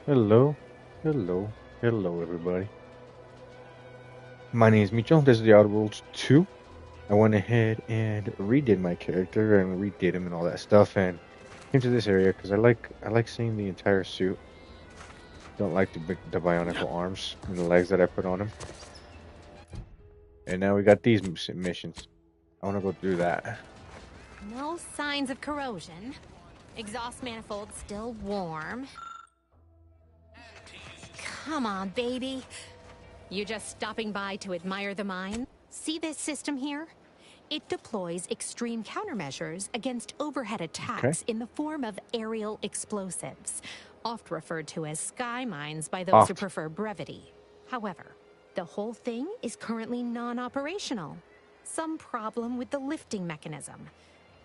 Hello, hello, hello, everybody. My name is Mitchell. This is the Audible 2. I went ahead and redid my character and redid him and all that stuff, and came to this area because I like seeing the entire suit. Don't like the bionicle arms and the legs that I put on him. And now we got these missions. I want to go do that. No signs of corrosion. Exhaust manifold still warm. Come on, baby. You just stopping by to admire the mine? See this system here? It deploys extreme countermeasures against overhead Okay. attacks in the form of aerial explosives, oft referred to as sky mines by those who Oft. prefer brevity. However, the whole thing is currently non-operational. Some problem with the lifting mechanism.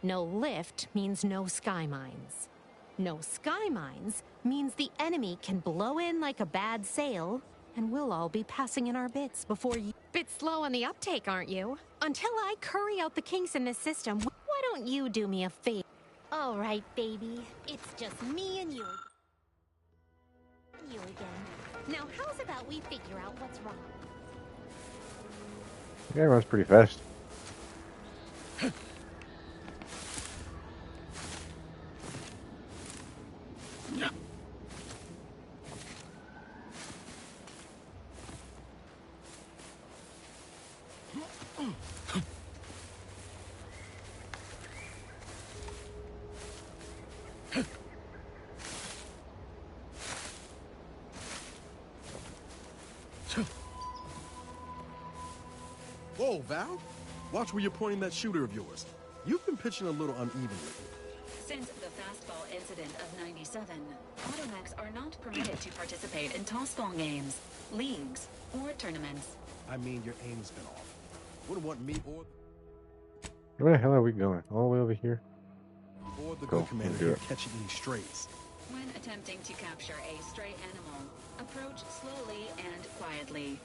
No lift means no sky mines. No sky mines means the enemy can blow in like a bad sail, and we'll all be passing in our bits before you. Bit slow on the uptake, aren't you? Until I curry out the kinks in this system, why don't you do me a favor? All right, baby. It's just me and you. You again. Now, how's about we figure out what's wrong? The guy runs pretty fast. Whoa, Val! Watch where you're pointing that shooter of yours. You've been pitching a little unevenly. Since the fastball incident of '97, Automechs are not permitted to participate in tossball games, leagues, or tournaments. I mean, your aim's been off. Wouldn't want me Where the hell are we going? All the way over here? or the Go, good commander we'll do here it. catching any strays. When attempting to capture a stray animal, approach slowly and quietly.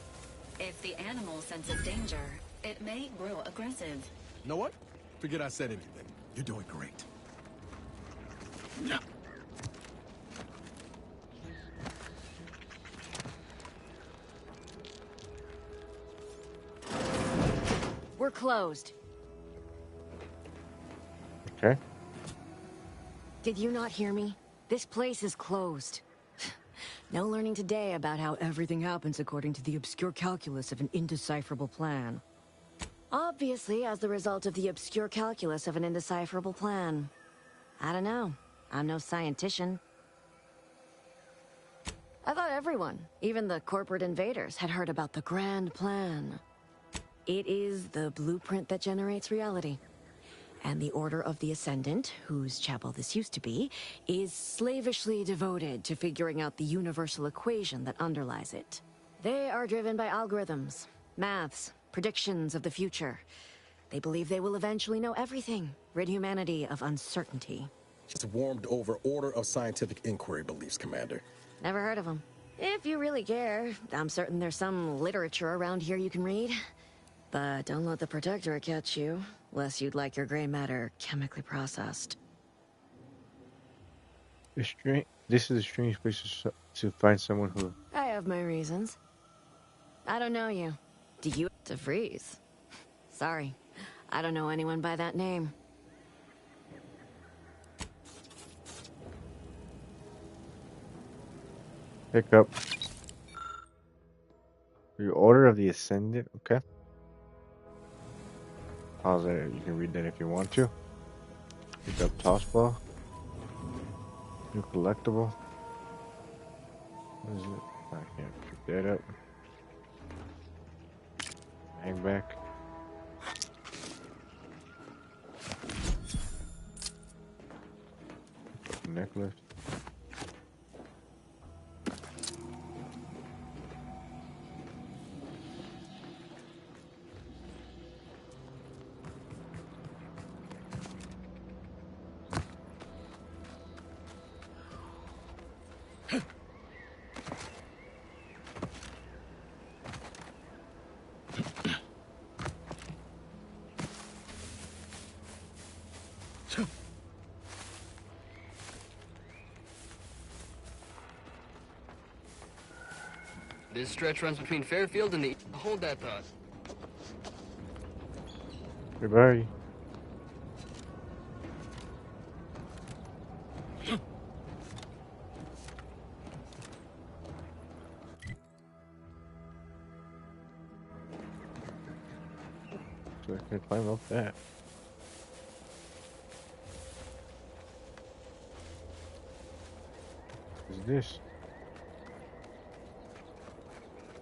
If the animal senses danger, it may grow aggressive. You know what? Forget I said anything. You're doing great. We're closed. Okay. Did you not hear me? This place is closed. No learning today about how everything happens according to the obscure calculus of an indecipherable plan. Obviously, as the result of the obscure calculus of an indecipherable plan. I don't know. I'm no scientician. I thought everyone, even the corporate invaders, had heard about the grand plan. It is the blueprint that generates reality. And the Order of the Ascendant, whose chapel this used to be, is slavishly devoted to figuring out the universal equation that underlies it. They are driven by algorithms, maths, predictions of the future. They believe they will eventually know everything, rid humanity of uncertainty. Just warmed over Order of Scientific Inquiry beliefs, Commander. Never heard of them. If you really care, I'm certain there's some literature around here you can read. But don't let the Protectorate catch you, lest you'd like your gray matter chemically processed. This is a strange place to find someone who. I have my reasons. I don't know you. Do you? To freeze. Sorry. I don't know anyone by that name. Pick up the Order of the Ascendant. Okay. Pause there. You can read that if you want to. Pick up Tossball. New collectible. What is it? I can't pick that up. Hang back. Necklace. This stretch runs between Fairfield and the... Hold that thought. Goodbye. So I can climb up that. What is this?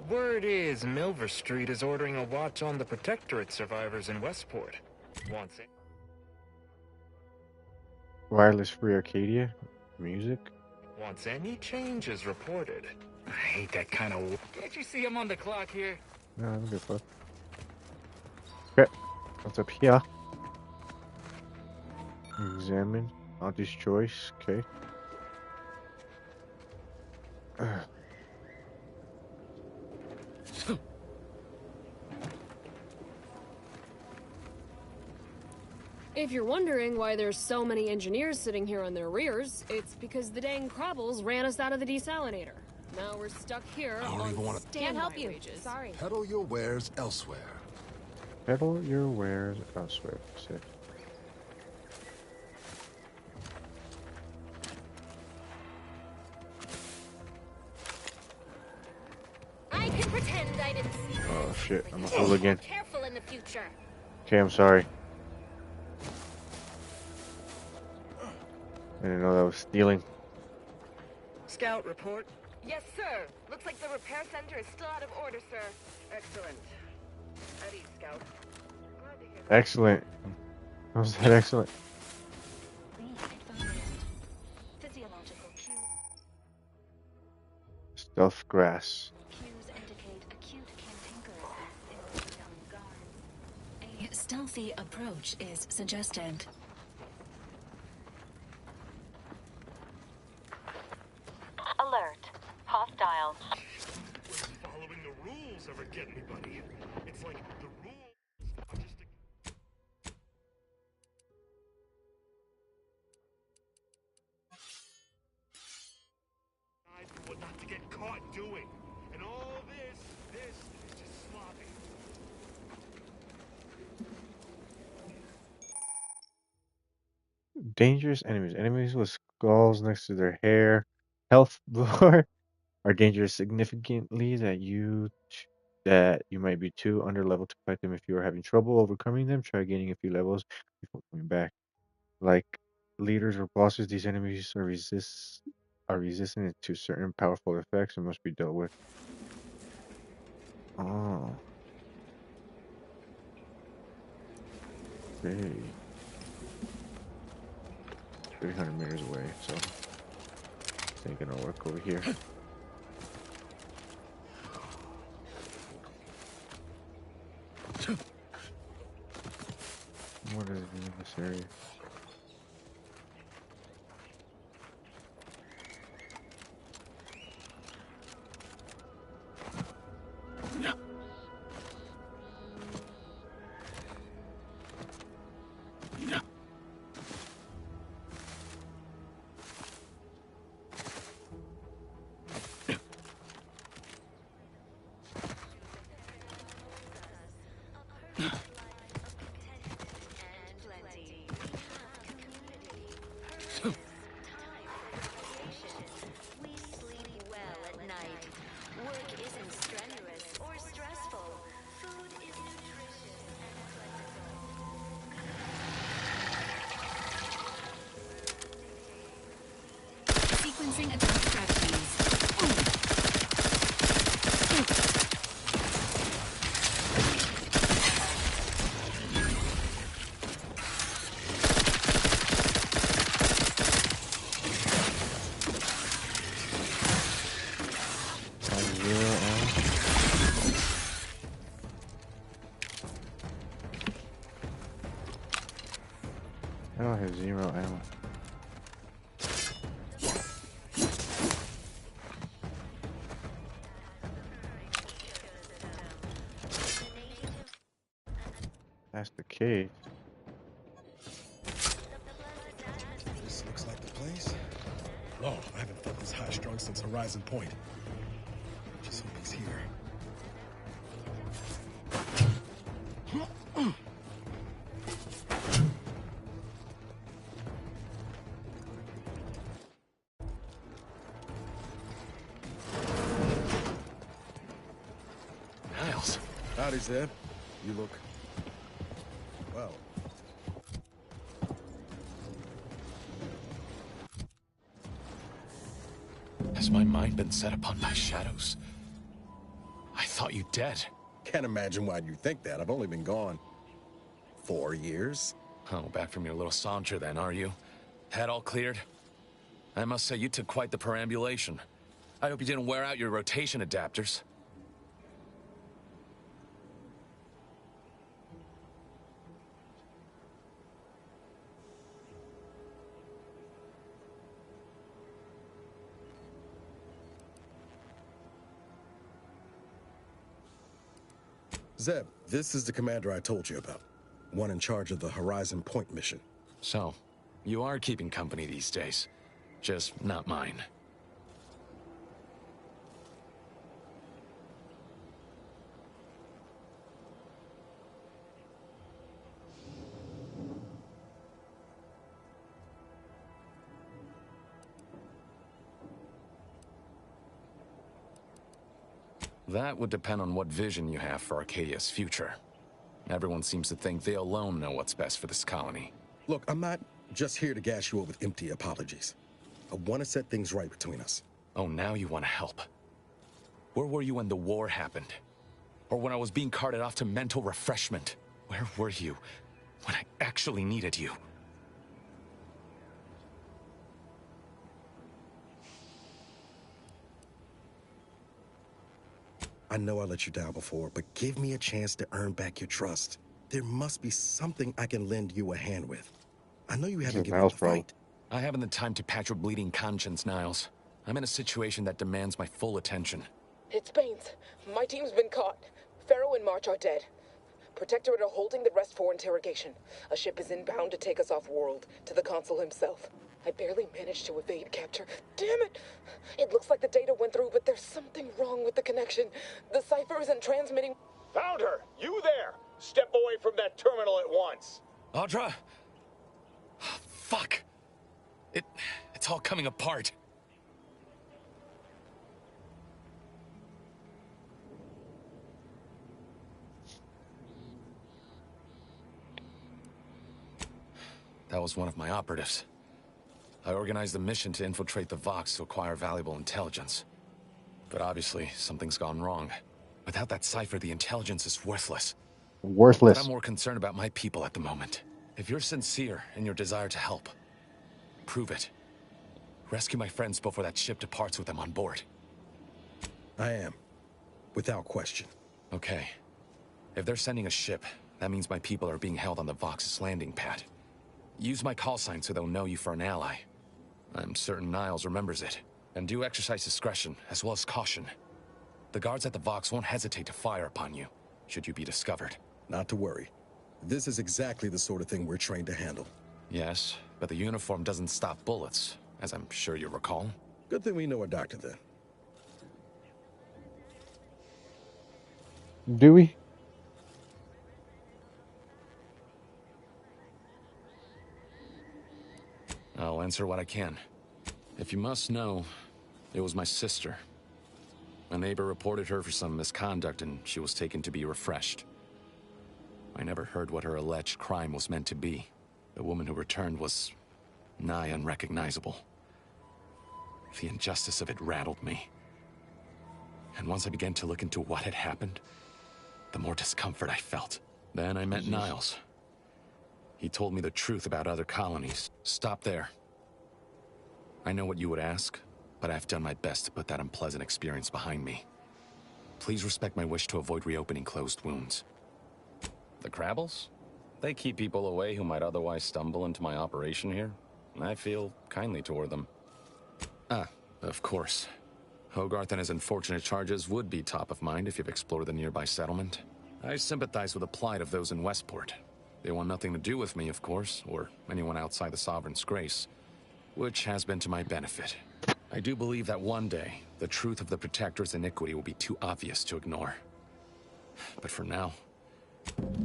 Word is Milver Street is ordering a watch on the Protectorate survivors in Westport. Wants it. Wireless free Arcadia? Music? Wants any changes reported. I hate that kind of... Can't you see I'm on the clock here? No, I don't give a fuck. Okay. What's up here? Examine. Auntie's choice. Okay. If you're wondering why there's so many engineers sitting here on their rears, it's because the dang Crobbles ran us out of the desalinator. Now we're stuck here. I don't even want to. Can't help you. Sorry. Peddle your wares elsewhere. Peddle your wares elsewhere. Sick. I can pretend I didn't see. Oh shit, I'm a fool again. Careful in the future. Okay, I'm sorry. I didn't know that was stealing. Scout report. Yes, sir. Looks like the repair center is still out of order, sir. Excellent. At ease, Scout. Glad to hear that. Excellent. How was that excellent? Physiological cues Stealth grass. indicate acute cantankerous in young guards. A stealthy approach is suggested. Alert. Hostile. Where's following the rules ever get anybody? It's like the rules are just a... What not to get caught doing. And all this is just sloppy. Dangerous enemies. Enemies with skulls next to their hair. Health lore are dangerous significantly that you might be too under level to fight them. If you are having trouble overcoming them, try gaining a few levels before coming back. Like leaders or bosses, these enemies are resistant to certain powerful effects and must be dealt with. Oh. Okay. 300 meters away, so this ain't gonna work over here. What is in this area? Sequencing attack strategies. I don't have 0 ammo. That's the case. This looks like the place. Oh, I haven't felt this high strung since Horizon Point. Just hope he's here. Niles. Howdy, Zeb. You look... well... Has my mind been set upon by shadows? I thought you dead. Can't imagine why you think that. I've only been gone 4 years. Oh, back from your little saunter then, are you? Head all cleared? I must say, you took quite the perambulation. I hope you didn't wear out your rotation adapters. Zeb, this is the commander I told you about. One in charge of the Horizon Point mission. So, you are keeping company these days. Just not mine. That would depend on what vision you have for Arcadia's future. Everyone seems to think they alone know what's best for this colony. Look, I'm not just here to gas you up with empty apologies. I want to set things right between us. Oh, now you want to help. Where were you when the war happened? Or when I was being carted off to mental refreshment? Where were you when I actually needed you? I know I let you down before, but give me a chance to earn back your trust. There must be something I can lend you a hand with. I know you haven't given up the fight. I haven't the time to patch your bleeding conscience, Niles. I'm in a situation that demands my full attention. It's Baines. My team's been caught. Pharaoh and March are dead. Protectorate are holding the rest for interrogation. A ship is inbound to take us off-world, to the consul himself. I barely managed to evade capture. Damn it! It looks like the data went through, but there's something wrong with the connection. The cipher isn't transmitting... Found her! You there! Step away from that terminal at once! Audra! Fuck! It's all coming apart. That was one of my operatives. I organized a mission to infiltrate the Vox to acquire valuable intelligence. But obviously, something's gone wrong. Without that cipher, the intelligence is worthless. Worthless. But I'm more concerned about my people at the moment. If you're sincere in your desire to help, prove it. Rescue my friends before that ship departs with them on board. I am. Without question. Okay. If they're sending a ship, that means my people are being held on the Vox's landing pad. Use my call sign so they'll know you for an ally. I'm certain Niles remembers it. And do exercise discretion, as well as caution. The guards at the Vox won't hesitate to fire upon you, should you be discovered. Not to worry. This is exactly the sort of thing we're trained to handle. Yes, but the uniform doesn't stop bullets, as I'm sure you recall. Good thing we know a doctor then. Do we? I'll answer what I can. If you must know, it was my sister. A neighbor reported her for some misconduct and she was taken to be refreshed. I never heard what her alleged crime was meant to be. The woman who returned was nigh unrecognizable. The injustice of it rattled me. And once I began to look into what had happened, the more discomfort I felt. Then I met Niles. He told me the truth about other colonies. Stop there. I know what you would ask, but I've done my best to put that unpleasant experience behind me. Please respect my wish to avoid reopening closed wounds. The Crabbles? They keep people away who might otherwise stumble into my operation here. I feel kindly toward them. Ah, of course. Hogarth and his unfortunate charges would be top of mind if you've explored the nearby settlement. I sympathize with the plight of those in Westport. They want nothing to do with me, of course, or anyone outside the Sovereign's grace, which has been to my benefit. I do believe that one day, the truth of the Protector's iniquity will be too obvious to ignore. But for now... Do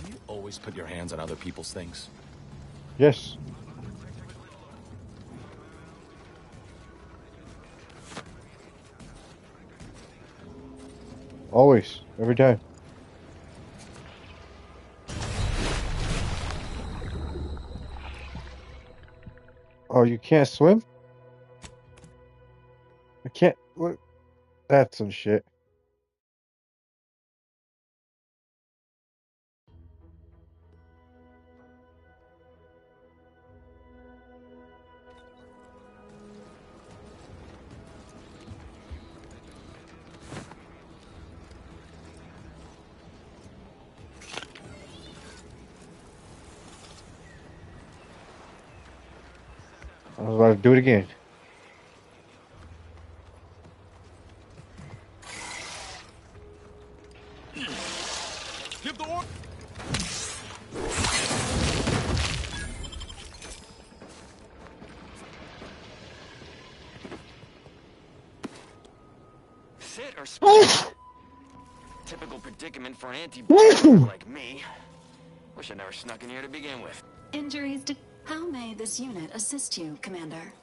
you always put your hands on other people's things? Yes. Always. Every time. Oh, you can't swim? I can't. What? That's some shit. I was about to do it again. Give the order! Sit or split. Typical predicament for an anti-bully like me. Wish I never snuck in here to begin with. Injuries to... How may this unit assist you, Commander?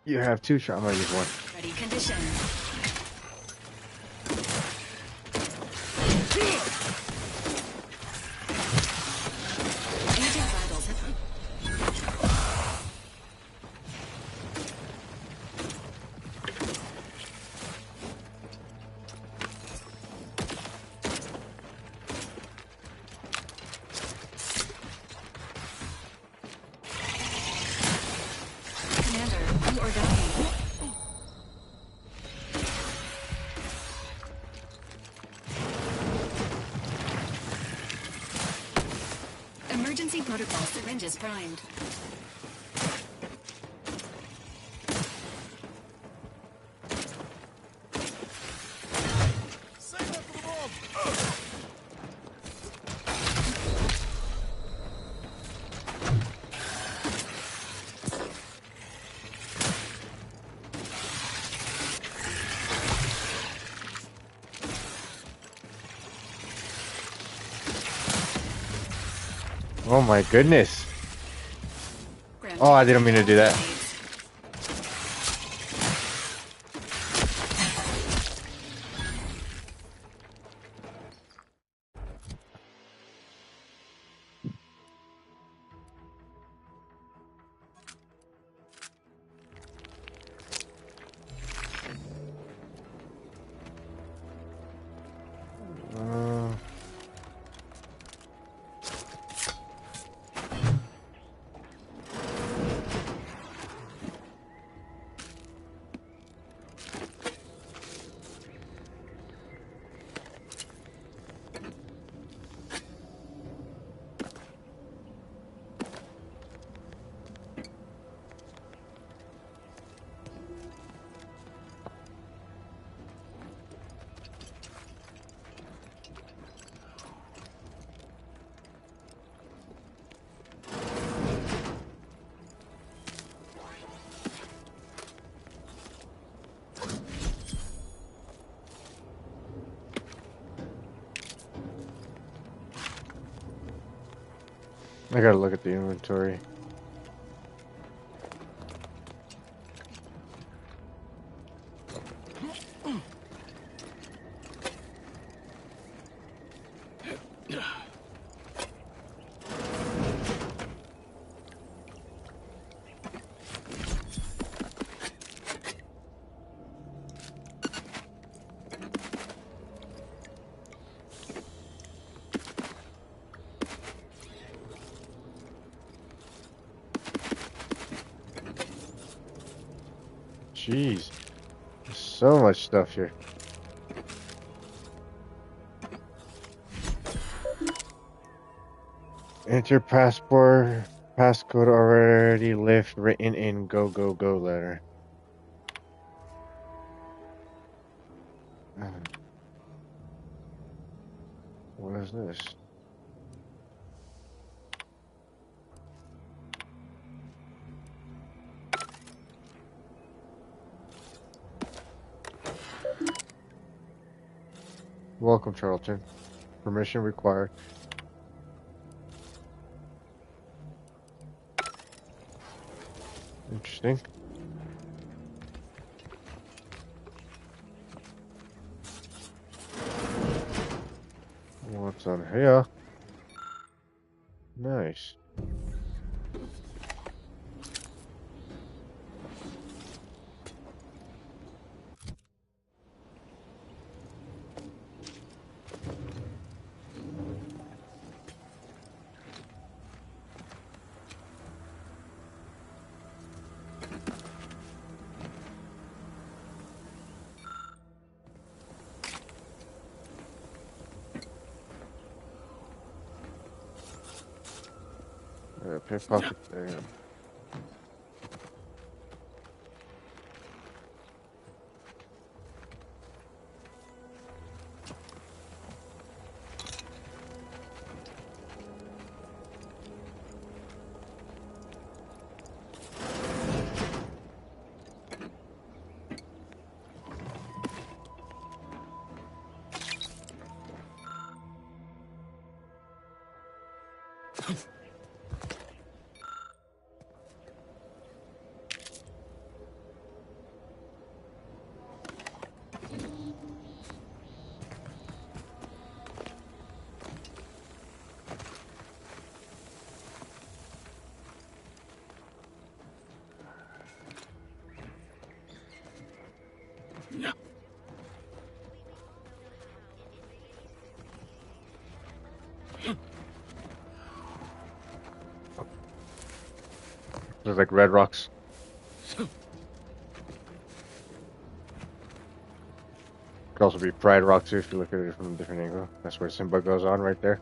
You have two shots. I'm gonna use one. Ready condition. Agent vitals have... Commander, you are dying. Emergency protocol syringes primed. Oh my goodness. Oh, I didn't mean to do that. I gotta look at the inventory. Jeez. There's so much stuff here. Enter passport. Passcode already left written in go letter. What is this? Welcome, Charlton. Permission required. Interesting. What's on here? Nice. Pickpocket there. There's like red rocks. Could also be Pride Rock too if you look at it from a different angle. That's where Simba goes on right there.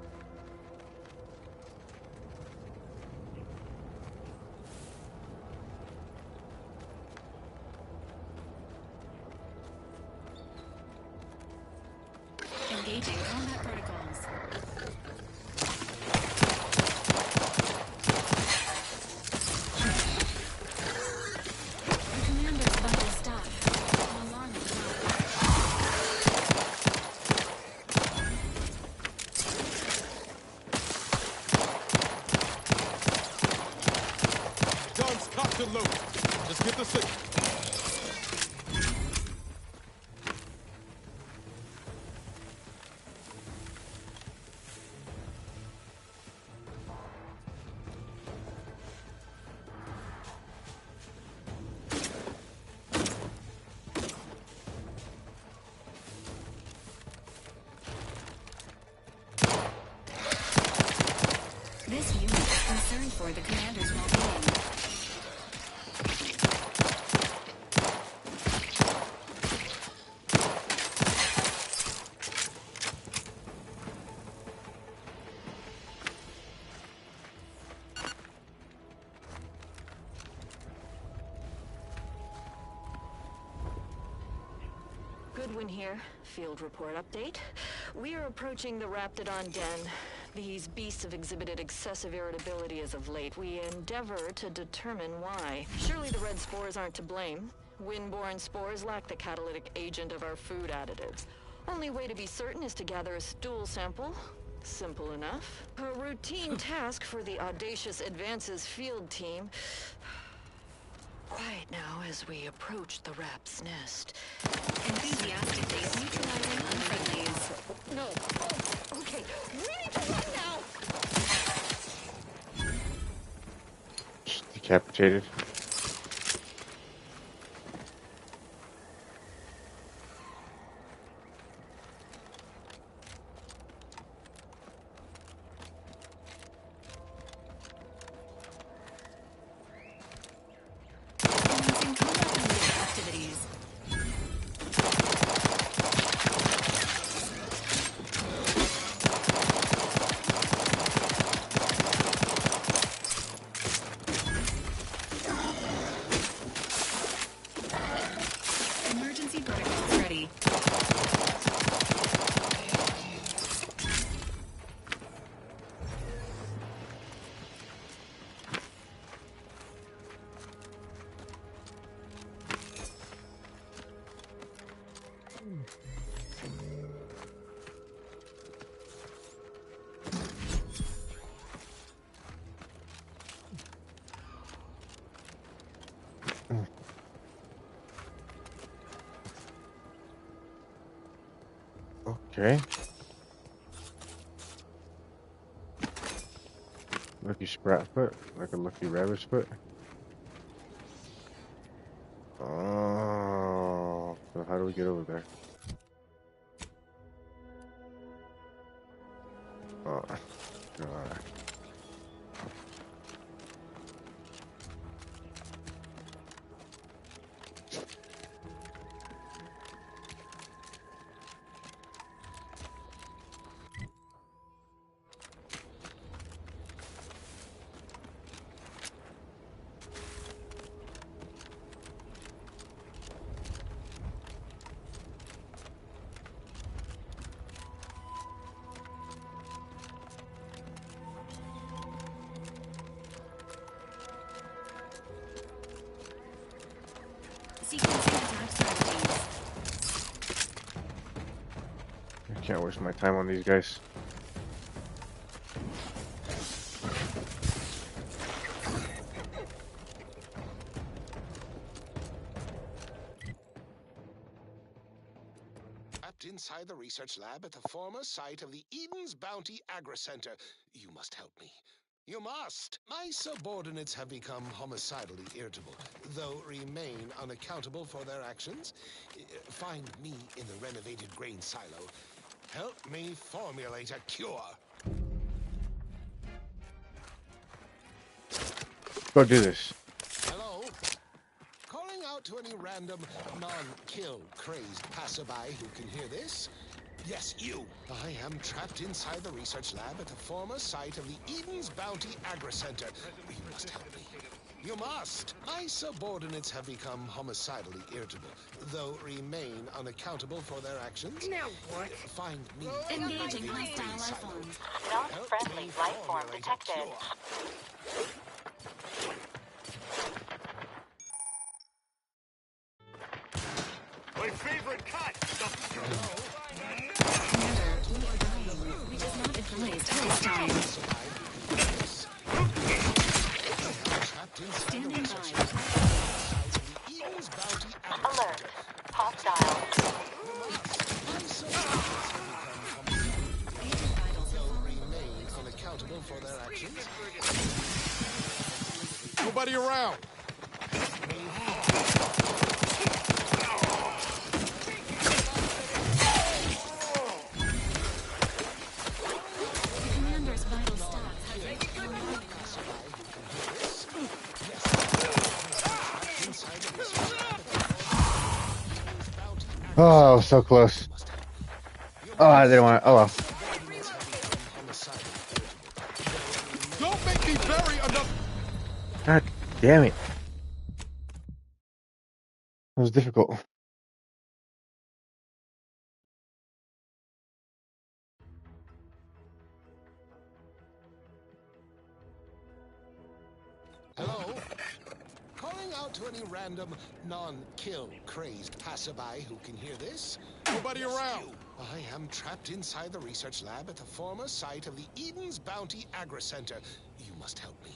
Engaging combat protocols. The commander's vital stuff. An alarm is Guns cocked and loaded. Just get the signal. This unit is concerned for the commander's well-being. Goodwin here. Field report update. We are approaching the Raptidon Den. These beasts have exhibited excessive irritability as of late. We endeavor to determine why. Surely the red spores aren't to blame. Wind-borne spores lack the catalytic agent of our food additives. Only way to be certain is to gather a stool sample. Simple enough. A routine task for the Audacious Advances field team. Quiet now as we approach the rap's nest. Enthusiastic base neutralizing unfriendlies. No. Oh, okay. We need to run now! Decapitated. Commencing combat activity. strategies. Emergency protocols ready. Okay. Lucky sprat foot, like a lucky rabbit's foot. Oh, so how do we get over there? Oh, God. Sequencing attack strategies. I can't waste my time on these guys. Trapped inside the research lab at the former site of the Eden's Bounty Agri Center. You must help me. You must! My subordinates have become homicidally irritable, though remain unaccountable for their actions. Find me in the renovated grain silo. Help me formulate a cure. Go do this. Hello? Calling out to any random, non-kill crazed passerby who can hear this? Yes, you! I am trapped inside the research lab at the former site of the Eden's Bounty Agri Center. You must help me. You must! My subordinates have become homicidally irritable, though remain unaccountable for their actions. Now what? Find me. Engaging hostile life forms. Non-friendly life form detected. My favorite cut! Which is not replaced this time. Standing by. Alert. Hostile. Remain unaccountable for their actions. Nobody around. Commander's vital stats have been Oh, so close. Oh, I didn't want to. Oh, well. Don't make me bury another. God damn it. That was difficult. Hello? Calling out to any random, non-kill crazed passerby who can hear this? Nobody around. I am trapped inside the research lab at the former site of the Eden's Bounty Agri Center. You must help me.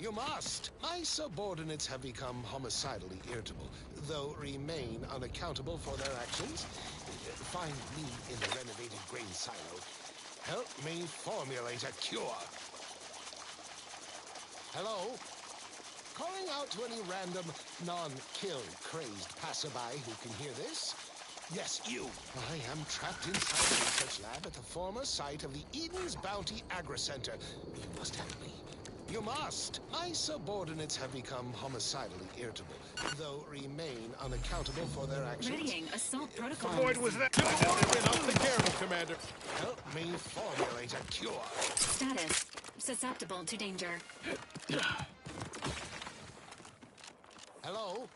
You must! My subordinates have become homicidally irritable, though remain unaccountable for their actions. Find me in the renovated grain silo. Help me formulate a cure. Hello? Calling out to any random, non-kill crazed passerby who can hear this? Yes, you! I am trapped inside the research lab at the former site of the Eden's Bounty Agri Center. You must help me. You must. My subordinates have become homicidally irritable, though remain unaccountable for their actions. Readying assault protocol. What was that? Get the order in. I'll take care of it, Commander. Help me formulate a cure. Status. Susceptible to danger. Hello?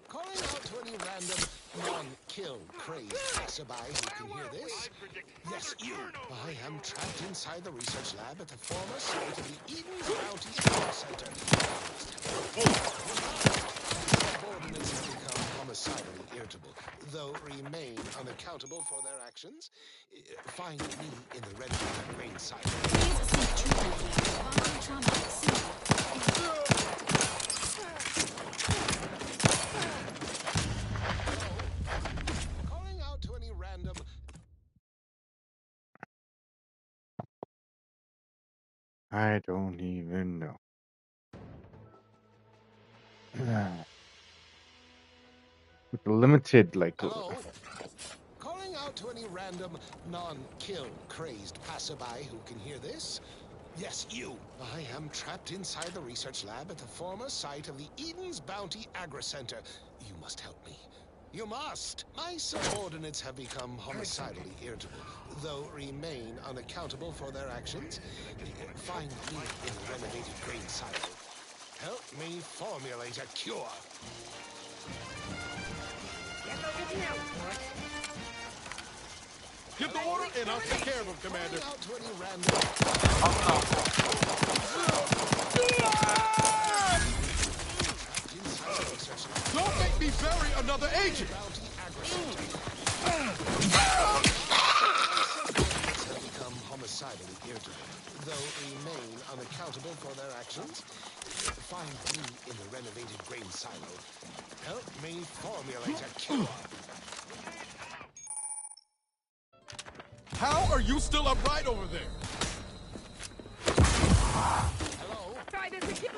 Calling out to any random non-kill crazed passerby who can hear this? Yes, you. I am trapped inside the research lab at the former site of the Eden's Bounty Center. Subordinates have become homicidally irritable, though remain unaccountable for their actions. Find me in the renovated grain site. Please seek treatment for bomb trauma soon. Calling out to any random... I don't even know. With the limited, like... Hello? Calling out to any random non-kill crazed passerby who can hear this? Yes, you. I am trapped inside the research lab at the former site of the Eden's Bounty Agri-Center. You must help me. You must! My subordinates have become homicidally irritable, though remain unaccountable for their actions. Find me in the renovated grain silo. Help me formulate a cure. Give the order, and I'll take care of him, Commander. Out to any random... Don't make me bury another agent! Become homicidally irritable, though remain unaccountable for their actions. Find me in the renovated grain silo. Help me formulate a cure. How are you still upright over there? Hello? Try this again.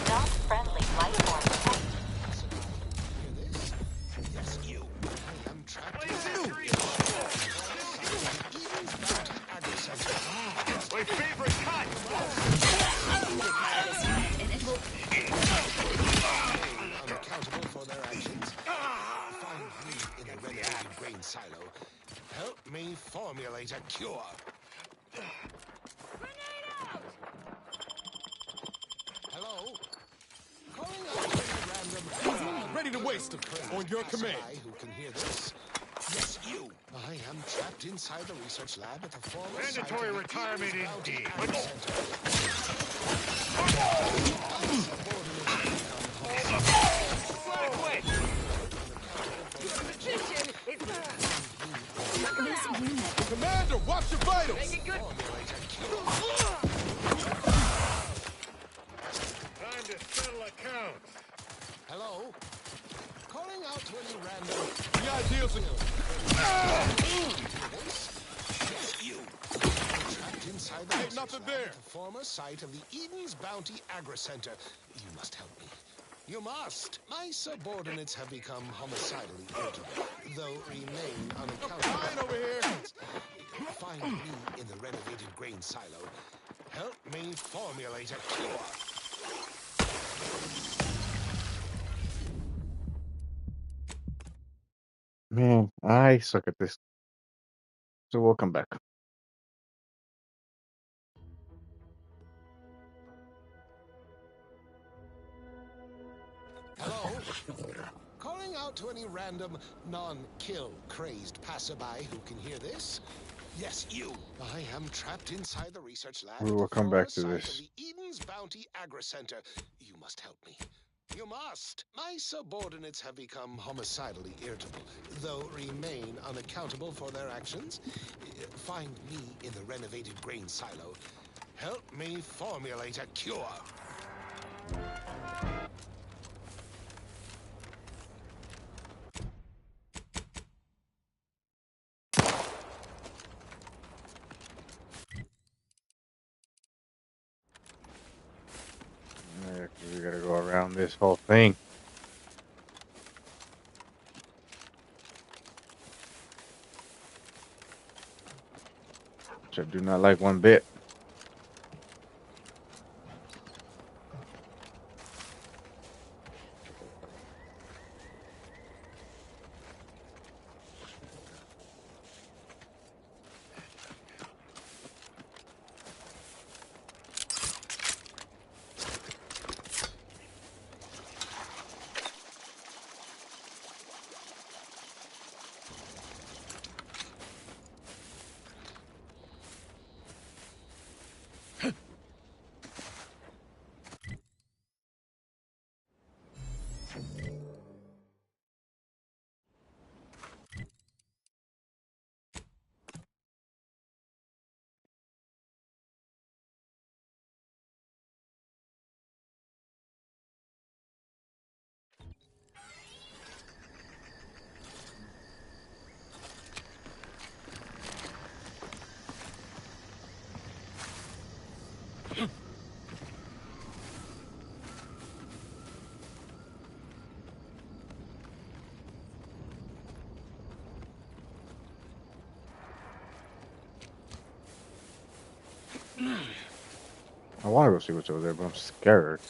Non-friendly life form detected. Hear this? Yes, you. I am trapped in My favorite cut! Unaccountable for their actions. Find me in the renovated grain silo. Help me formulate a cure. Hello? Calling out to random... Ready to waste him. On your command. Who can hear this? Yes, you. I am trapped inside the research lab at the former Mandatory retirement indeed. Commander, watch your vitals! Make it good. Time to settle accounts. Hello? Calling out to any random... The ideals are... Yes, you. Trapped inside the Ain't nothing there. The former site of the Eden's Bounty Agri-Center. You must help me. You must. My subordinates have become homicidally irritable, though remain unaccountable. Fine over here. Find me in the renovated grain silo. Help me formulate a cure. Man, I suck at this. So we'll come back. Hello? Calling out to any random non-kill crazed passerby who can hear this? Yes, you. I am trapped inside the research lab. We will come back to this. Of the Eden's Bounty Agri-Center. You must help me. You must. My subordinates have become homicidally irritable, though remain unaccountable for their actions. Find me in the renovated grain silo. Help me formulate a cure. Yeah, 'cause we gotta go around this whole thing. Which I do not like one bit. I want to go see what's over there, but I'm scared.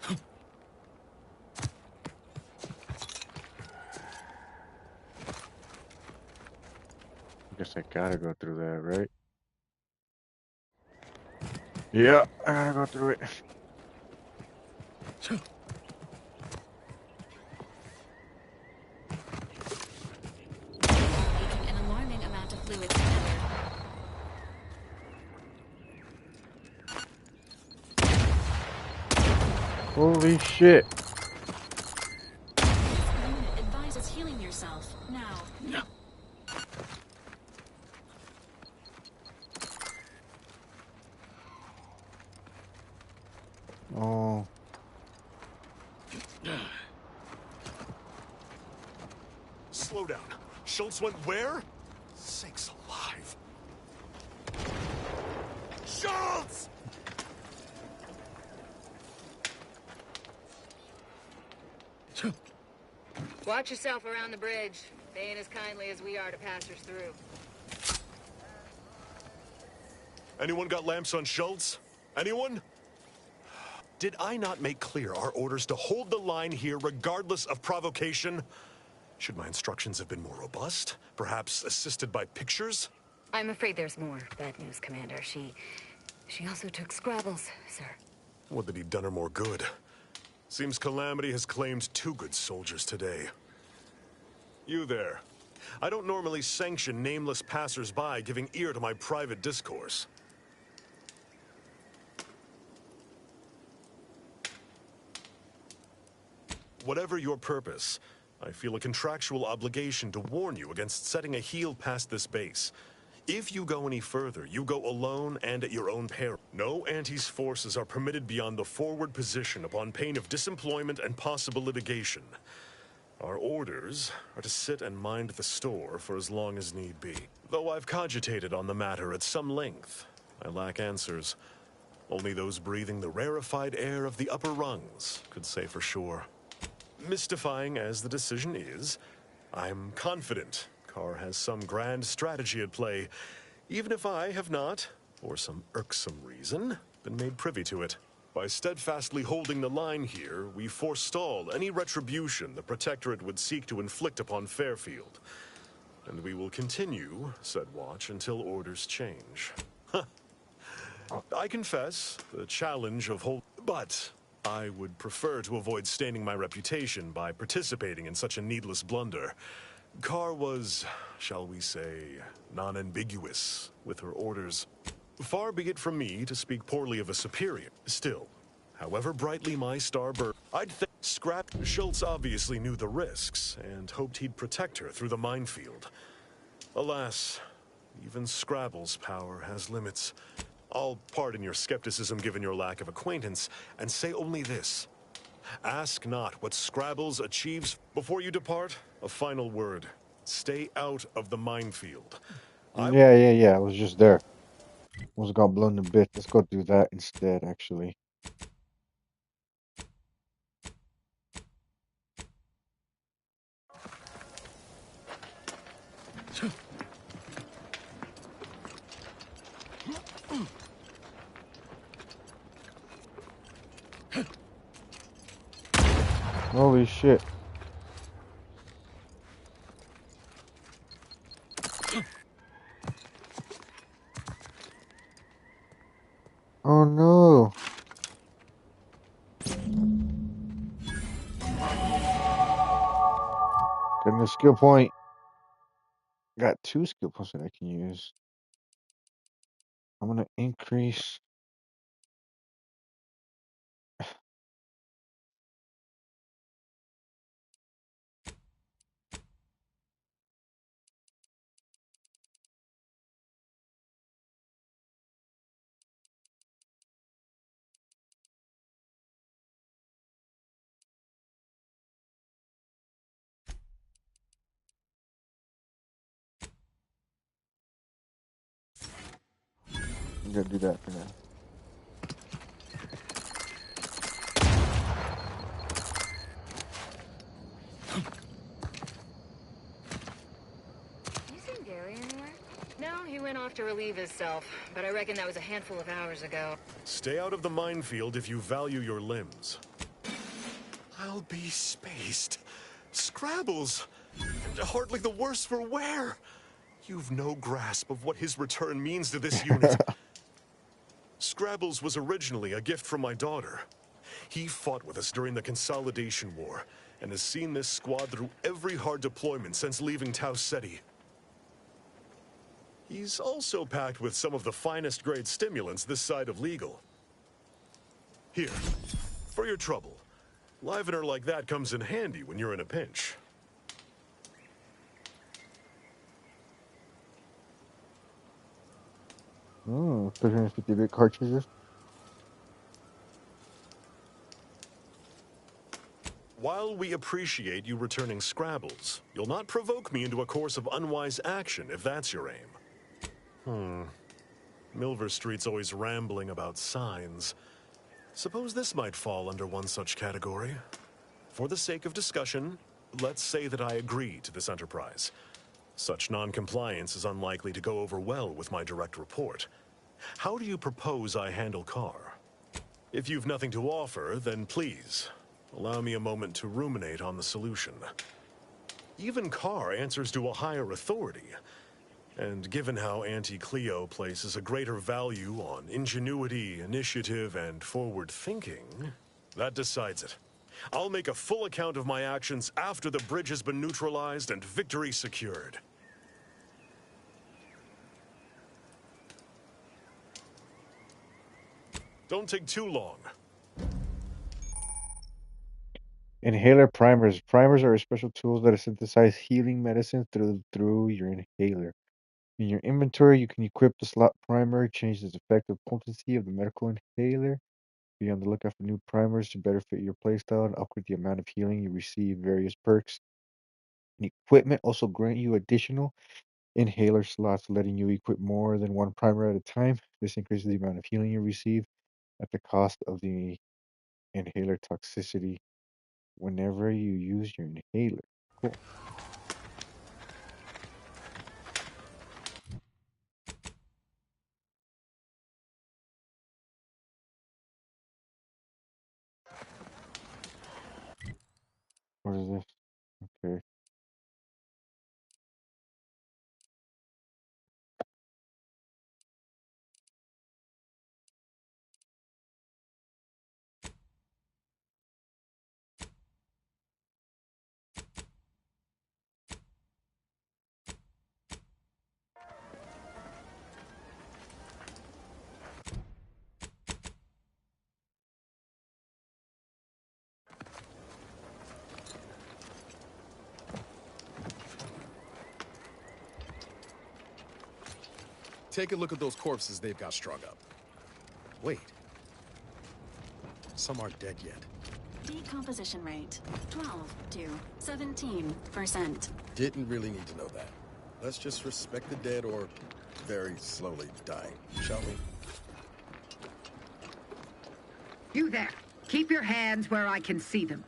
I guess I gotta go through that, right? Yeah, I gotta go through it. Leaking an alarming amount of fluid, Commander. Holy shit. Unit advises healing yourself now. Oh. Slow down. Schultz went where? Sakes alive. Schultz! Watch yourself around the bridge. They ain't as kindly as we are to passers through. Anyone got lamps on Schultz? Anyone? Did I not make clear our orders to hold the line here regardless of provocation? Should my instructions have been more robust? Perhaps assisted by pictures? I'm afraid there's more bad news, Commander. She also took Scrabbles, sir. Would that he'd done her more good. Seems Calamity has claimed 2 good soldiers today. You there. I don't normally sanction nameless passers-by giving ear to my private discourse. Whatever your purpose, I feel a contractual obligation to warn you against setting a heel past this base. If you go any further, you go alone and at your own peril. No Antes forces are permitted beyond the forward position upon pain of disemployment and possible litigation. Our orders are to sit and mind the store for as long as need be. Though I've cogitated on the matter at some length, I lack answers. Only those breathing the rarefied air of the upper rungs could say for sure. Mystifying as the decision is, I'm confident Carr has some grand strategy at play, even if I have not, for some irksome reason, been made privy to it. By steadfastly holding the line here, we forestall any retribution the Protectorate would seek to inflict upon Fairfield. And we will continue said watch until orders change. I confess, the challenge of but I would prefer to avoid staining my reputation by participating in such a needless blunder. Carr was, shall we say, non-ambiguous with her orders. Far be it from me to speak poorly of a superior. Still, however brightly my star burned, I'd think Schultz obviously knew the risks and hoped he'd protect her through the minefield. Alas, even Scrabble's power has limits. I'll pardon your skepticism given your lack of acquaintance, and say only this. Ask not what Scrabbles achieves before you depart. A final word. Stay out of the minefield. Yeah. I was just there. Almost got blown to bits. Let's go do that instead, actually. Holy shit. Oh no. Getting a skill point. Got 2 skill points that I can use. I'm gonna increase. I'm gonna do that for now. You seen Gary anywhere? to relieve himself, but I reckon that was a handful of hours ago. Stay out of the minefield if you value your limbs. I'll be spaced. Scrabbles! And hardly the worse for wear! You've no grasp of what his return means to this unit. Scrabbles was originally a gift from my daughter. He fought with us during the Consolidation War, and has seen this squad through every hard deployment since leaving Tau Ceti. He's also packed with some of the finest grade stimulants this side of legal. Here, for your trouble. Livener like that comes in handy when you're in a pinch. 350-bit cartridges. While we appreciate you returning Scrabbles, you'll not provoke me into a course of unwise action if that's your aim. Milver Street's always rambling about signs. Suppose this might fall under one such category. For the sake of discussion, let's say that I agree to this enterprise. Such non-compliance is unlikely to go over well with my direct report. How do you propose I handle Carr? If you've nothing to offer, then please, allow me a moment to ruminate on the solution. Even Carr answers to a higher authority. And given how Anti-Cleo places a greater value on ingenuity, initiative, and forward thinking, that decides it. I'll make a full account of my actions after the bridge has been neutralized and victory secured. Don't take too long. Inhaler primers. Primers are special tools that synthesize healing medicine through your inhaler. In your inventory, you can equip the slot primer, change the effective potency of the medical inhaler. Be on the lookout for new primers to better fit your playstyle and upgrade the amount of healing you receive. Various perks and equipment also grant you additional inhaler slots, letting you equip more than one primer at a time. This increases the amount of healing you receive at the cost of the inhaler toxicity whenever you use your inhaler. Cool. What is this? Okay. Take a look at those corpses they've got strung up. Wait. Some aren't dead yet. Decomposition rate 12 to 17%. Didn't really need to know that. Let's just respect the dead or very slowly dying, shall we? You there. Keep your hands where I can see them.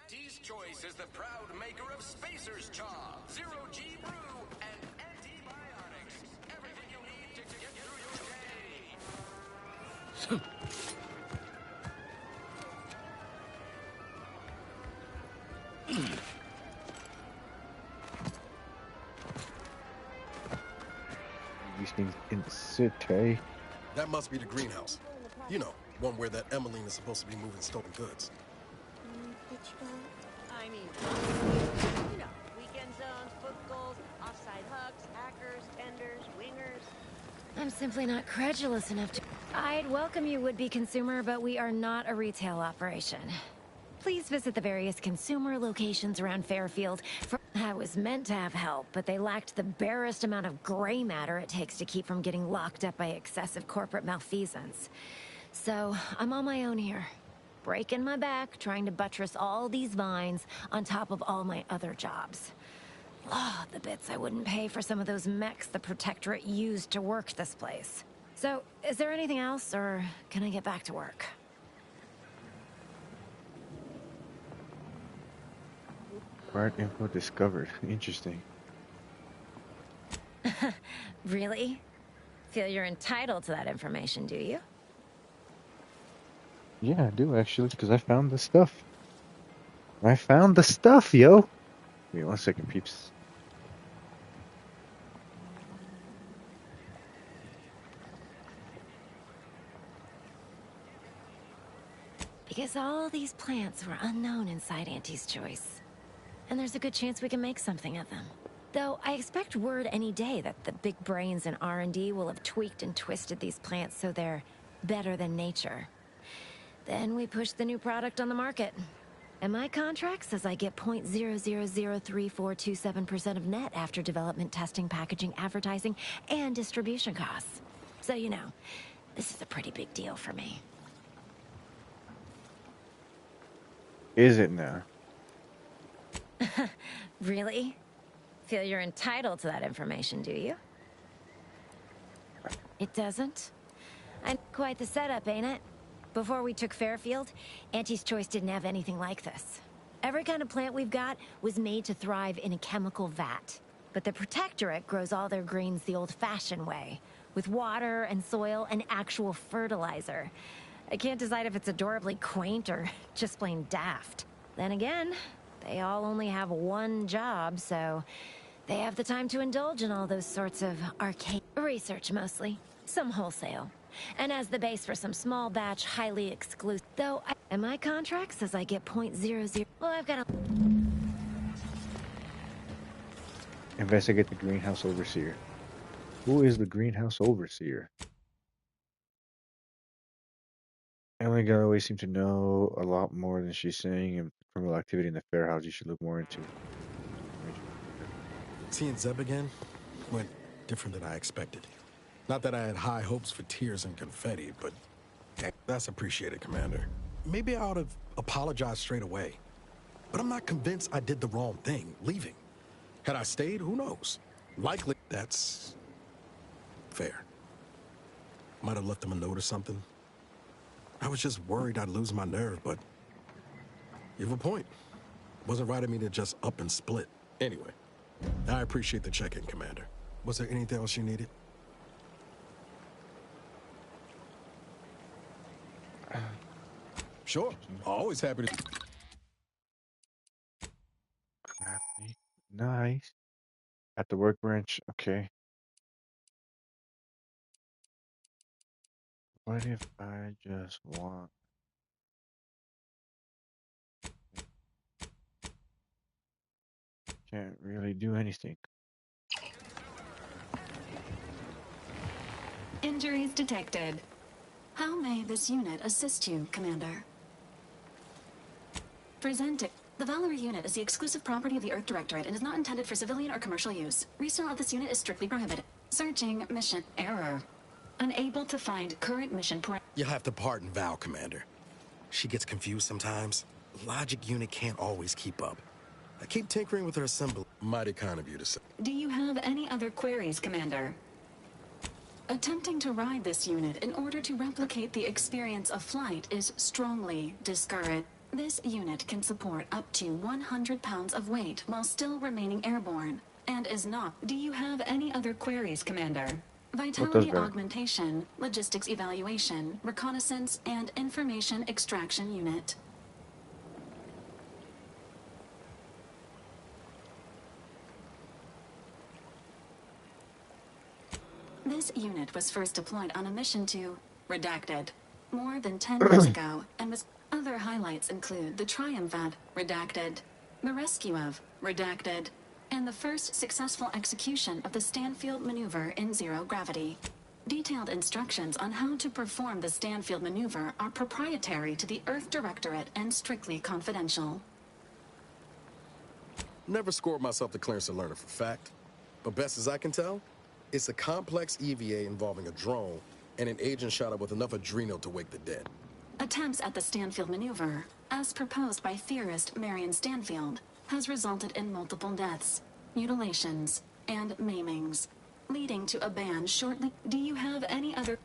Auntie's Choice is the proud maker of Spacer's Chaw, Zero G Brew, and antibiotics. Everything you need to get through your day. These things in the city. That must be the greenhouse. You know, one where that Emmeline is supposed to be moving stolen goods. I mean, you know, weekend zones, foot goals, offside hooks, hackers, tenders, wingers. I'm simply not credulous enough to... I'd welcome you, would-be consumer, but we are not a retail operation. Please visit the various consumer locations around Fairfield. I was meant to have help, but they lacked the barest amount of gray matter it takes to keep from getting locked up by excessive corporate malfeasance. So, I'm on my own here. Breaking my back, trying to buttress all these vines on top of all my other jobs. Oh, the bits I wouldn't pay for some of those mechs the Protectorate used to work this place. So, is there anything else, or can I get back to work? Part info discovered. Interesting. Really? Feel you're entitled to that information, do you? Yeah, I do actually, because I found the stuff. I found the stuff, yo! Wait 1 second, peeps. Because all these plants were unknown inside Auntie's Choice. And there's a good chance we can make something of them. Though I expect word any day that the big brains in R&D will have tweaked and twisted these plants so they're better than nature. Then we push the new product on the market. And my contract says I get 0.003427% of net after development, testing, packaging, advertising, and distribution costs. So you know, this is a pretty big deal for me. Is it now? Really? Feel you're entitled to that information, do you? It doesn't? I'm quite the setup, ain't it? Before we took Fairfield, Auntie's Choice didn't have anything like this. Every kind of plant we've got was made to thrive in a chemical vat. But the Protectorate grows all their greens the old-fashioned way, with water and soil and actual fertilizer. I can't decide if it's adorably quaint or just plain daft. Then again, they all only have one job, so they have the time to indulge in all those sorts of arcane research mostly, some wholesale. And as the base for some small batch, highly exclusive. Though, and my contract says I get 0.00. Well, I've got a... Investigate the greenhouse overseer. Who is the greenhouse overseer? Emily Galloway seems to know a lot more than she's saying, and criminal activity in the fair house you should look more into. Seeing Zeb again went different than I expected. Not that I had high hopes for tears and confetti, but that's appreciated, Commander. Maybe I ought to apologize straight away. But I'm not convinced I did the wrong thing, leaving. Had I stayed, who knows? Likely that's fair. Might have left them a note or something. I was just worried I'd lose my nerve, but you have a point. Wasn't right of me to just up and split. Anyway, I appreciate the check-in, Commander. Was there anything else you needed? Sure. Always happy to... Nice. At the workbench, okay. What if I just want... Can't really do anything. Injuries detected. How may this unit assist you, Commander? Presenting. The Valerie unit is the exclusive property of the Earth Directorate and is not intended for civilian or commercial use. Resale of this unit is strictly prohibited. Searching mission error. Unable to find current mission You'll have to pardon Val, Commander. She gets confused sometimes. Logic unit can't always keep up. I keep tinkering with her assembly. Mighty kind of you to say. Do you have any other queries, Commander? Attempting to ride this unit in order to replicate the experience of flight is strongly discouraged. This unit can support up to 100 pounds of weight while still remaining airborne, and is not. Do you have any other queries, Commander? Vitality augmentation, logistics evaluation, reconnaissance, and information extraction unit. This unit was first deployed on a mission to... Redacted. more than 10 years ago, and was other highlights include the triumph at Redacted, the rescue of Redacted, and the first successful execution of the Stanfield maneuver in zero gravity. Detailed instructions on how to perform the Stanfield maneuver are proprietary to the Earth Directorate and strictly confidential. Never scored myself the clearance to learn it for fact, but best as I can tell, it's a complex EVA involving a drone and an agent shot up with enough adrenal to wake the dead. Attempts at the Stanfield maneuver, as proposed by theorist Marion Stanfield, has resulted in multiple deaths, mutilations, and maimings, leading to a ban shortly. Do you have any other...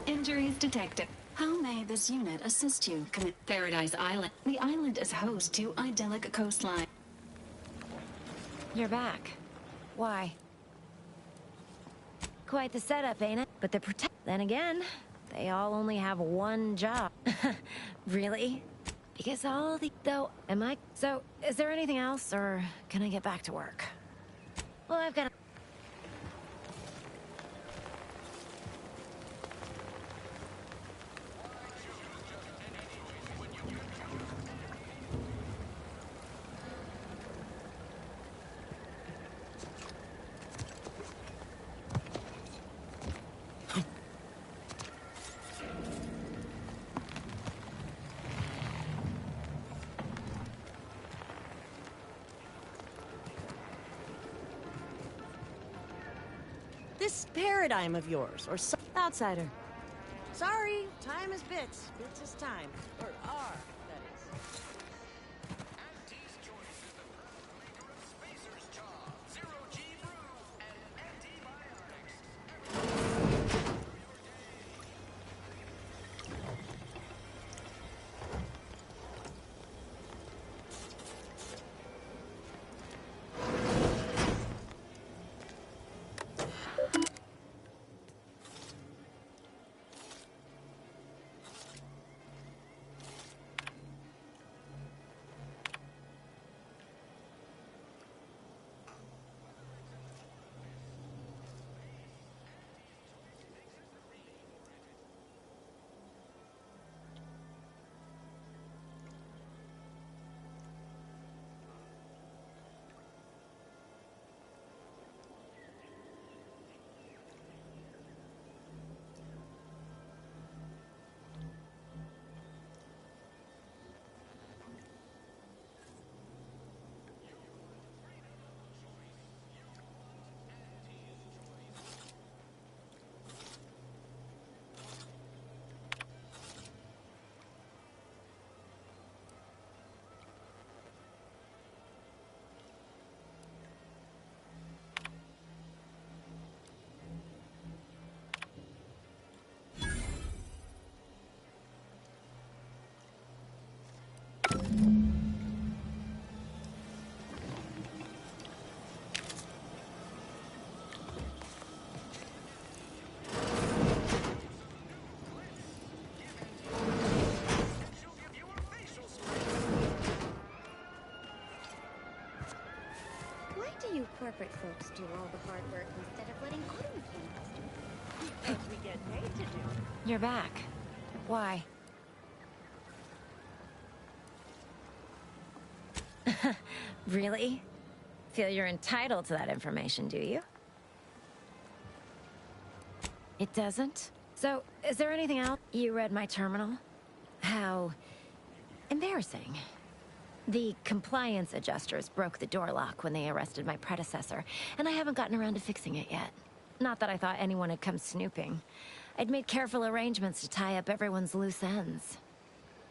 Injuries detected. How may this unit assist you? Paradise Island. The island is host to idyllic coastline. You're back. Why? Quite the setup, ain't it? But the then again, they all only have one job. Really? Because all the... Though, am I... So, is there anything else, or can I get back to work? Well, I've got... This paradigm of yours, or some outsider. Sorry, time is bits. Bits is time. Or are, that is. you corporate folks do all the hard work instead of letting auto mechanics do it. Because we get paid to do it. You're back. Why? Really? Feel you're entitled to that information, do you? It doesn't? So, is there anything else? You read my terminal? How embarrassing. The compliance adjusters broke the door lock when they arrested my predecessor, and I haven't gotten around to fixing it yet. Not that I thought anyone had come snooping. I'd made careful arrangements to tie up everyone's loose ends.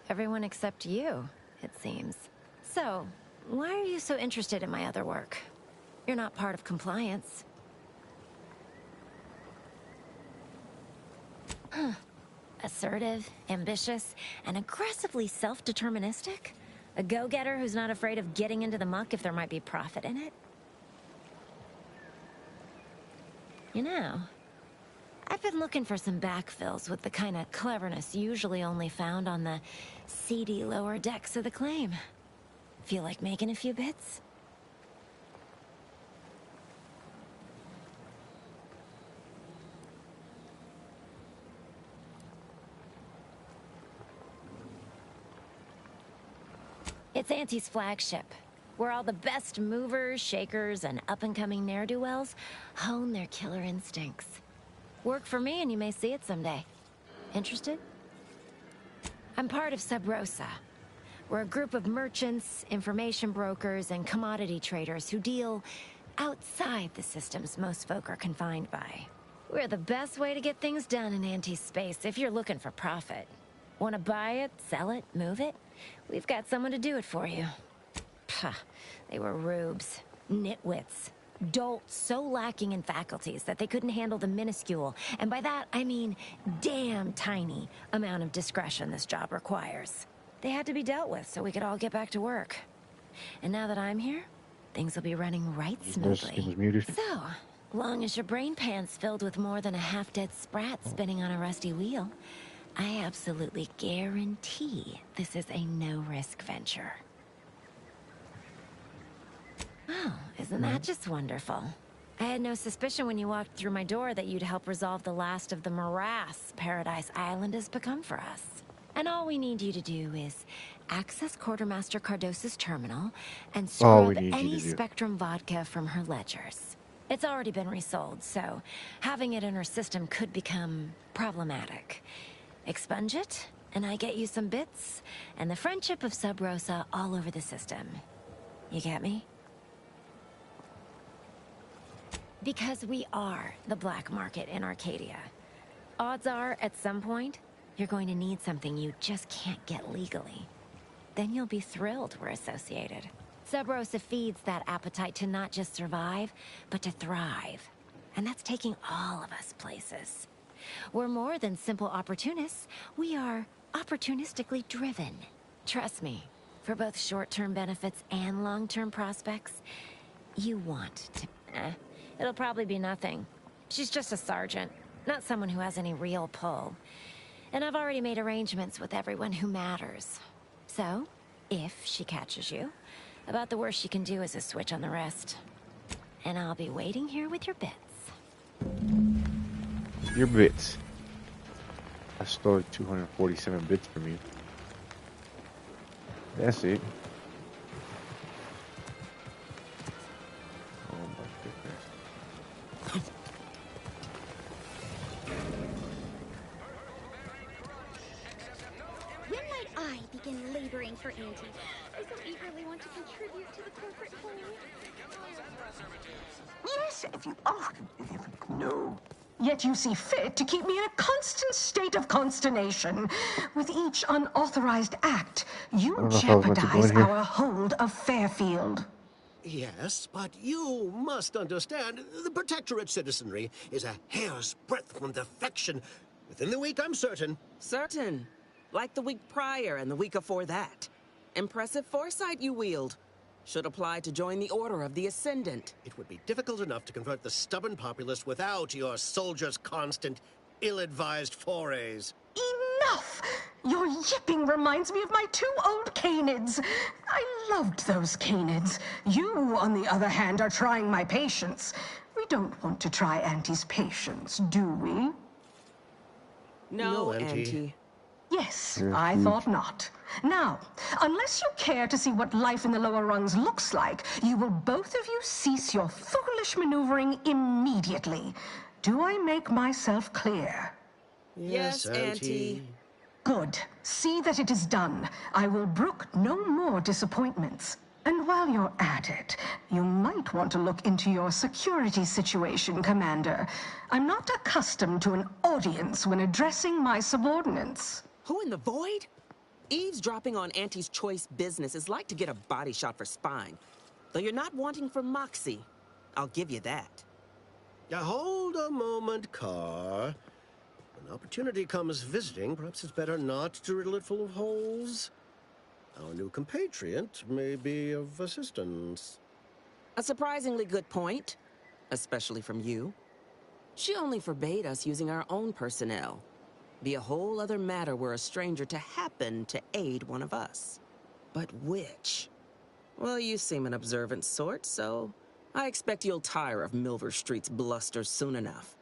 Everyone except you, it seems. So, why are you so interested in my other work? You're not part of compliance. Huh. Assertive, ambitious, and aggressively self-deterministic? A go-getter who's not afraid of getting into the muck if there might be profit in it? You know, I've been looking for some backfills with the kind of cleverness usually only found on the seedy lower decks of the claim. Feel like making a few bits? It's Auntie's flagship, where all the best movers, shakers, and up-and-coming ne'er-do-wells hone their killer instincts. Work for me and you may see it someday. Interested? I'm part of Sub Rosa. We're a group of merchants, information brokers, and commodity traders who deal outside the systems most folk are confined by. We're the best way to get things done in anti-space if you're looking for profit. Want to buy it, sell it, move it? We've got someone to do it for you. Pah, they were rubes, nitwits, dolts so lacking in faculties that they couldn't handle the minuscule, and by that I mean damn tiny, amount of discretion this job requires. They had to be dealt with so we could all get back to work. And now that I'm here, things will be running right smoothly. So, long as your brain pan's filled with more than a half-dead sprat spinning on a rusty wheel, I absolutely guarantee this is a no-risk venture. Oh, isn't that just wonderful? I had no suspicion when you walked through my door that you'd help resolve the last of the morass Paradise Island has become for us. And all we need you to do is access Quartermaster Cardos's terminal and scrub any Spectrum vodka from her ledgers. It's already been resold, so having it in her system could become problematic. Expunge it, and I get you some bits, and the friendship of Sub Rosa all over the system. You get me? Because we are the black market in Arcadia. Odds are, at some point, you're going to need something you just can't get legally. Then you'll be thrilled we're associated. Sub Rosa feeds that appetite to not just survive, but to thrive. And that's taking all of us places. We're more than simple opportunists. We are opportunistically driven. Trust me, for both short-term benefits and long-term prospects, you want to... it'll probably be nothing. She's just a sergeant, not someone who has any real pull. And I've already made arrangements with everyone who matters. So, if she catches you, about the worst she can do is a switch on the rest. And I'll be waiting here with your bits. Your bits. I stole 247 bits from you. That's it. Oh my goodness. When might I begin laboring for Auntie? I so eagerly want to contribute to the corporate whole. Yes, no. Yet you see fit to keep me in a constant state of consternation. With each unauthorized act, you jeopardize our hold of Fairfield. Yes, but you must understand, the Protectorate citizenry is a hair's breadth from defection. Within the week, I'm certain. Certain? Like the week prior and the week before that. Impressive foresight you wield. Should apply to join the Order of the Ascendant. It would be difficult enough to convert the stubborn populace without your soldiers' constant, ill-advised forays. Enough! Your yipping reminds me of my 2 old canids. I loved those canids. You, on the other hand, are trying my patience. We don't want to try Auntie's patience, do we? No, Auntie. Yes, I thought not. Now, unless you care to see what life in the lower rungs looks like, you will both of you cease your foolish maneuvering immediately. Do I make myself clear? Yes, Auntie. Good. See that it is done. I will brook no more disappointments. And while you're at it, you might want to look into your security situation, Commander. I'm not accustomed to an audience when addressing my subordinates. Who in the void? Eavesdropping on Auntie's choice business is like to get a body shot for spine. Though you're not wanting for moxie. I'll give you that. Now hold a moment, Carr. When opportunity comes visiting, perhaps it's better not to riddle it full of holes. Our new compatriot may be of assistance. A surprisingly good point, especially from you. She only forbade us using our own personnel. Be a whole other matter were a stranger to happen to aid one of us. But which? Well, you seem an observant sort, so I expect you'll tire of Milver Street's bluster soon enough.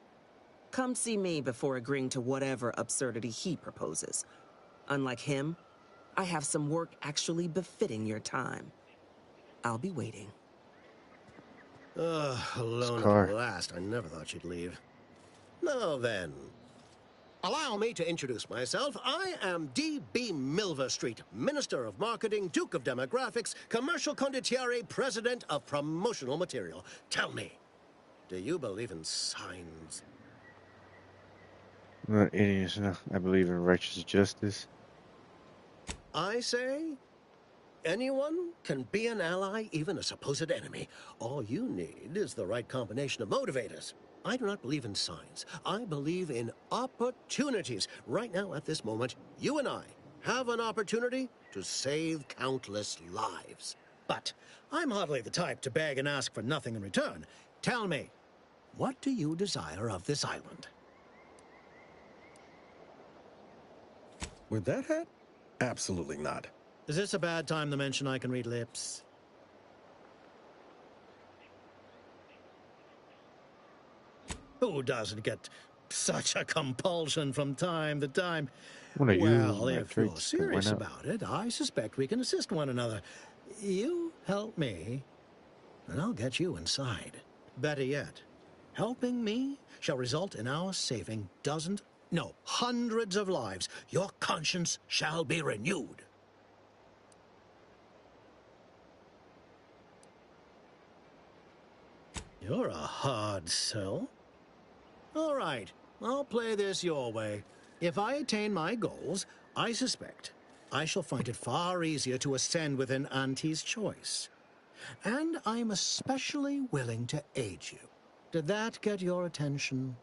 Come see me before agreeing to whatever absurdity he proposes. Unlike him, I have some work actually befitting your time. I'll be waiting. Alone at last. I never thought you'd leave. Now then, allow me to introduce myself. I am D.B. Milver Street, Minister of Marketing, Duke of Demographics, Commercial Condottiere, President of Promotional Material. Tell me, do you believe in signs? I'm not idiots enough. I believe in righteous justice. I say, anyone can be an ally, even a supposed enemy. All you need is the right combination of motivators. I do not believe in signs. I believe in opportunities. Right now, at this moment, you and I have an opportunity to save countless lives. But I'm hardly the type to beg and ask for nothing in return. Tell me, what do you desire of this island? With that hat? Absolutely not. Is this a bad time to mention I can read lips? Who doesn't get such a compulsion from time to time? Well, if you're serious about it, I suspect we can assist one another. You help me, and I'll get you inside. Better yet, helping me shall result in our saving dozens, no, hundreds of lives. Your conscience shall be renewed. You're a hard sell. All right, I'll play this your way. If I attain my goals, I suspect I shall find it far easier to ascend within Auntie's choice. And I'm especially willing to aid you. Did that get your attention?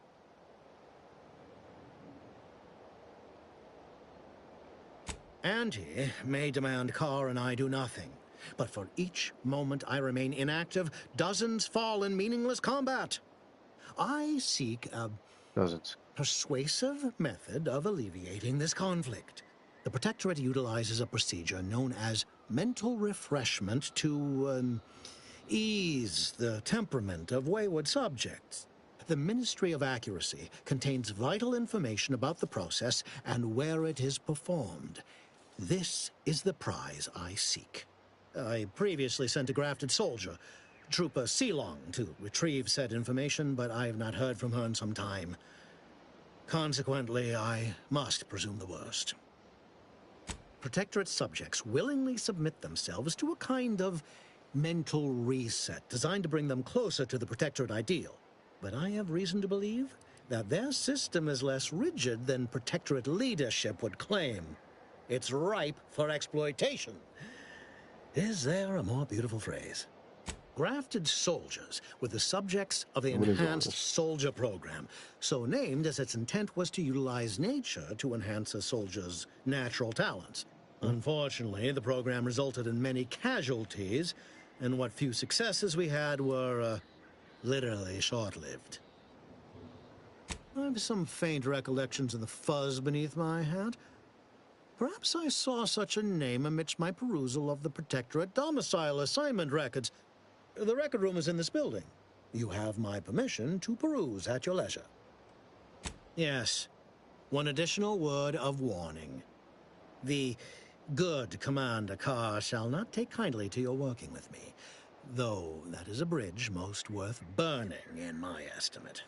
Auntie may demand Carr and I do nothing, but for each moment I remain inactive, dozens fall in meaningless combat. I seek a persuasive method of alleviating this conflict. The Protectorate utilizes a procedure known as mental refreshment to ease the temperament of wayward subjects. The Ministry of Accuracy contains vital information about the process and where it is performed. This is the prize I seek. I previously sent a grafted soldier, Trooper Sealong, to retrieve said information, but I have not heard from her in some time. Consequently, I must presume the worst. Protectorate subjects willingly submit themselves to a kind of mental reset designed to bring them closer to the Protectorate ideal. But I have reason to believe that their system is less rigid than Protectorate leadership would claim. It's ripe for exploitation. Is there a more beautiful phrase? Grafted soldiers were the subjects of the Enhanced Soldier Program, so named as its intent was to utilize nature to enhance a soldier's natural talents. Unfortunately, the program resulted in many casualties, and what few successes we had were, literally short-lived. I have some faint recollections of the fuzz beneath my hat. Perhaps I saw such a name amidst my perusal of the Protectorate domicile assignment records. The record room is in this building. You have my permission to peruse at your leisure. Yes, one additional word of warning. The good Commander Carr shall not take kindly to your working with me, though that is a bridge most worth burning in my estimate.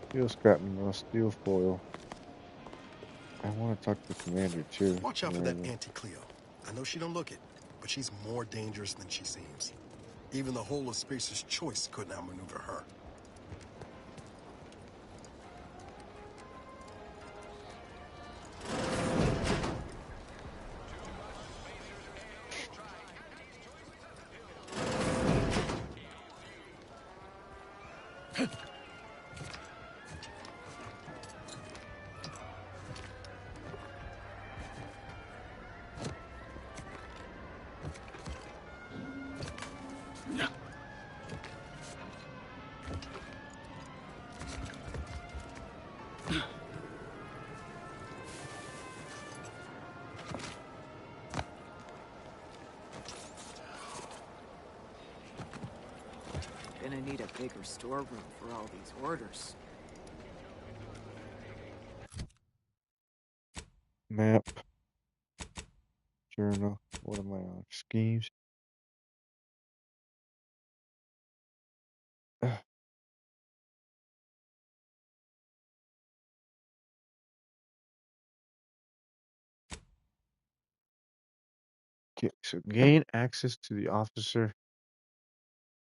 Steel scrap metal, steel foil. I want to talk to the commander too. Watch out for that Auntie Cleo. I know she don't look it, but she's more dangerous than she seems. Even the whole of Spacer's Choice couldn't outmaneuver her. Gonna need a bigger storeroom for all these orders. Map. Journal. What am I on? Schemes. Okay, so gain access to the officer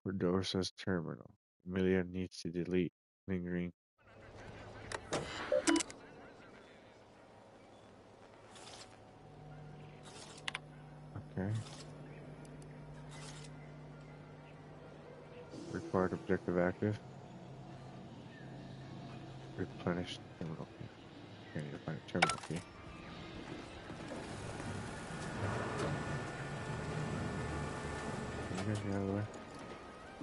Cordosa's terminal. Amelia needs to delete lingering. Okay. Required objective active. Replenish terminal key. Okay, need to find a terminal key. Can you guys get out of the way?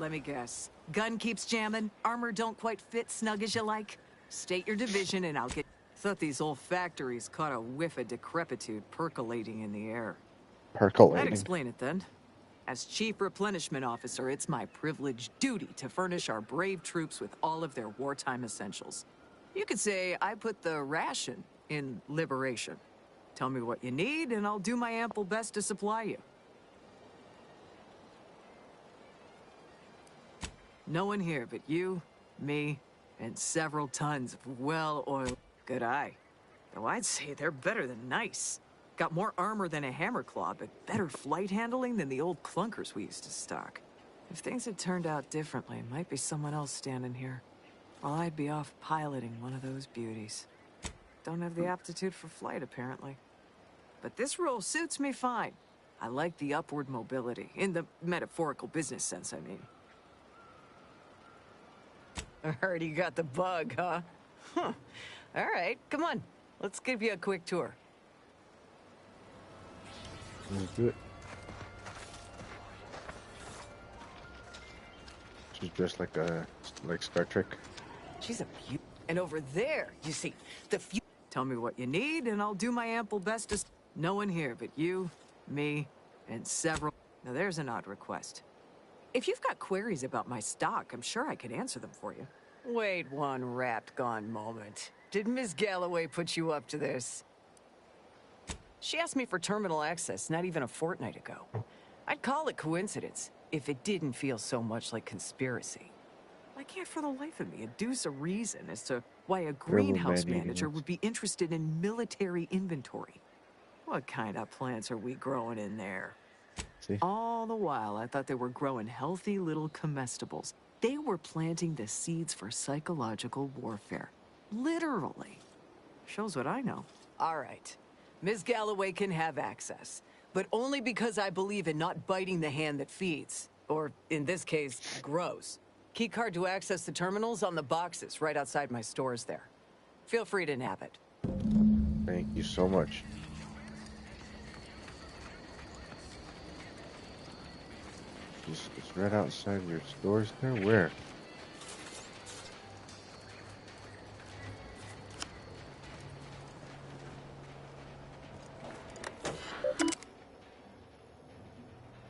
Let me guess. Gun keeps jamming, armor don't quite fit snug as you like. State your division and I'll get... Thought these old factories caught a whiff of decrepitude percolating in the air. Percolating. I'd explain it then. As Chief Replenishment Officer, it's my privileged duty to furnish our brave troops with all of their wartime essentials. You could say I put the ration in liberation. Tell me what you need and I'll do my ample best to supply you. No one here but you, me, and several tons of well-oiled good eye. Though I'd say they're better than nice. Got more armor than a Hammerclaw, but better flight handling than the old clunkers we used to stock. If things had turned out differently, might be someone else standing here. While I'd be off piloting one of those beauties. Don't have the aptitude for flight, apparently. But this role suits me fine. I like the upward mobility, in the metaphorical business sense, I mean. I heard you got the bug, huh? Huh. All right, come on. Let's give you a quick tour. Let's do it. She's dressed like Star Trek. She's a beaut. And over there, you see, the few... Tell me what you need, and I'll do my ample best to... No one here but you, me, and several... Now there's an odd request. If you've got queries about my stock, I'm sure I could answer them for you. Wait one rapt-gone moment. Did Ms. Galloway put you up to this? She asked me for terminal access not even a fortnight ago. I'd call it coincidence if it didn't feel so much like conspiracy. I can't for the life of me adduce a reason as to why a greenhouse manager would be interested in military inventory. What kind of plants are we growing in there? See? All the while, I thought they were growing healthy little comestibles. They were planting the seeds for psychological warfare. Literally. Shows what I know. All right. Ms. Galloway can have access, but only because I believe in not biting the hand that feeds. Or, in this case, grows. Keycard to access the terminals on the boxes right outside my stores there. Feel free to nab it. Thank you so much. It's right outside your stores there? Where?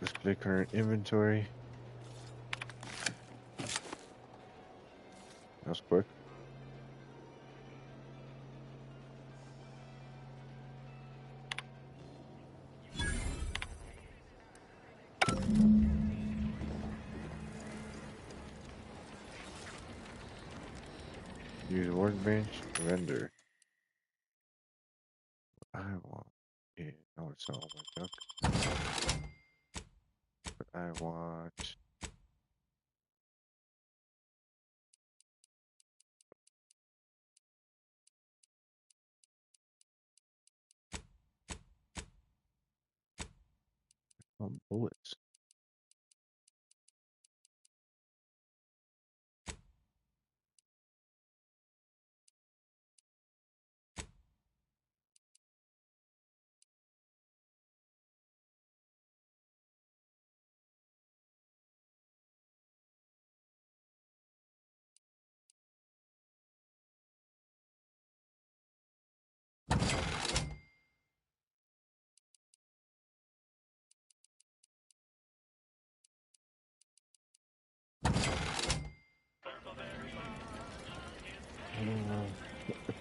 Display current inventory. That was quick. Use workbench, render. I want it. Oh, it's all my junk. But I want. Bullets.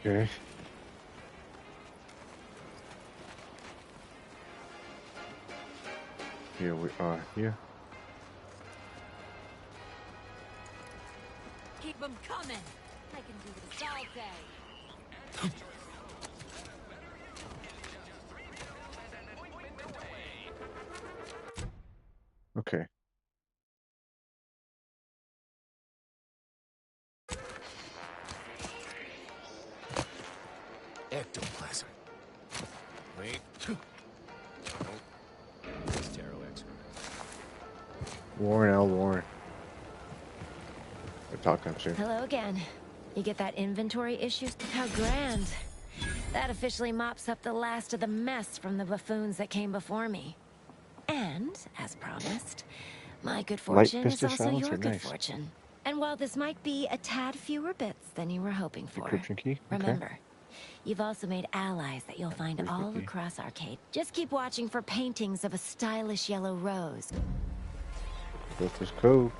Okay. Here we are. Here. Keep them coming. I can do this all day. Okay. Ectoplasm. Wait. It's tarot expert. Warren L. Warren. We'll talk to him soon. Hello again. You get that inventory issue? How grand. That officially mops up the last of the mess from the buffoons that came before me. And, as promised, my good fortune is also your good fortune. And while this might be a tad fewer bits than you were hoping for, remember, you've also made allies that you'll find all across Arcade. Just keep watching for paintings of a stylish yellow rose. Filters code.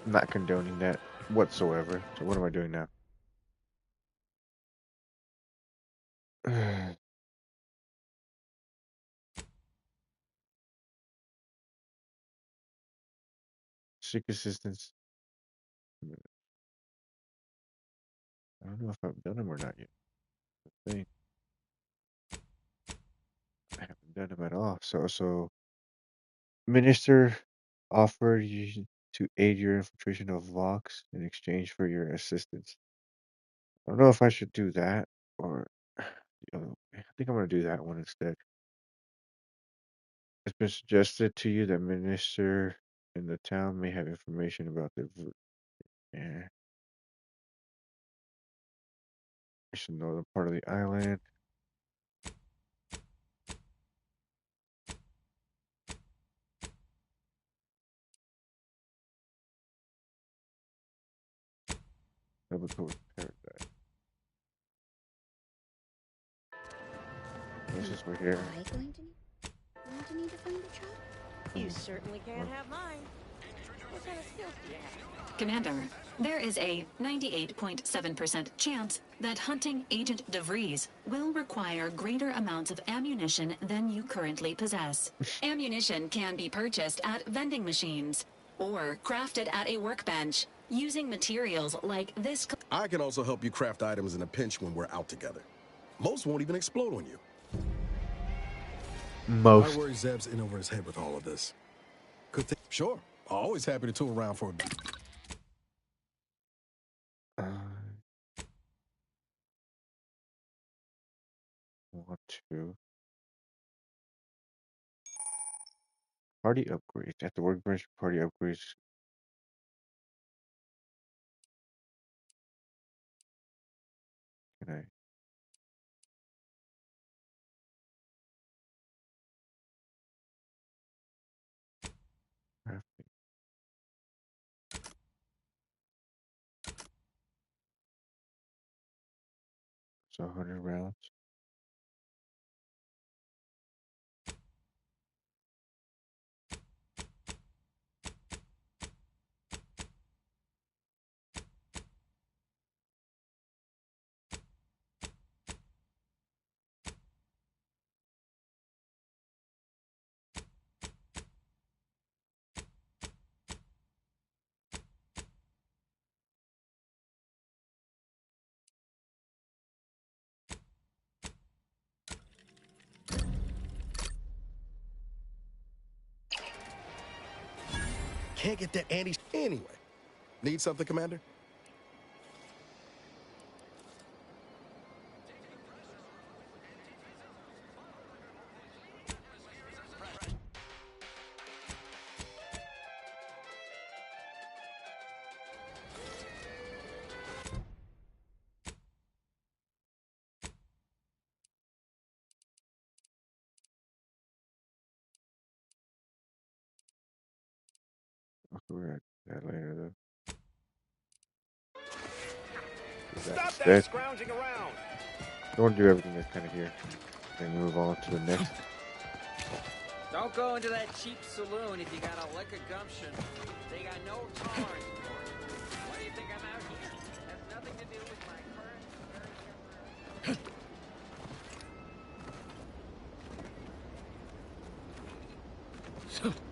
I'm not condoning that whatsoever. So what am I doing now? Seek assistance. I don't know if I've done them or not yet. The thing. I haven't done them at all. So Minister offered you to aid your infiltration of Vox in exchange for your assistance. I don't know if I should do that or the other way. I think I'm going to do that one instead. It's been suggested to you that Minister in the town may have information about the. Yeah. It's the northern part of the island. Biblical paradise. This is we're here. Am I going to need to find a job? You certainly can't have mine. What kind of skills do you have? Commander, there is a 98.7% chance that hunting Agent DeVries will require greater amounts of ammunition than you currently possess. Ammunition can be purchased at vending machines or crafted at a workbench using materials like this. I can also help you craft items in a pinch when we're out together. Most won't even explode on you. Most. I worry Zeb's in over his head with all of this. Sure. Always happy to tool around for a bit. Want to party upgrades at the workbench. Party upgrades. Can I? So 100 rounds. Can't get that Andy anyway. Need something, Commander? We're at that later though. Stop that scrounging around! I want to do everything that's kind of here, and move on to the next. Don't go into that cheap saloon if you got a lick of gumption. They got no tolerance for it. Why do you think I'm out here? Has nothing to do with my current very temporary...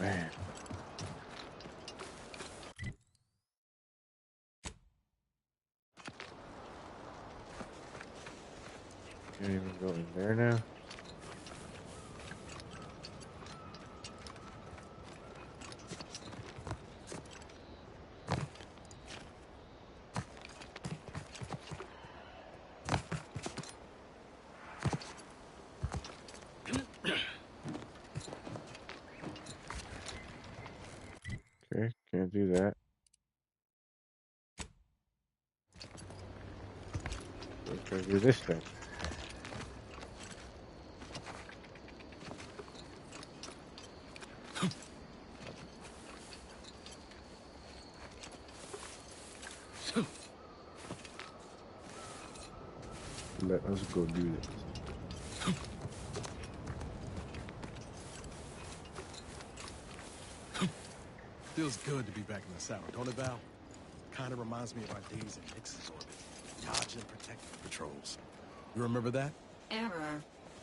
Man. Can't even go in there now. Okay, can't do that. Let's do this then. Let us go do this. Feels good to be back in the saddle, don't it, Val? Kind of reminds me of our days in Nix's orbit, dodging protective patrols. You remember that? Error.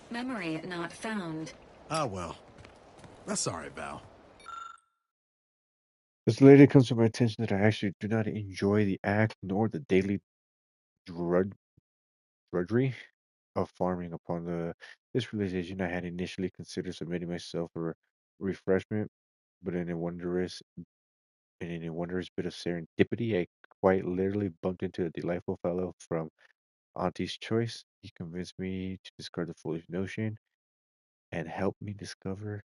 Memory not found. Ah, well. That's all right, Val. This later comes to my attention that I actually do not enjoy the act nor the daily drudgery of farming. Upon this realization, I had initially considered submitting myself for refreshment, but in a wondrous bit of serendipity, I quite literally bumped into a delightful fellow from Auntie's Choice. He convinced me to discard the foolish notion and helped me discover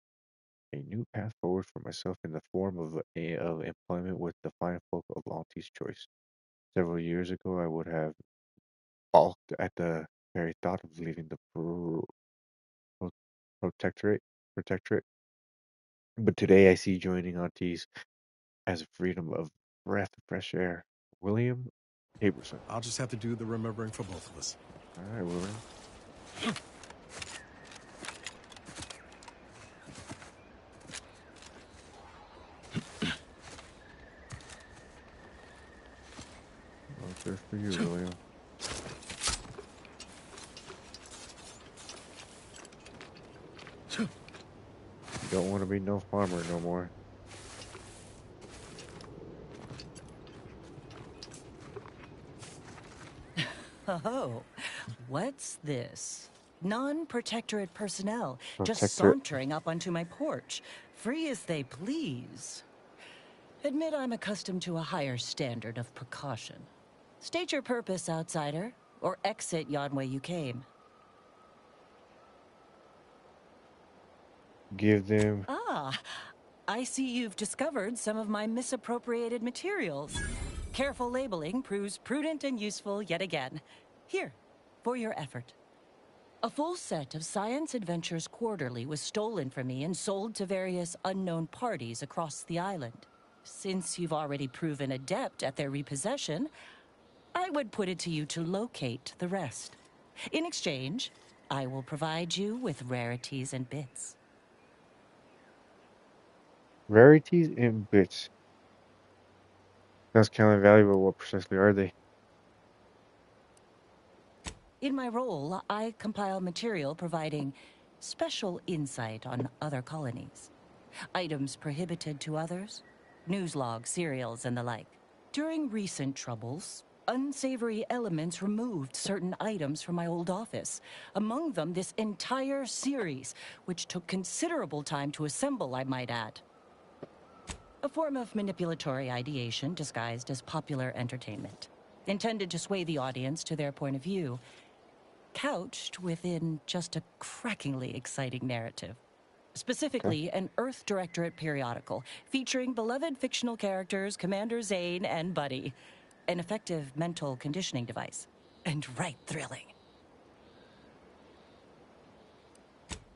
a new path forward for myself in the form of employment with the fine folk of Auntie's Choice. Several years ago, I would have balked at the very thought of leaving the protectorate, but today I see joining Auntie's as a freedom of breath of fresh air. William Aberson. I'll just have to do the remembering for both of us. All right, William. There for you, William. You don't want to be no farmer no more. Oh, what's this? Non-protectorate personnel just Protectorate. sauntering up onto my porch, free as they please. Admit I'm accustomed to a higher standard of precaution. State your purpose, outsider, or exit yon way you came. Give them. Ah, I see you've discovered some of my misappropriated materials. Careful labeling proves prudent and useful yet again. Here, for your effort. A full set of Science Adventures Quarterly was stolen from me and sold to various unknown parties across the island. Since you've already proven adept at their repossession, I would put it to you to locate the rest. In exchange, I will provide you with rarities and bits. Rarities and bits. That's kind of valuable. What precisely are they? In my role, I compile material providing special insight on other colonies. Items prohibited to others, news logs, serials, and the like. During recent troubles, unsavory elements removed certain items from my old office. Among them, this entire series, which took considerable time to assemble, I might add. A form of manipulatory ideation disguised as popular entertainment, intended to sway the audience to their point of view, couched within just a crackingly exciting narrative. Specifically, an Earth Directorate periodical featuring beloved fictional characters Commander Zane and Buddy. An effective mental conditioning device. And right thrilling.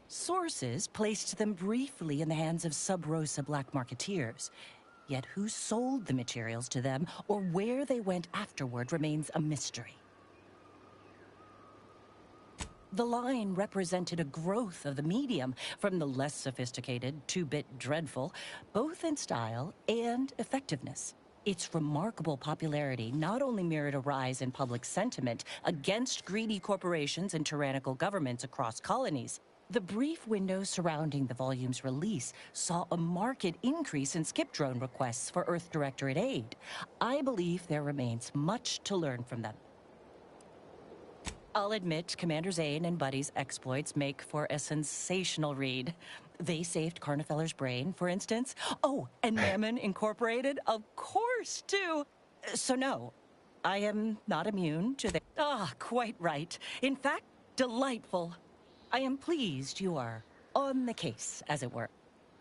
Sources placed them briefly in the hands of Sub Rosa black marketeers. Yet who sold the materials to them or where they went afterward remains a mystery. The line represented a growth of the medium from the less sophisticated 2-bit dreadful, both in style and effectiveness. Its remarkable popularity not only mirrored a rise in public sentiment against greedy corporations and tyrannical governments across colonies. The brief window surrounding the volume's release saw a marked increase in skip drone requests for Earth Directorate aid. I believe there remains much to learn from them. I'll admit, Commander Zane and Buddy's exploits make for a sensational read. They saved Carnifeller's brain, for instance. Oh, and Mammon Incorporated, of course, too. So no, I am not immune to the... quite right. In fact, delightful. I am pleased you are on the case, as it were.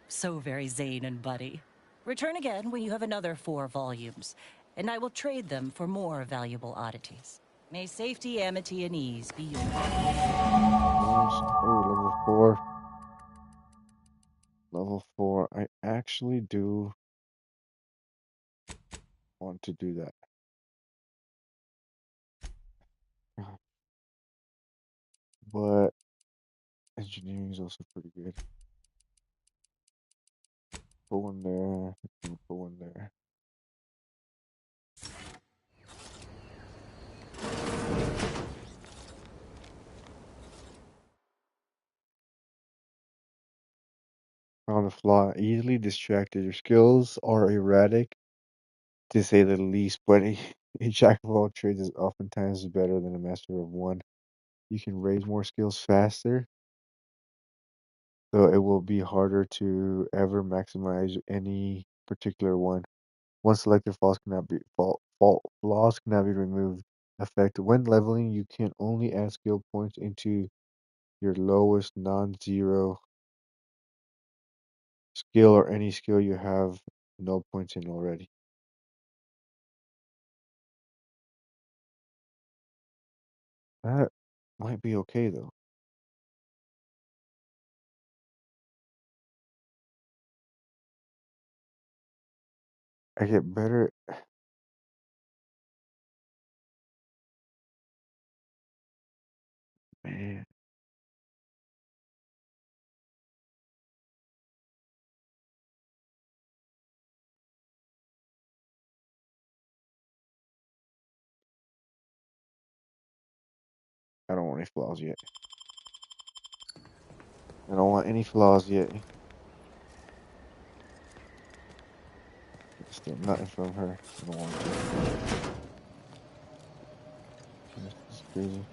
So very Zane and Buddy. Return again when you have another 4 volumes, and I will trade them for more valuable oddities. May safety, amity, and ease be yours. Oh, level 4. Level 4. I actually do want to do that. But engineering is also pretty good. Put one there. Put one there. On the fly, easily distracted. Your skills are erratic, to say the least, but a jack of all trades is oftentimes better than a master of one. You can raise more skills faster, though it will be harder to ever maximize any particular one. One selected flaws cannot be flaws cannot be removed. Effect: when leveling, you can only add skill points into your lowest non-zero skill or any skill you have no points in already. That might be okay though. I get better. Man, I don't want any flaws yet. I don't want any flaws yet. Still nothing from her. I don't want to. This is crazy.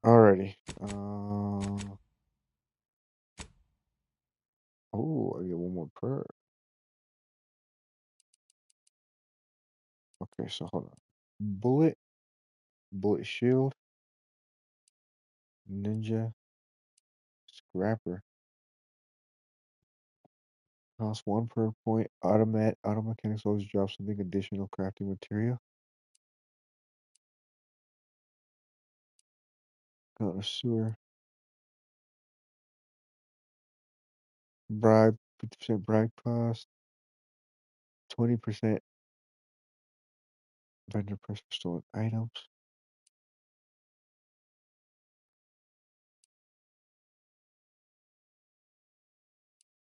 Alrighty. Oh, I get one more per. Okay, so hold on. Bullet shield. Ninja Scrapper. Cost 1 per point. Auto mechanics always drop something additional crafting material. Connoisseur. Bribe, 50% bribe cost. 20% vendor price for stolen items.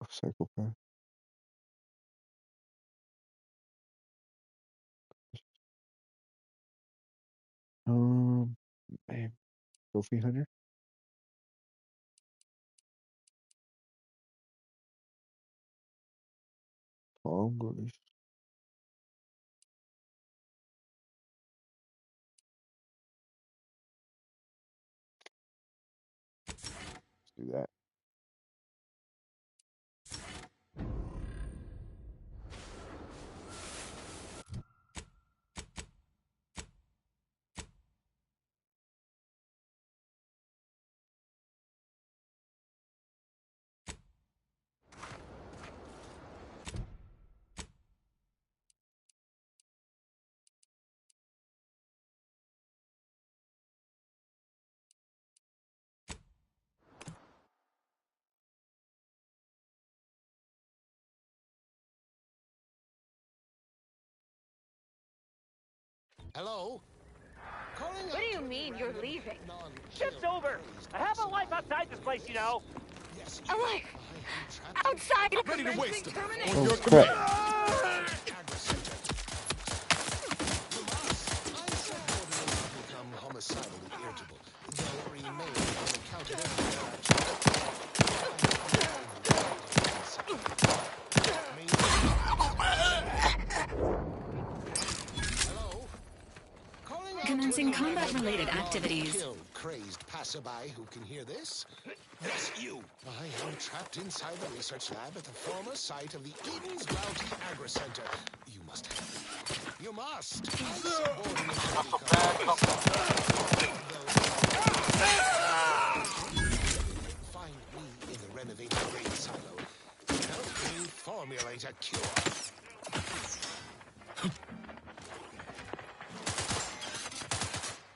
Psychopath. Man, Trophy Hunter. Let's do that. Hello? What do you mean you're leaving? Shift's over. I have a life outside this place, you know. I'm like outside of Ready to waste on your command. Commencing combat-related activities. Kill crazed passerby who can hear this. Yes, you. I am trapped inside the research lab at the former site of the Eden's Bounty Agri Center. You must help me. You must. Find me in the renovated grain silo. Help me formulate a cure.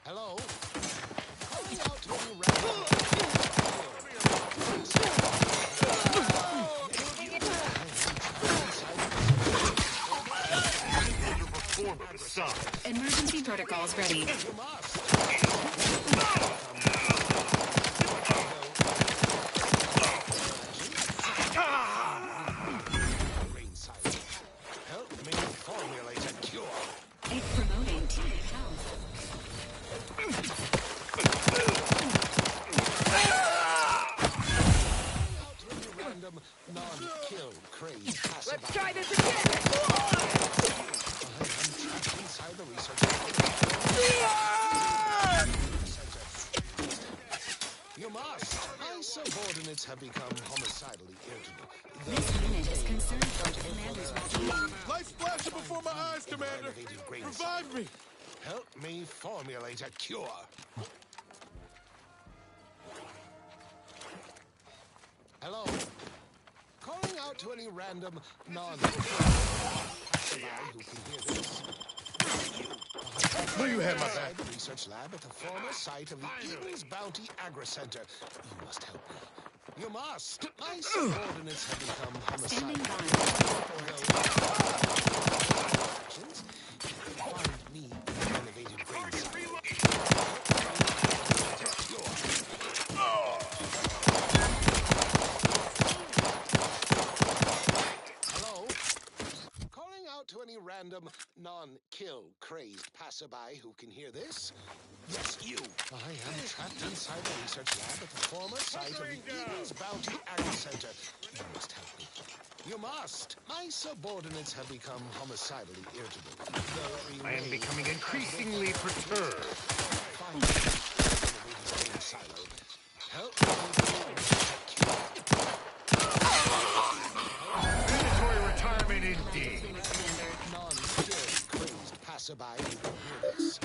Hello? Calling out to any Emergency protocols ready. Help me formulate a cure. It's promoting team health. Random non-kill craze passerby. Let's try this again. I am trapped inside the research center. You must. My subordinates have become homicidally irritable. This unit is concerned about the commander's well-being. Lights flashing before my eyes, Commander. Revive me. Help me formulate a cure. Hello? Calling out to any random passerby who can hear this. Know you had my back. The research lab at the former site of the Eden's Bounty Agri Center. You must help me. You must. My subordinates have become homicidal. Find me in the renovated grain silo. Hello? Calling out to any random non-kill crazed passerby who can hear this. Yes, you. I am trapped inside the research lab at the former site of the Eden's Bounty Agri Center. You must help me. You must. My subordinates have become homicidally irritable. I am becoming increasingly perturbed. Help me. Mandatory retirement indeed. Non-skilled crazed passerby who can hear this.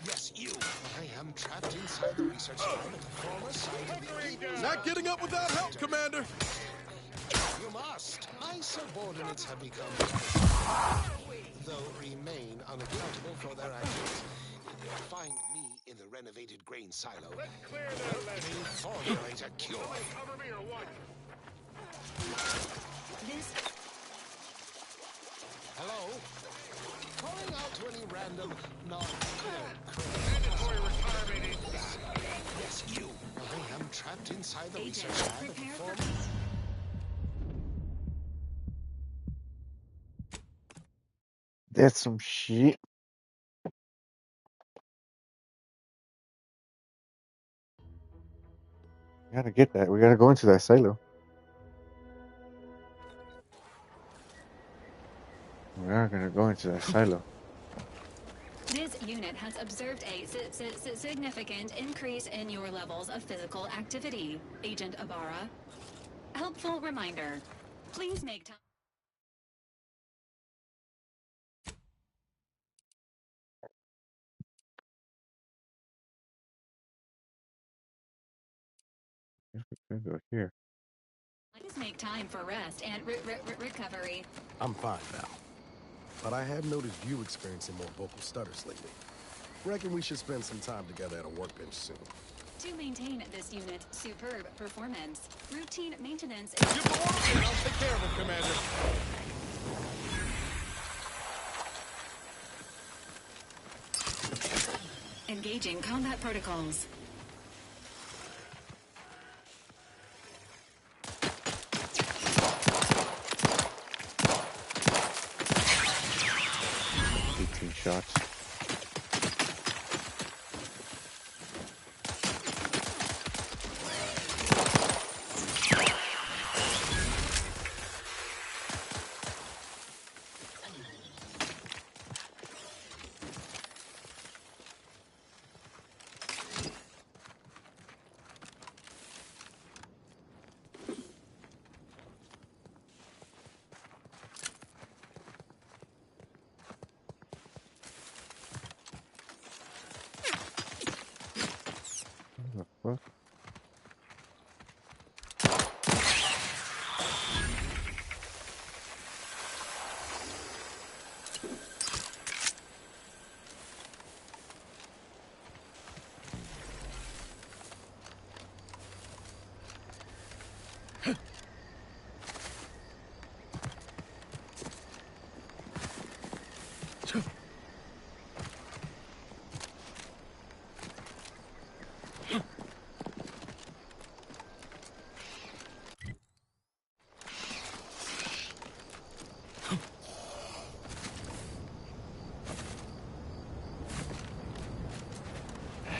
Yes, you. I am trapped inside the research research lab at the former site of the Eden. Not getting up without help, Commander. You must. My subordinates have become though remain unaccountable for their actions. Find me in the renovated grain silo. Let's clear that list. Formulate a cure. Cover me or what? Hello? Calling out to any random Mandatory retirement agents. Yes, you. I am trapped inside the research lab at the former... That's some shit. We gotta get that. We gotta go into that silo. We are gonna go into that silo. This unit has observed a significant increase in your levels of physical activity, Agent Ibarra. Helpful reminder. Please make time. Let's go here. Please make time for rest and recovery. I'm fine now. But I have noticed you experiencing more vocal stutters lately. Reckon we should spend some time together at a workbench soon. To maintain this unit's superb performance, routine maintenance is... Give the order and I'll take care of him, Commander. Engaging combat protocols. Shots. What?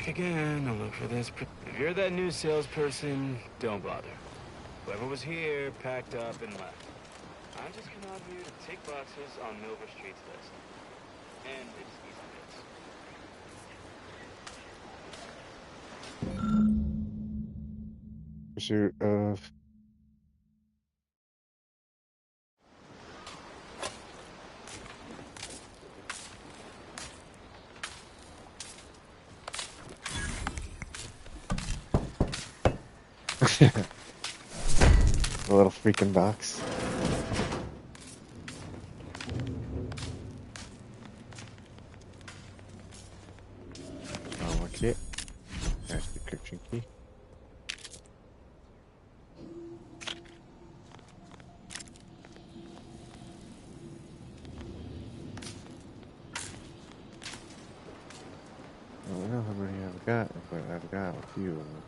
Again, I'll look for this. If you're that new salesperson, don't bother. Whoever was here packed up and left. I just come out here to take boxes on Milver Street's list. And it's easy bits. Pursuit of a little freaking box. What's it? That's the kitchen key. I don't know how many I've got, but I've got a few of them.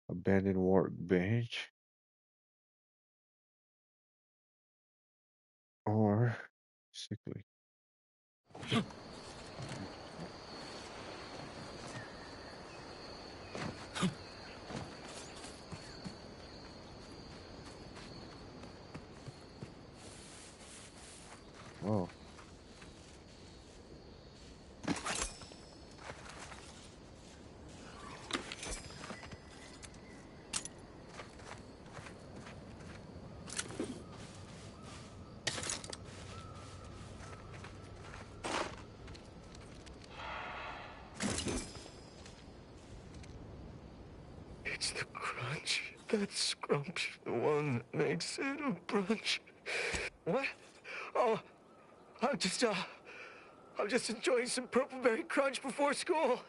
Abandoned workbench. Or sickly. Whoa. It's the crunch. That scrumps, the one that makes it a brunch. What? Oh, I'm just enjoying some Purpleberry Crunch before school.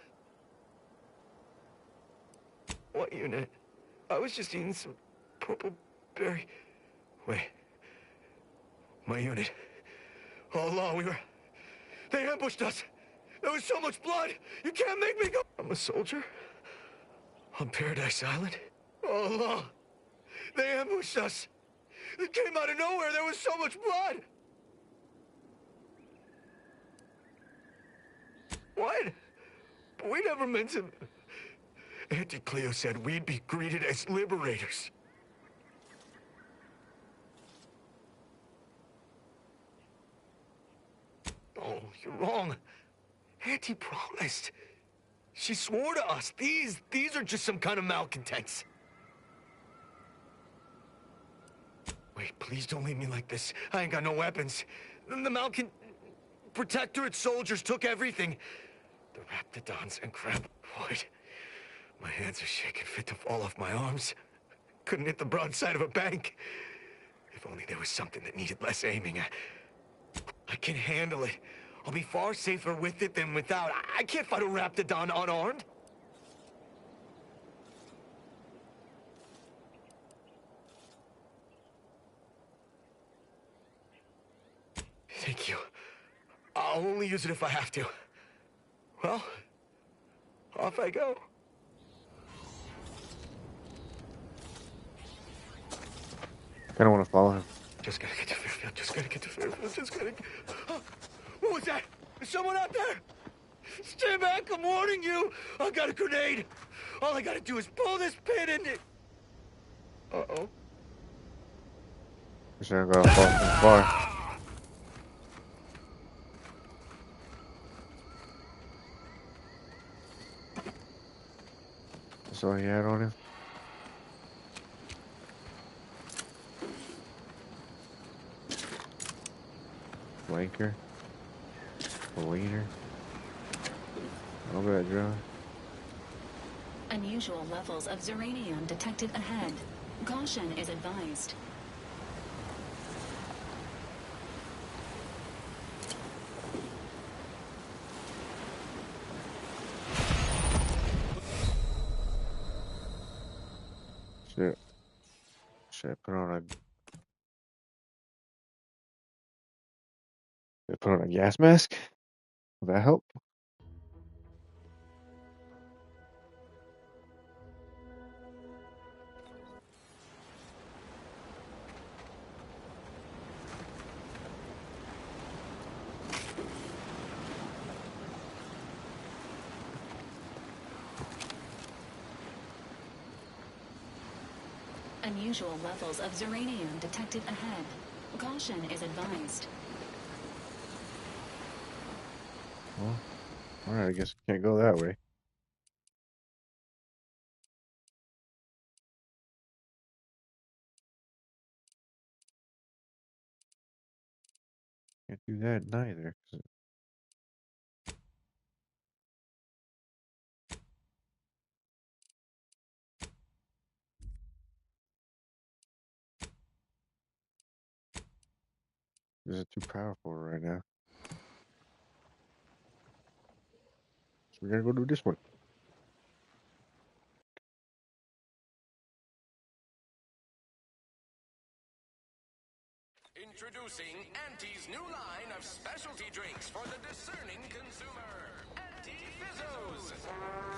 What unit? I was just eating some Purpleberry. Wait. My unit. All along, they ambushed us. There was so much blood. You can't make me go. I'm a soldier on Paradise Island. All along, they ambushed us. It came out of nowhere. There was so much blood. What? We never meant to. Auntie Cleo said we'd be greeted as liberators. Oh, you're wrong. Auntie promised. She swore to us. These are just some kind of malcontents. Wait, please don't leave me like this. I ain't got no weapons. The Protectorate soldiers took everything. The Raptidons and Craboid. My hands are shaking fit to fall off my arms. Couldn't hit the broadside of a bank. If only there was something that needed less aiming. I can handle it. I'll be far safer with it than without. I can't fight a Raptidon unarmed. Thank you. I'll only use it if I have to. Well, off I go. I don't want to follow him. Just gotta get to Fairfield. Just gotta get to Fairfield. Just gotta. Oh, what was that? Is someone out there? Stay back! I'm warning you. I got a grenade. All I gotta do is pull this pin and it. Uh-oh. He's gonna go fall from far. That's all he had on him. Flanker. Leaner. All that drone. Unusual levels of Zeranium detected ahead. Caution is advised. Should I put on a gas mask? Will that help? Unusual levels of Zeranium detected ahead. Caution is advised. Well, alright, I guess we can't go that way. Can't do that neither. This is too powerful right now. So we're gonna go do this one. Introducing Auntie's new line of specialty drinks for the discerning consumer. Auntie Fizzos.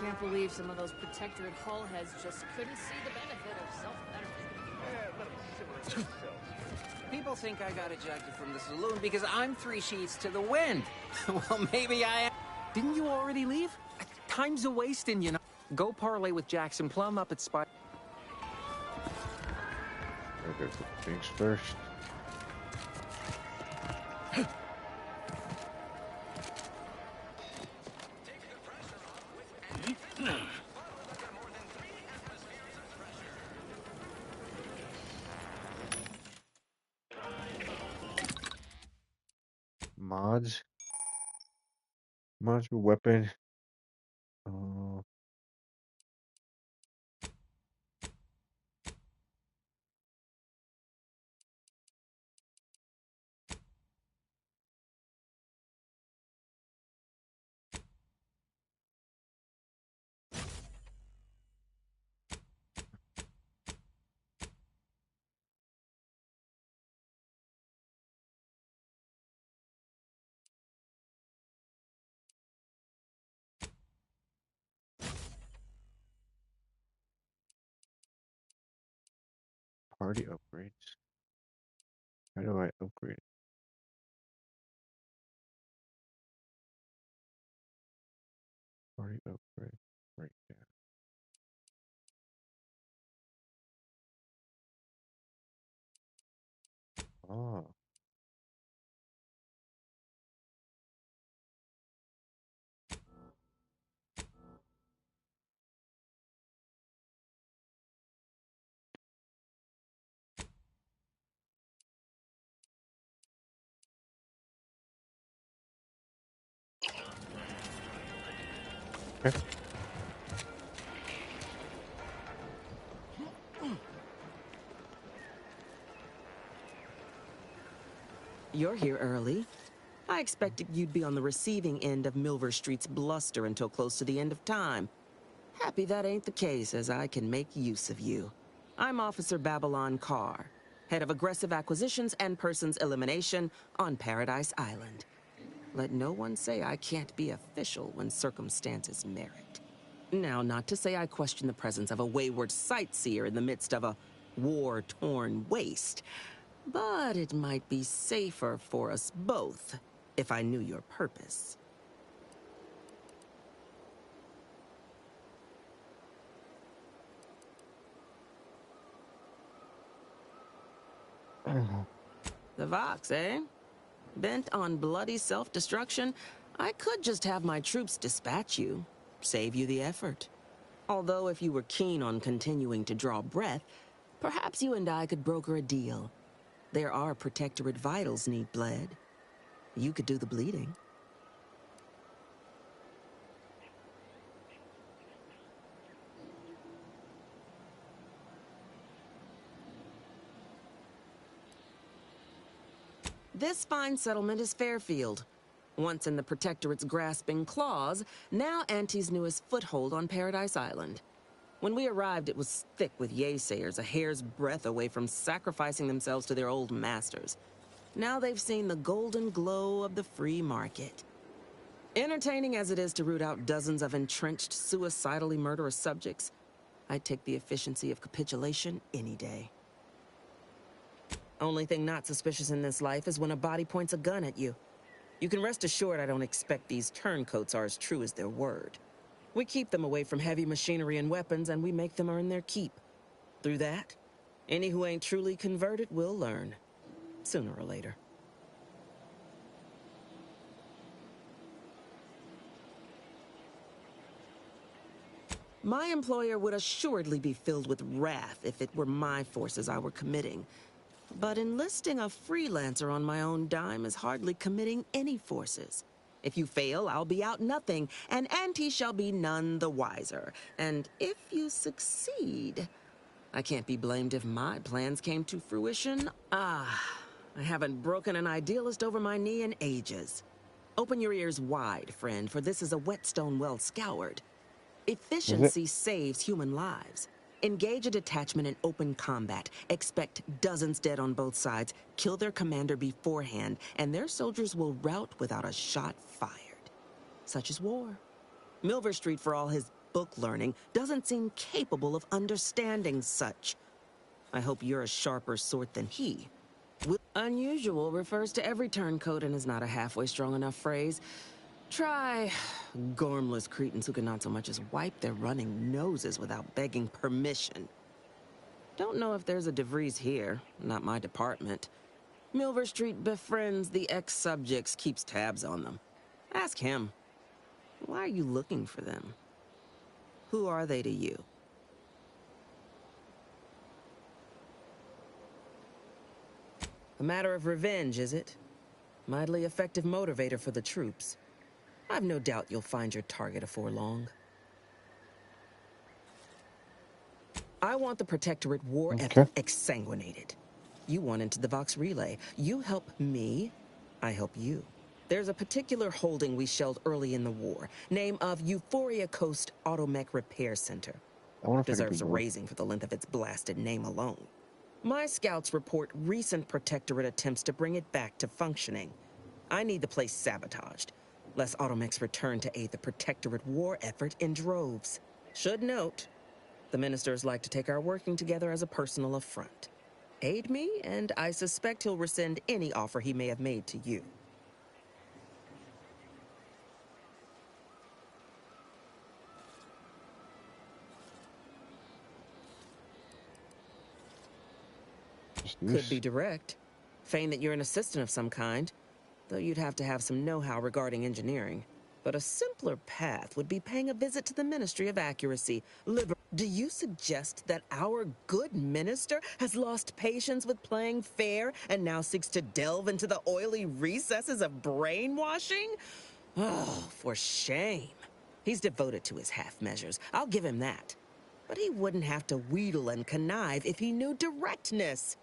Can't believe some of those Protectorate hull heads just couldn't see the benefit of self-betterment. People think I got ejected from the saloon because I'm 3 sheets to the wind. Well, maybe I am. Didn't you already leave? Time's a wasting, you know. Go parlay with Jackson Plum up at Spy. I'll go for things first. Mods with weapon. Party upgrades. How do I upgrade it? Party upgrade. Right there. Oh. Okay. You're here early. I expected you'd be on the receiving end of Milver Street's bluster until close to the end of time. Happy that ain't the case, as I can make use of you. I'm Officer Babylon Carr, head of aggressive acquisitions and persons elimination on Paradise Island. Let no one say I can't be official when circumstances merit. Now, not to say I question the presence of a wayward sightseer in the midst of a war-torn waste, but it might be safer for us both if I knew your purpose. The Vox, eh? Bent on bloody self-destruction, I could just have my troops dispatch you, save you the effort. Although if you were keen on continuing to draw breath, perhaps you and I could broker a deal. There are Protectorate vitals need bled. You could do the bleeding. This fine settlement is Fairfield. Once in the Protectorate's grasping claws, now Auntie's newest foothold on Paradise Island. When we arrived, it was thick with yaysayers, a hair's breadth away from sacrificing themselves to their old masters. Now they've seen the golden glow of the free market. Entertaining as it is to root out dozens of entrenched, suicidally murderous subjects, I'd take the efficiency of capitulation any day. Only thing not suspicious in this life is when a body points a gun at you. You can rest assured I don't expect these turncoats are as true as their word. We keep them away from heavy machinery and weapons, and we make them earn their keep. Through that, any who ain't truly converted will learn, sooner or later. My employer would assuredly be filled with wrath if it were my forces I were committing. But enlisting a freelancer on my own dime is hardly committing any forces. If you fail, I'll be out nothing, and Auntie shall be none the wiser. And if you succeed, I can't be blamed if my plans came to fruition. I haven't broken an idealist over my knee in ages. Open your ears wide, friend, for this is a whetstone well scoured. Efficiency saves human lives. Engage a detachment in open combat. Expect dozens dead on both sides. Kill their commander beforehand, and their soldiers will rout without a shot fired. Such is war. Milver Street, for all his book learning, doesn't seem capable of understanding such. I hope you're a sharper sort than he. Unusual refers to every turncoat and is not a halfway strong enough phrase. Try gormless cretins who can not so much as wipe their running noses without begging permission. Don't know if there's a DeVries here, not my department. Milver Street befriends the ex-subjects, keeps tabs on them. Ask him. Why are you looking for them? Who are they to you? A matter of revenge, is it? Mightily effective motivator for the troops. I've no doubt you'll find your target afore long. I want the Protectorate war effort exsanguinated. You want into the Vox Relay. You help me, I help you. There's a particular holding we shelled early in the war. Name of Euphoria Coast Automech Repair Center. Deserves a raising for the length of its blasted name alone. My scouts report recent Protectorate attempts to bring it back to functioning. I need the place sabotaged, lest Automechs return to aid the Protectorate war effort in droves. Should note, the ministers like to take our working together as a personal affront. paid me, and I suspect he'll rescind any offer he may have made to you. Could be direct. Feign that you're an assistant of some kind, though you'd have to have some know-how regarding engineering. But a simpler path would be paying a visit to the Ministry of Accuracy. Do you suggest that our good minister has lost patience with playing fair and now seeks to delve into the oily recesses of brainwashing? Oh, for shame. He's devoted to his half-measures. I'll give him that. But he wouldn't have to wheedle and connive if he knew directness.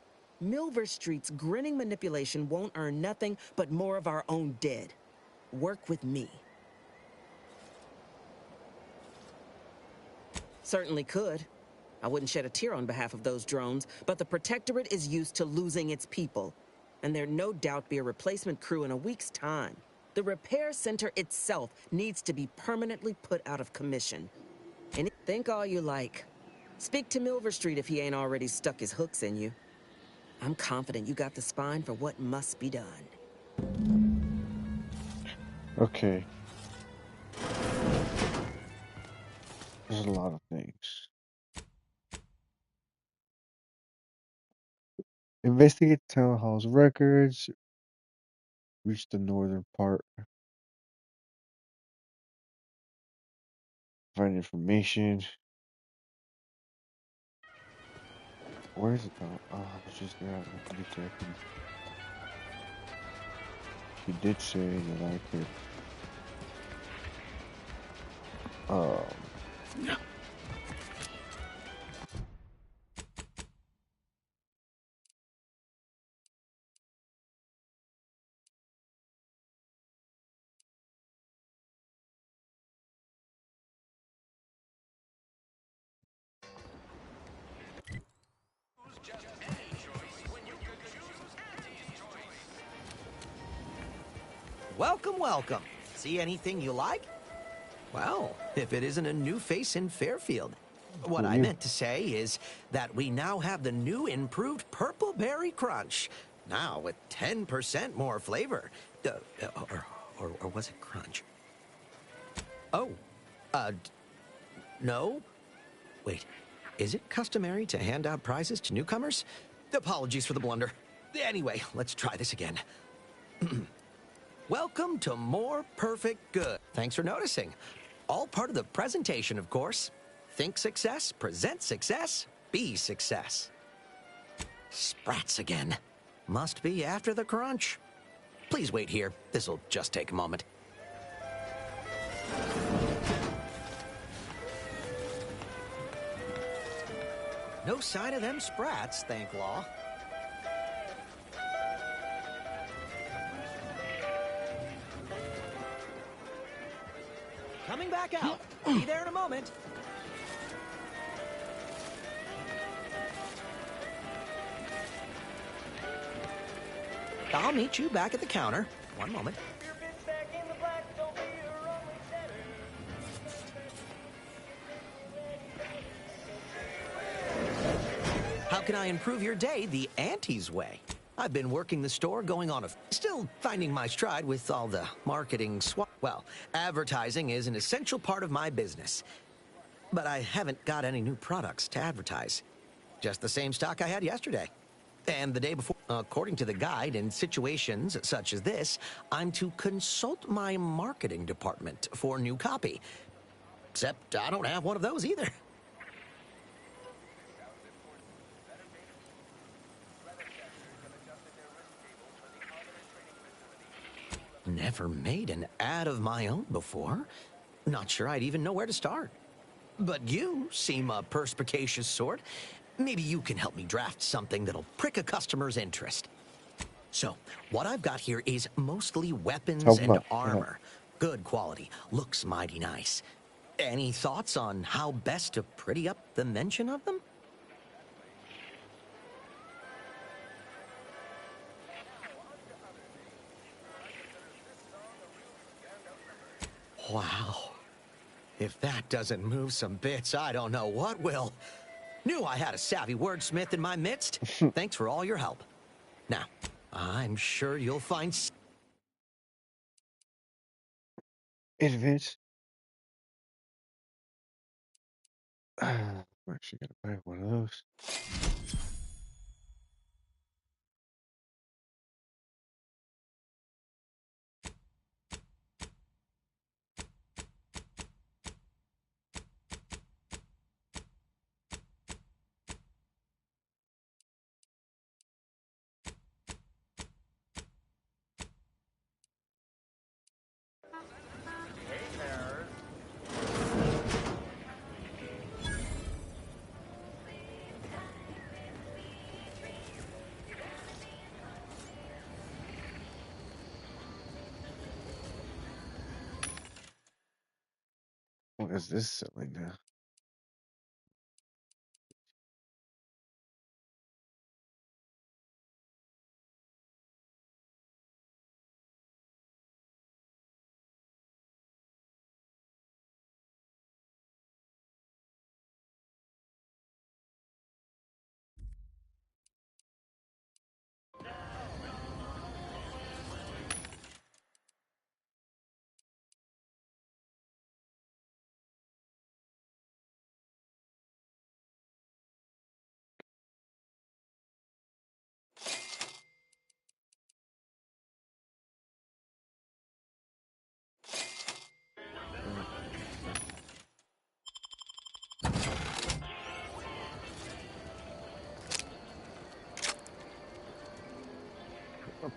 Milver Street's grinning manipulation won't earn nothing but more of our own dead. Work with me. Certainly could. I wouldn't shed a tear on behalf of those drones, but the Protectorate is used to losing its people. And there'd no doubt be a replacement crew in a week's time. The repair center itself needs to be permanently put out of commission. And think all you like. Speak to Milver Street if he ain't already stuck his hooks in you. I'm confident you got the spine for what must be done. Okay. There's a lot of things. Investigate Town Hall's records. Reach the northern part. Find information. Where is it though? Oh, I was just there. I did say I couldn't. She did say that I could. No. Welcome, welcome. See anything you like? Well, if it isn't a new face in Fairfield. What I meant to say is that we now have the new improved Purple Berry Crunch. Now with 10% more flavor. Or was it Crunch? Oh, no? Wait, is it customary to hand out prizes to newcomers? Apologies for the blunder. Anyway, let's try this again. Welcome to More Perfect Good. Thanks for noticing. All part of the presentation, of course. Think success, present success, be success. Sprats again. Must be after the crunch. Please wait here. This'll just take a moment. No sign of them sprats, thank law. Coming back out. Be there in a moment. I'll meet you back at the counter. One moment. How can I improve your day the Auntie's way? I've been working the store going on still finding my stride with all the marketing Well, advertising is an essential part of my business. But I haven't got any new products to advertise. Just the same stock I had yesterday. And the day before. According to the guide, in situations such as this, I'm to consult my marketing department for new copy. Except I don't have one of those either. Never made an ad of my own before. Not sure I'd even know where to start. But you seem a perspicacious sort. Maybe you can help me draft something that'll prick a customer's interest. So, what I've got here is mostly weapons and armor. Good quality. Looks mighty nice. Any thoughts on how best to pretty up the mention of them? Wow. If that doesn't move some bits, I don't know what will. Knew I had a savvy wordsmith in my midst. Thanks for all your help. Now, I'm sure you'll find... Advance. I'm actually gonna buy one of those. What is this selling now?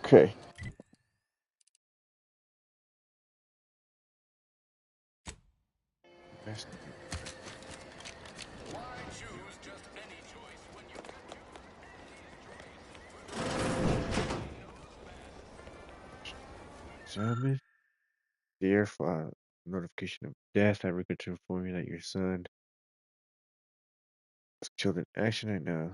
Okay. Examine the air file notification of death. I regret to inform you that your son was killed in action right now.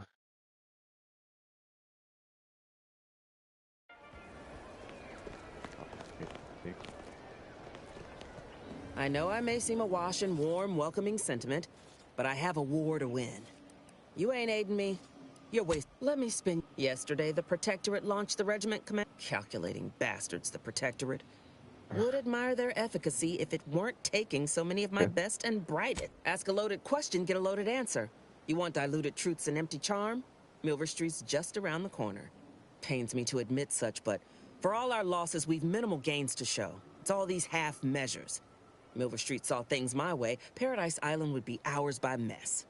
I know I may seem awash in warm, welcoming sentiment, but I have a war to win. You ain't aiding me. You're wasting. Let me spin. Yesterday, the Protectorate launched the regiment command. Calculating bastards, the Protectorate. Would admire their efficacy if it weren't taking so many of my best and brightest. Ask a loaded question, get a loaded answer. You want diluted truths and empty charm? Milver Street's just around the corner. Pains me to admit such, but for all our losses, we've minimal gains to show. It's all these half measures. Milver Street saw things my way, Paradise Island would be ours by mess.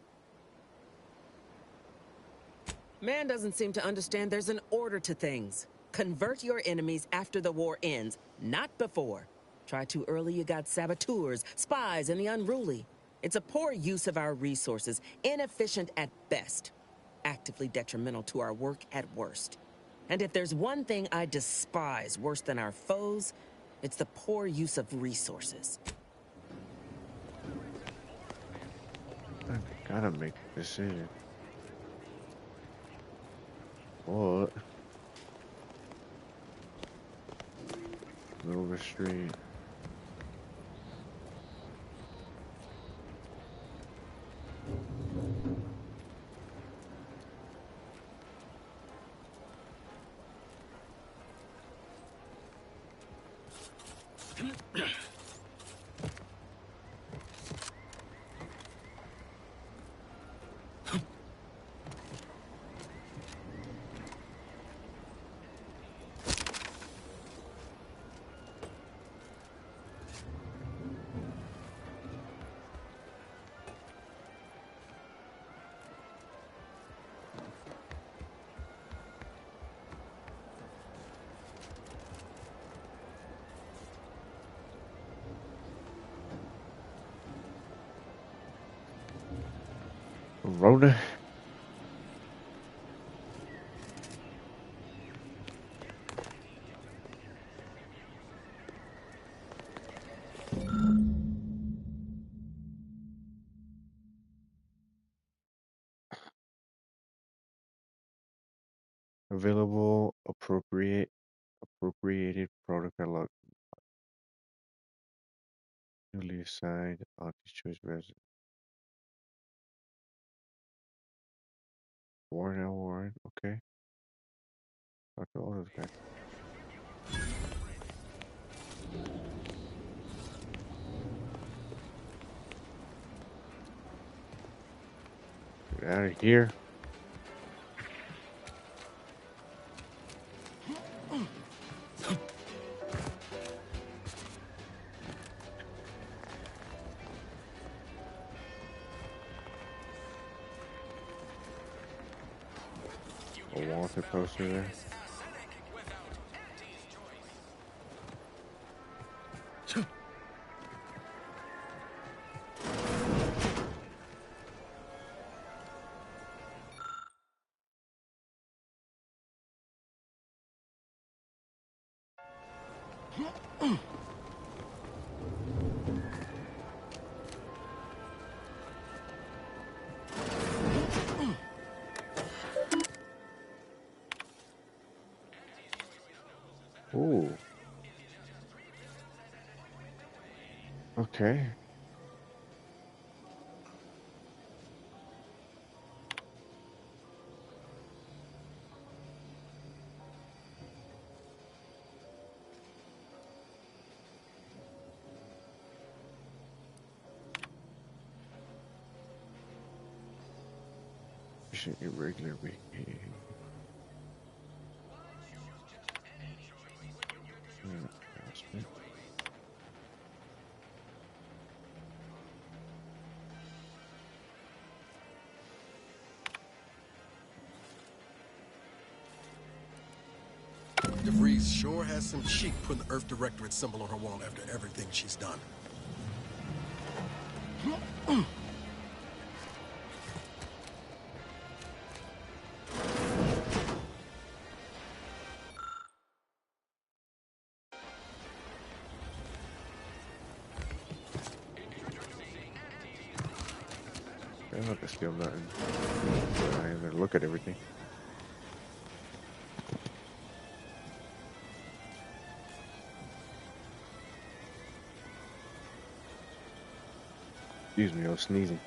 Man doesn't seem to understand there's an order to things. Convert your enemies after the war ends, not before. Try too early, you got saboteurs, spies, and the unruly. It's a poor use of our resources, inefficient at best, actively detrimental to our work at worst. And if there's one thing I despise worse than our foes, it's the poor use of resources. I gotta make a decision. What? Milver Street. Rhoda. Available appropriated product catalog. Newly assigned Auntie's Choice resident. Warren L. Warren, okay. Talk to all those guys. Get out of here. A wanted poster there. Ooh. Okay. Irregular behavior. DeVries sure has some cheek putting the Earth Directorate symbol on her wall after everything she's done. I don't have to steal nothing. I am gonna look at everything. Excuse me, I was sneezing.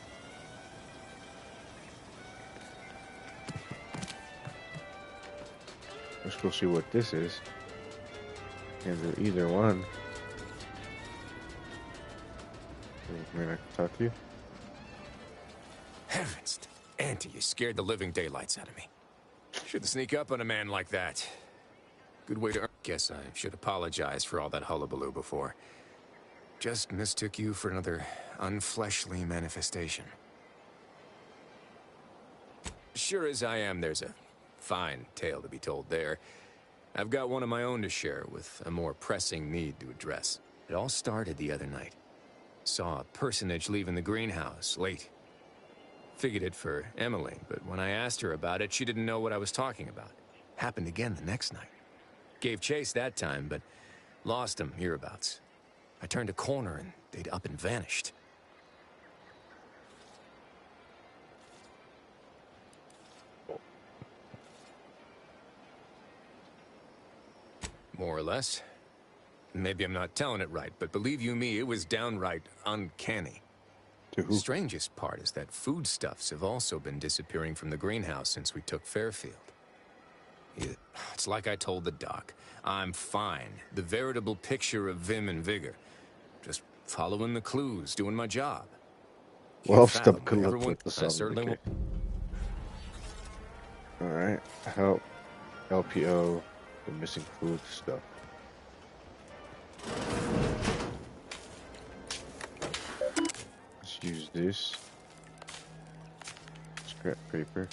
Let's go see what this is. Can't do either one. Man, I can talk to you. Heavens, Auntie, you scared the living daylights out of me. Shouldn't sneak up on a man like that. Good way to earn. Guess I should apologize for all that hullabaloo before. Just mistook you for another unfleshly manifestation. Sure as I am, there's a fine tale to be told there. I've got one of my own to share with a more pressing need to address. It all started the other night. Saw a personage leaving the greenhouse late. Figured it for Emily, but when I asked her about it, she didn't know what I was talking about. Happened again the next night. Gave chase that time, but lost him hereabouts. I turned a corner and they'd up and vanished. More or less. Maybe I'm not telling it right, but believe you me, it was downright uncanny. The strangest part is that foodstuffs have also been disappearing from the greenhouse since we took Fairfield. It's like I told the doc. I'm fine. The veritable picture of vim and vigor. Just following the clues, doing my job. Well, stop collecting with the song. Alright, help LPO the missing food stuff. Let's use this. Scrap paper.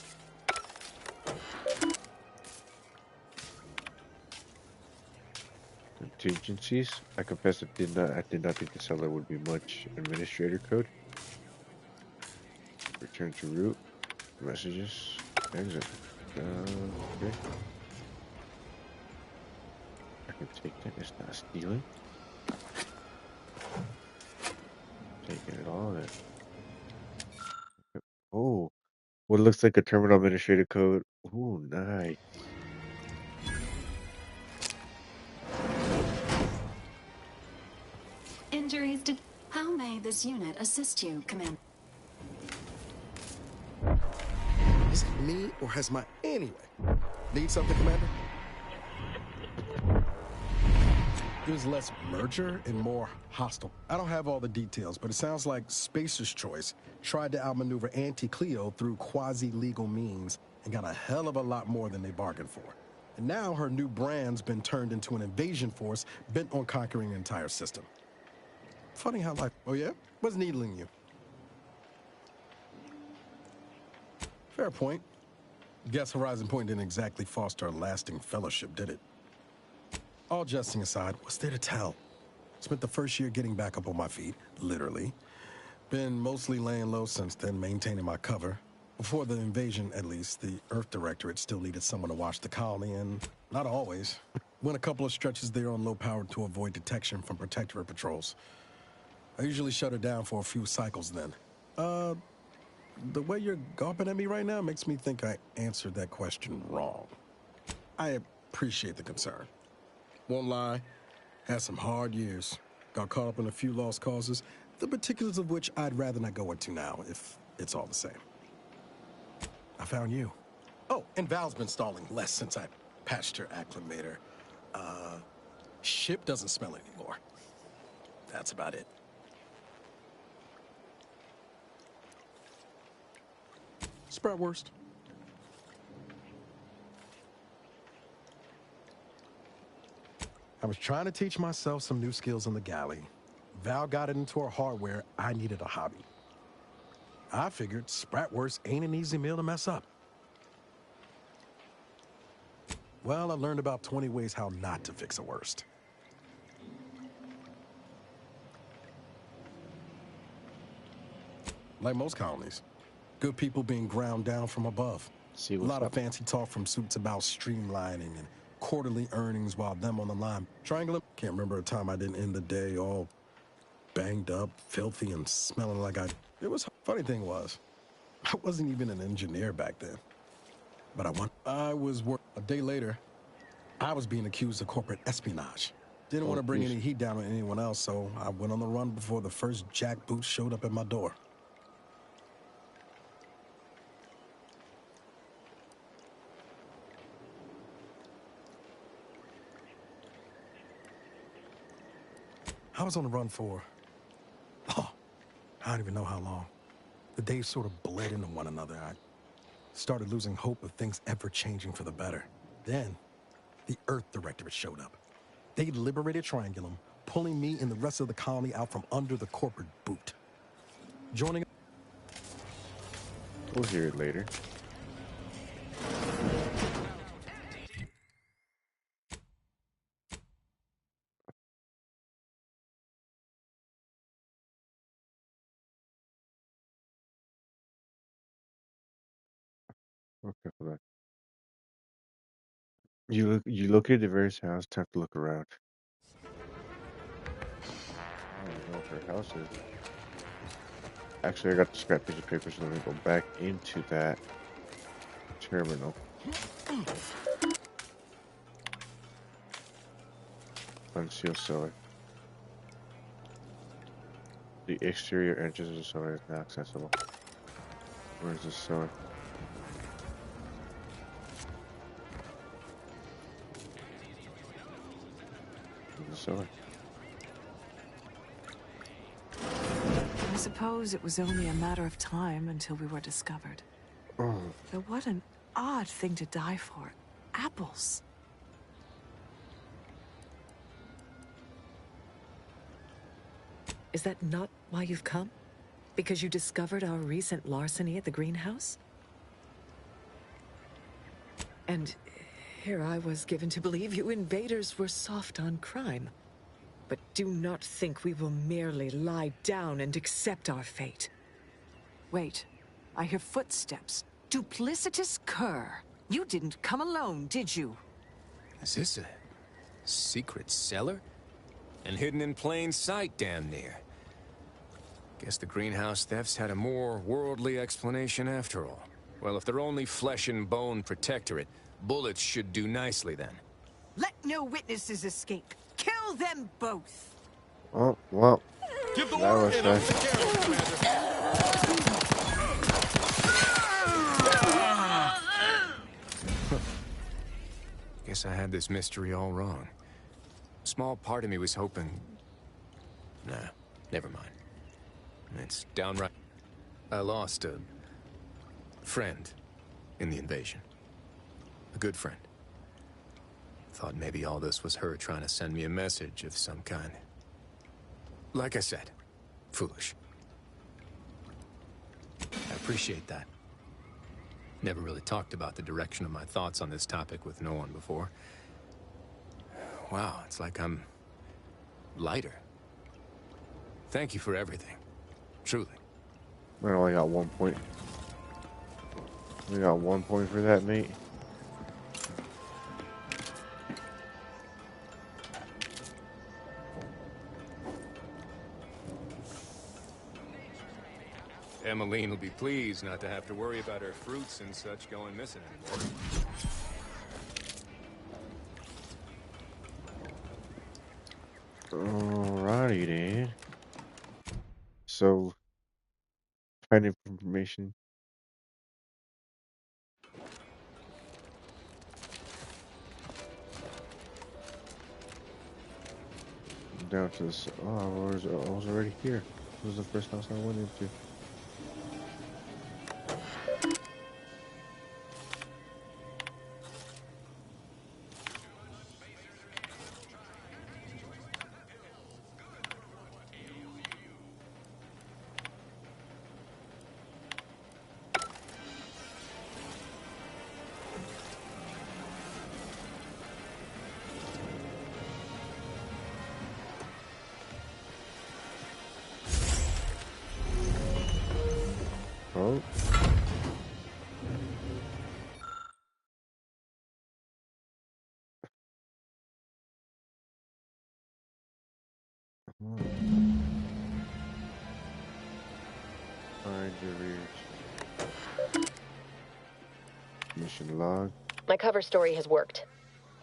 Contingencies. I confess I did not think the seller would be much. Administrator code. Return to root. Messages. Exit. Okay. I can take that. It's not stealing. Taking it all in. Oh, what looks like a terminal administrator code. Oh, nice. Injuries to... How may this unit assist you, Commander? Is it me, or has my... Anyway. Need something, Commander? There's less merger and more hostile. I don't have all the details, but it sounds like Spacer's Choice tried to outmaneuver Auntie Cleo through quasi-legal means and got a hell of a lot more than they bargained for. And now her new brand's been turned into an invasion force bent on conquering the entire system. Funny how life... Oh yeah? What's needling you? Fair point. Guess Horizon Point didn't exactly foster a lasting fellowship, did it? All jesting aside, what's there to tell? Spent the first year getting back up on my feet, literally. Been mostly laying low since then, maintaining my cover. Before the invasion, at least, the Earth Directorate still needed someone to watch the colony, and not always. Went a couple of stretches there on low power to avoid detection from Protectorate patrols. I usually shut her down for a few cycles then. The way you're gawping at me right now makes me think I answered that question wrong. I appreciate the concern. Won't lie, had some hard years. Got caught up in a few lost causes, the particulars of which I'd rather not go into now, if it's all the same. I found you. Oh, and Val's been stalling less since I patched her acclimator. Ship doesn't smell anymore. That's about it. Spratwurst. I was trying to teach myself some new skills in the galley. Val got it into her hardware. I needed a hobby. I figured Spratwurst ain't an easy meal to mess up. Well, I learned about 20 ways how not to fix a wurst. Like most colonies, good people being ground down from above. A lot of fancy talk from suits about streamlining and quarterly earnings while them on the line. Triangling. Can't remember a time I didn't end the day all banged up, filthy, and smelling like It was... Funny thing was, I wasn't even an engineer back then. But I was a day later, I was being accused of corporate espionage. Didn't want to bring any heat down on anyone else, so I went on the run before the first jackboot showed up at my door. I was on the run for, I don't even know how long. The days sort of bled into one another. I started losing hope of things ever changing for the better. Then, the Earth Directorate showed up. They liberated Triangulum, pulling me and the rest of the colony out from under the corporate boot. Joining... We'll hear it later. Okay for that. You located the various house. Time to look around. I don't know what her house is. Actually, I got the scrap piece of paper, so let me go back into that terminal. Unseal cellar. The exterior edges of the cellar is not accessible. Where's the cellar? The cellar. I suppose it was only a matter of time until we were discovered. Oh. But what an odd thing to die for. Apples. Is that not why you've come? Because you discovered our recent larceny at the greenhouse? And here I was given to believe you invaders were soft on crime. But do not think we will merely lie down and accept our fate. Wait, I hear footsteps. Duplicitous cur. You didn't come alone, did you? Is this a secret cellar? And hidden in plain sight, damn near. Guess the greenhouse thefts had a more worldly explanation after all. Well, if they're only flesh and bone protectorate, bullets should do nicely then. Let no witnesses escape. Kill them both. Oh, well. Give the that order was and I'll nice. take care of it, Commander. Guess I had this mystery all wrong. A small part of me was hoping... Nah, never mind. It's downright... I lost a friend in the invasion. A good friend. Thought maybe all this was her trying to send me a message of some kind. Like I said, foolish. I appreciate that. Never really talked about the direction of my thoughts on this topic with no one before. Wow, it's like I'm lighter. Thank you for everything. Truly. I only got 1 point. We got 1 point for that, mate. Emmeline will be pleased not to have to worry about her fruits and such going missing anymore. Alrighty then. So, find information. Down to this. Oh, I was already here. This was the first house I went into. Oh. Find your reach. Mission log. My cover story has worked.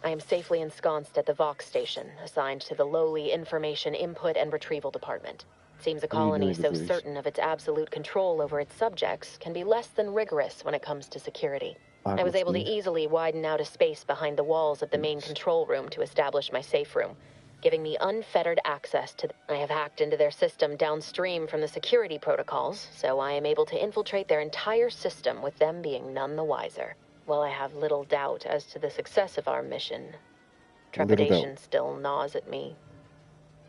I am safely ensconced at the Vox station, assigned to the lowly Information Input and Retrieval Department. Seems a colony so certain of its absolute control over its subjects can be less than rigorous when it comes to security. I was able to easily widen out a space behind the walls of the main control room to establish my safe room, giving me unfettered access to I have hacked into their system downstream from the security protocols, so I am able to infiltrate their entire system with them being none the wiser. While I have little doubt as to the success of our mission, trepidation still gnaws at me,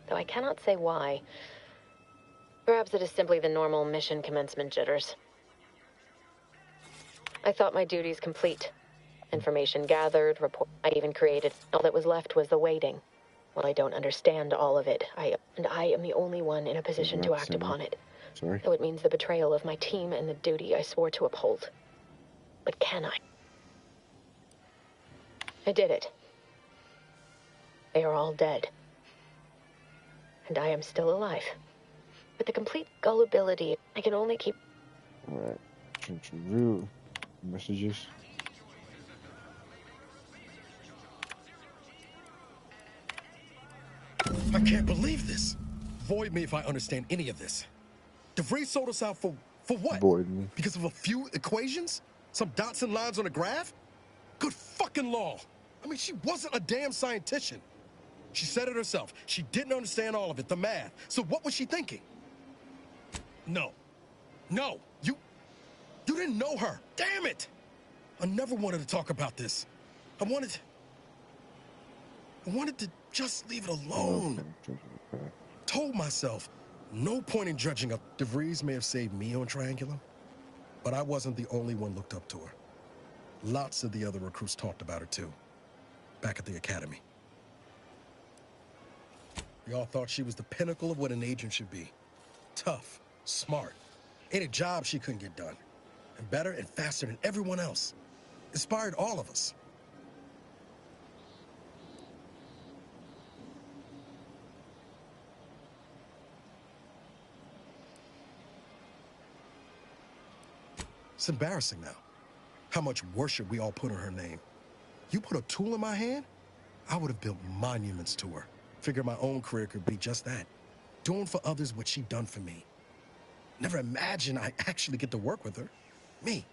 though I cannot say why. Perhaps it is simply the normal mission commencement jitters. I thought my duties complete. Information gathered, report I even created. All that was left was the waiting. While I don't understand all of it, I am the only one in a position to act upon it. Sorry. Though it means the betrayal of my team and the duty I swore to uphold. But can I? I did it. They are all dead. And I am still alive. With the complete gullibility, I can only keep... Alright. Review messages. I can't believe this. Void me if I understand any of this. DeVries sold us out for what? Void me. Because of a few equations? Some dots and lines on a graph? Good fucking law. I mean, she wasn't a damn scientist. She said it herself. She didn't understand all of it, the math. So what was she thinking? No. No. You didn't know her. Damn it. I never wanted to talk about this. I wanted to just leave it alone. Told myself, no point in judging her. DeVries may have saved me on Triangulum, but I wasn't the only one looked up to her. Lots of the other recruits talked about her too, back at the academy. We all thought she was the pinnacle of what an agent should be. Tough, smart, ain't a job she couldn't get done. And better and faster than everyone else. Inspired all of us. It's embarrassing now. How much worship we all put on her name. You put a tool in my hand, I would have built monuments to her. Figured my own career could be just that. Doing for others what she done for me. Never imagined I'd actually get to work with her. Me,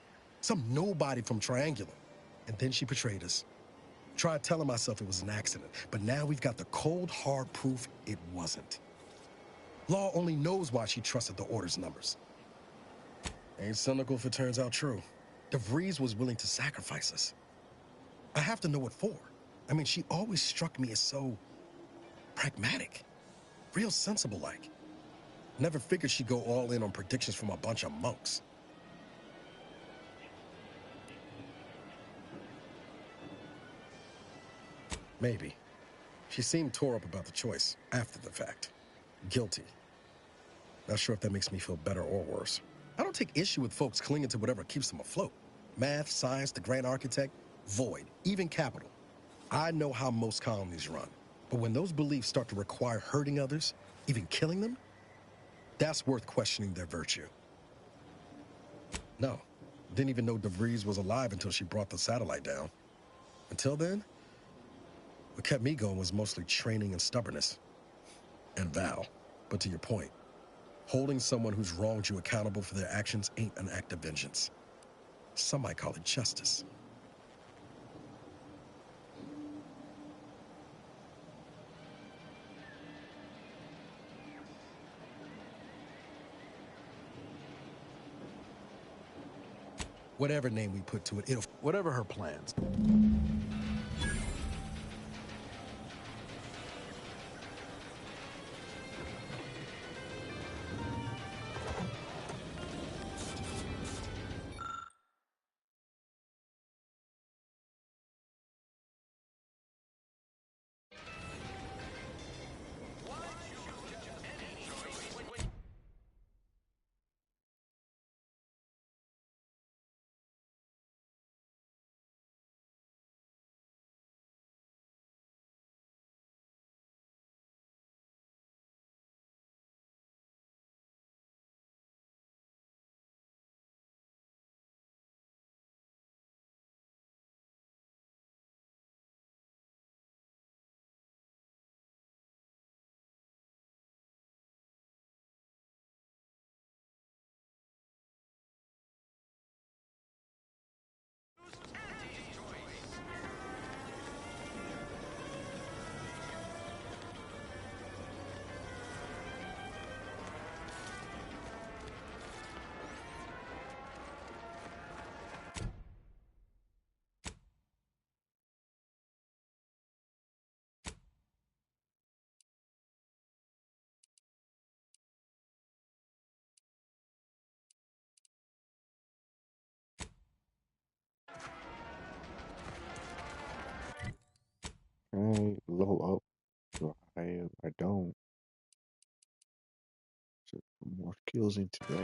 some nobody from Triangulum. And then she betrayed us. Tried telling myself it was an accident, but now we've got the cold, hard proof it wasn't. Law only knows why she trusted the order's numbers. Ain't cynical if it turns out true. DeVries was willing to sacrifice us. I have to know what for. I mean, she always struck me as so pragmatic. Real sensible-like. Never figured she'd go all in on predictions from a bunch of monks. Maybe. She seemed tore up about the choice after the fact. Guilty. Not sure if that makes me feel better or worse. I don't take issue with folks clinging to whatever keeps them afloat. Math, science, the grand architect, void, even capital. I know how most colonies run. But when those beliefs start to require hurting others, even killing them, that's worth questioning their virtue. No, didn't even know DeVries was alive until she brought the satellite down. Until then, what kept me going was mostly training and stubbornness. And Val. But to your point, holding someone who's wronged you accountable for their actions ain't an act of vengeance. Some might call it justice. Whatever name we put to it, it'll... Whatever her plans. I level up to a high. I don't. So put more skills into that.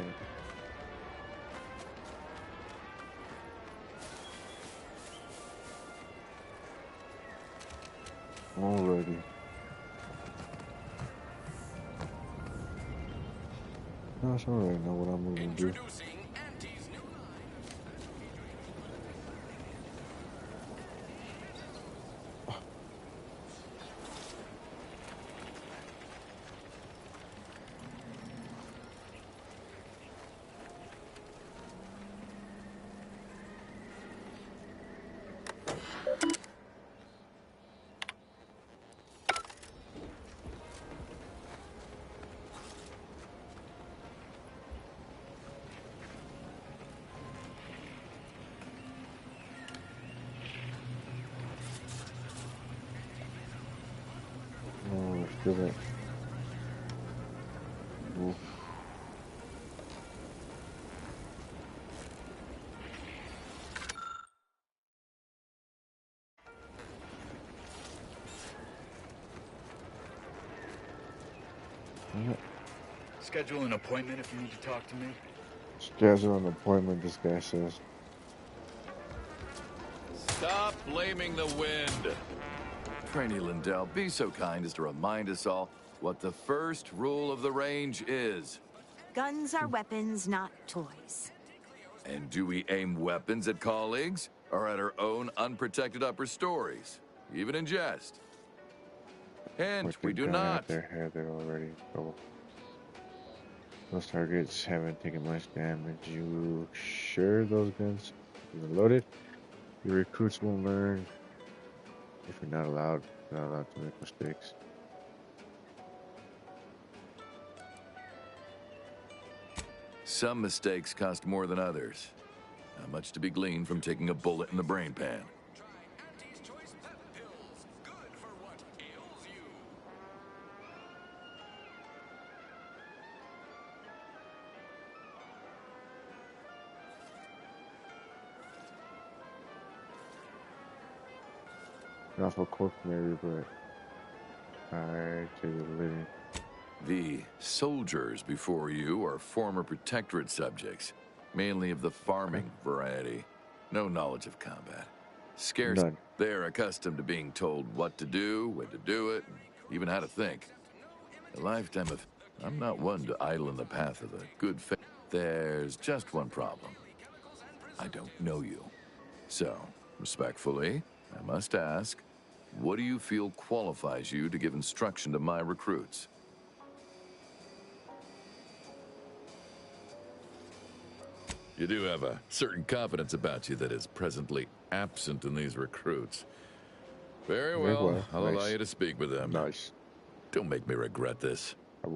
Alrighty. That's alright. Know what I'm moving to do. Let's do it. Oof. Schedule an appointment if you need to talk to me. Schedule an appointment, this guy says. Stop blaming the wind. Trainee Lindell, be so kind as to remind us all what the first rule of the range is. Guns are weapons, not toys. And do we aim weapons at colleagues or at our own unprotected upper stories, even in jest? Hint, we do not. Their head there already. So those targets haven't taken much damage. You sure those guns are loaded? Your recruits will learn If you're not allowed to make mistakes. Some mistakes cost more than others. Not much to be gleaned from taking a bullet in the brain pan. Not for corp maybe, but I take a living. The soldiers before you are former Protectorate subjects, mainly of the farming variety. No knowledge of combat. Scarce. None. They're accustomed to being told what to do, when to do it, and even how to think. A lifetime of... I'm not one to idle in the path of the good faith. There's just one problem. I don't know you. So, respectfully, I must ask, what do you feel qualifies you to give instruction to my recruits? You do have a certain confidence about you that is presently absent in these recruits. Very well. I'll allow you to speak with them. Nice. Don't make me regret this.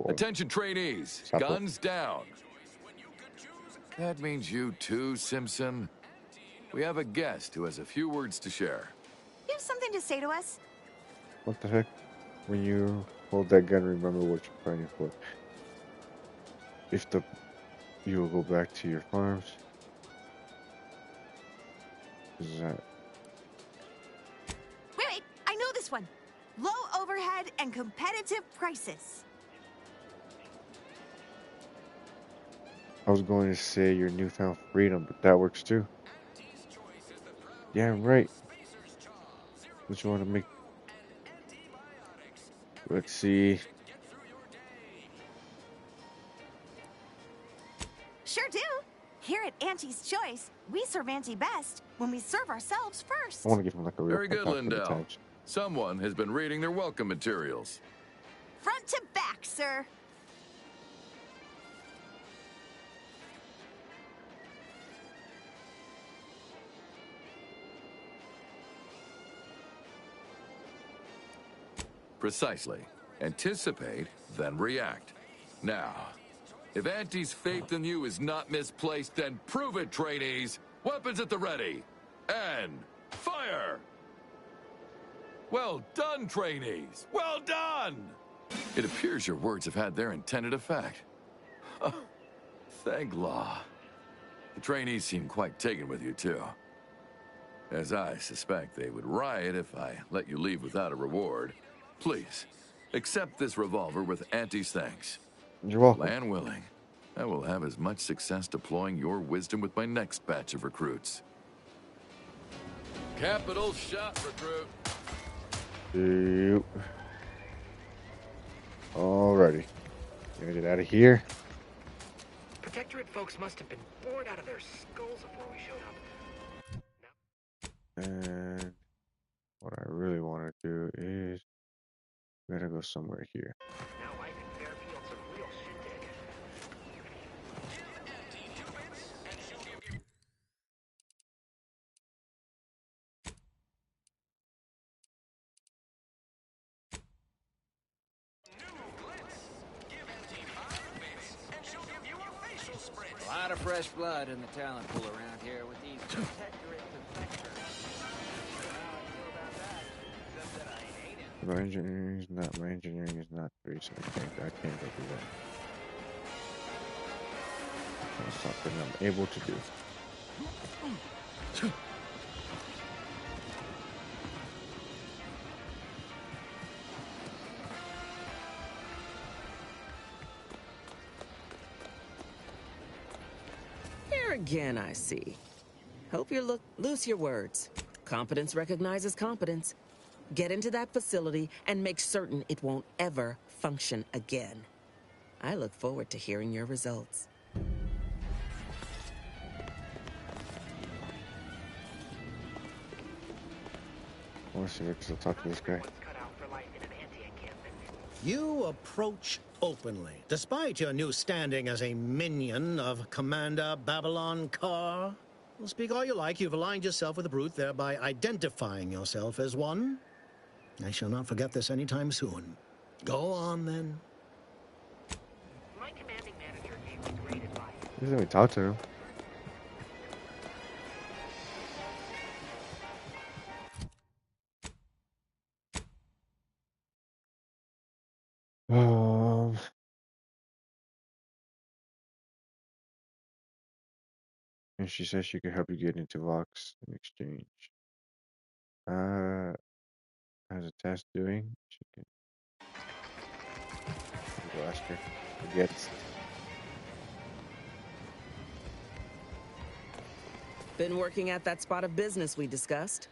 Attention trainees, guns down. That means you too, Simpson. We have a guest who has a few words to share. You have something to say to us? What the heck? When you hold that gun, remember what you're fighting for. You will go back to your farms. Is that? Wait, I know this one. Low overhead and competitive prices. I was going to say your newfound freedom, but that works too. Yeah, right. What you want to make? Let's see. Sure do. Here at Auntie's Choice, we serve Auntie best when we serve ourselves first. I want to give him like a real Very good, Lindell. Someone has been reading their welcome materials. Front to back, sir. Precisely. Anticipate, then react. Now, if Auntie's faith in you is not misplaced, then prove it, trainees! Weapons at the ready! And fire! Well done, trainees! Well done! It appears your words have had their intended effect. Thank law. The trainees seem quite taken with you, too. As I suspect they would riot if I let you leave without a reward. Please, accept this revolver with Auntie's thanks. You're welcome. Land willing, I will have as much success deploying your wisdom with my next batch of recruits. Capital shot, recruit. Yep. Alrighty. Gonna get out of here. Protectorate folks must have been bored out of their skulls before we showed up. And what I really want to do is gotta go somewhere here. Now I think Fairfield's some real shindig. A lot of fresh blood in the talent pool around here with these Protectorate defectors. My engineering is not 3, so I can't go do that. That's something I'm able to do. Here again, I see. Hope you loose your words. Competence recognizes competence. Get into that facility and make certain it won't ever function again. I look forward to hearing your results. I want to see if I can still talk to this guy. You approach openly, despite your new standing as a minion of Commander Babylon Carr. Well, speak all you like, you've aligned yourself with the Brute, thereby identifying yourself as one. I shall not forget this anytime soon. Go on, then. My commanding manager gave me great advice. He doesn't even talk to him. And she says she could help you get into Vox in exchange. Has a task doing? She can go ask her. Forgets. Been working at that spot of business we discussed?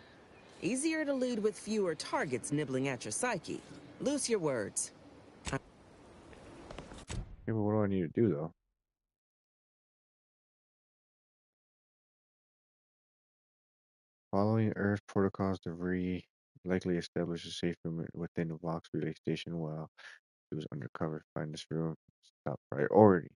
Easier to elude with fewer targets nibbling at your psyche. Loose your words. Yeah, but what do I need to do though? Following Earth protocols, debris likely established a safe room within the Vox relay station while it was undercover. Find this room. It's top priority.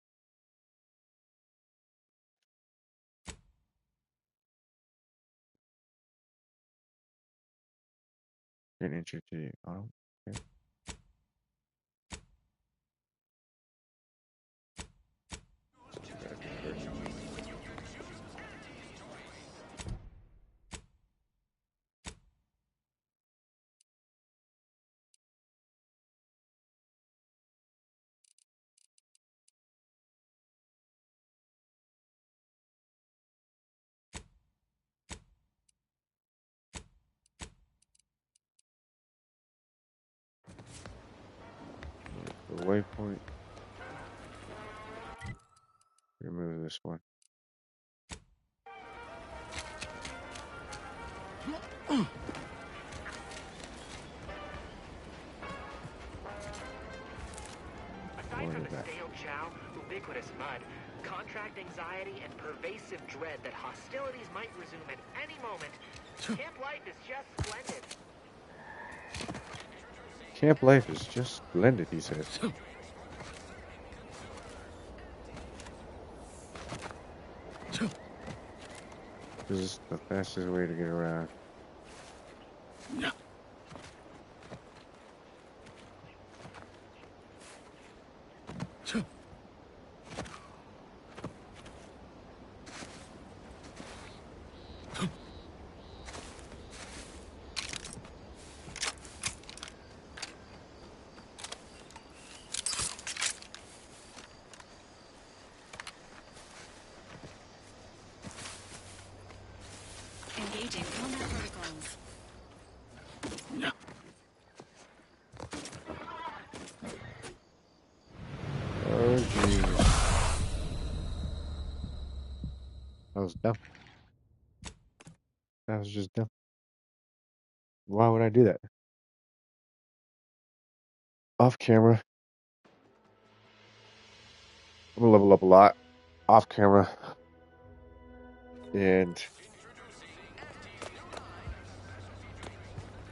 Get interested. Oh, okay. The waypoint. Remove this one. Aside from the stale chow, ubiquitous mud, contract anxiety, and pervasive dread that hostilities might resume at any moment, camp life is just splendid. Camp life is just splendid, he says. This is the fastest way to get around. Engaging combat protocols. Oh, jeez. That was dumb. That was just dumb. Why would I do that? Off camera. I'm gonna level up a lot. Off camera. And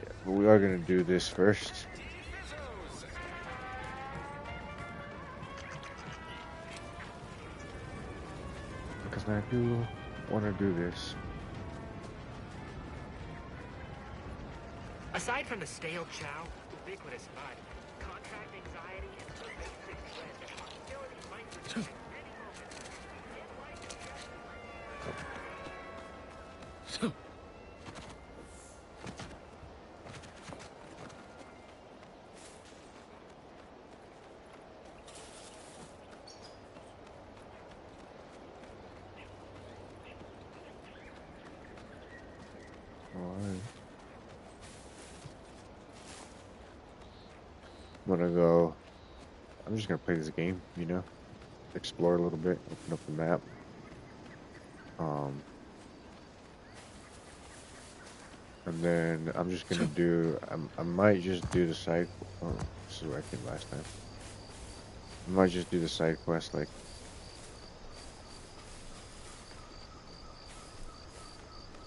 yeah, but we are gonna do this first. Because I do want to do this. Aside from the stale chow, ubiquitous mud, contract anxiety, and pervasive dread that hostilities might resume at any moment, camp life is just Alright. I'm gonna go. I'm just gonna play this game, you know, explore a little bit, open up the map. And then I'm just gonna do. I might just do the side. Oh, this is what I did last time. I might just do the side quest, like.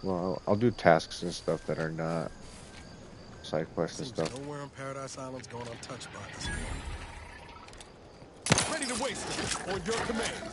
Well, I'll do tasks and stuff that are not side quests and stuff. Nowhere in Paradise Island's going untouched by this one. Ready to waste it on your command.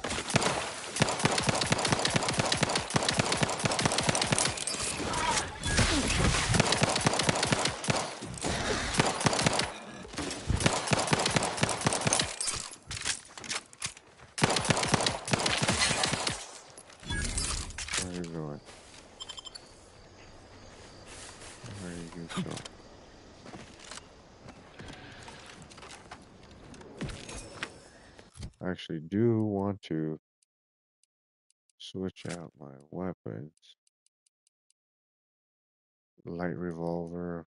I actually do want to switch out my weapons. Light revolver.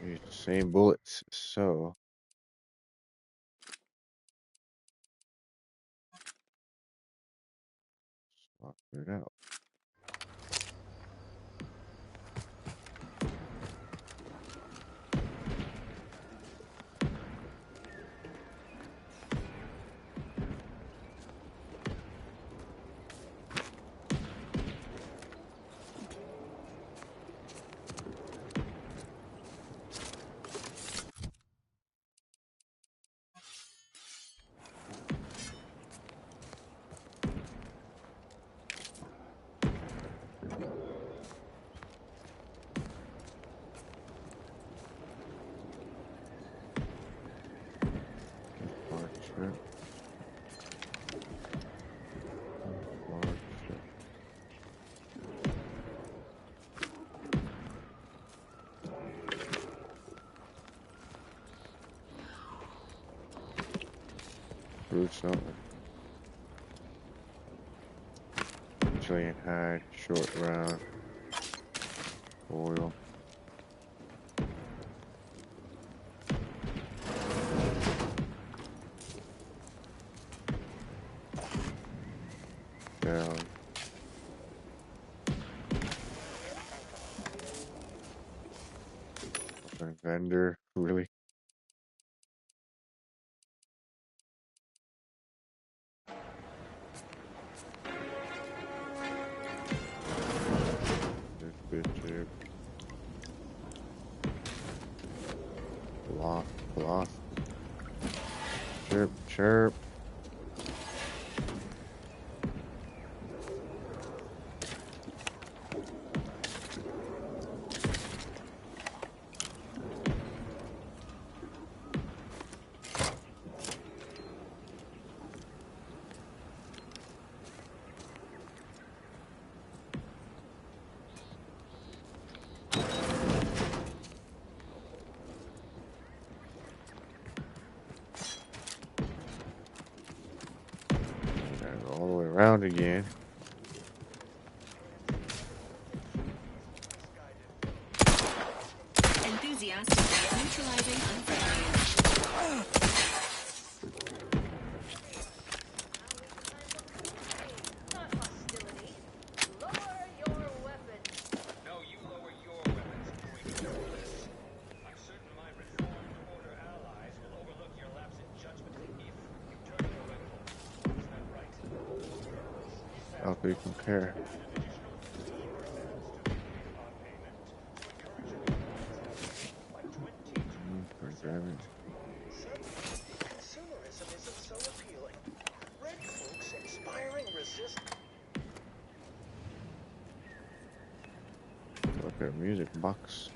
Use the same bullets, so swap it out. Something. Chilean hide, short round, oil. Down. Vendor, really? Cloth. Chirp. All the way around again. Enthusiastically neutralizing unfriendly. How they compare. Consumerism isn't so appealing. Red folks inspiring resistance. Look at music box.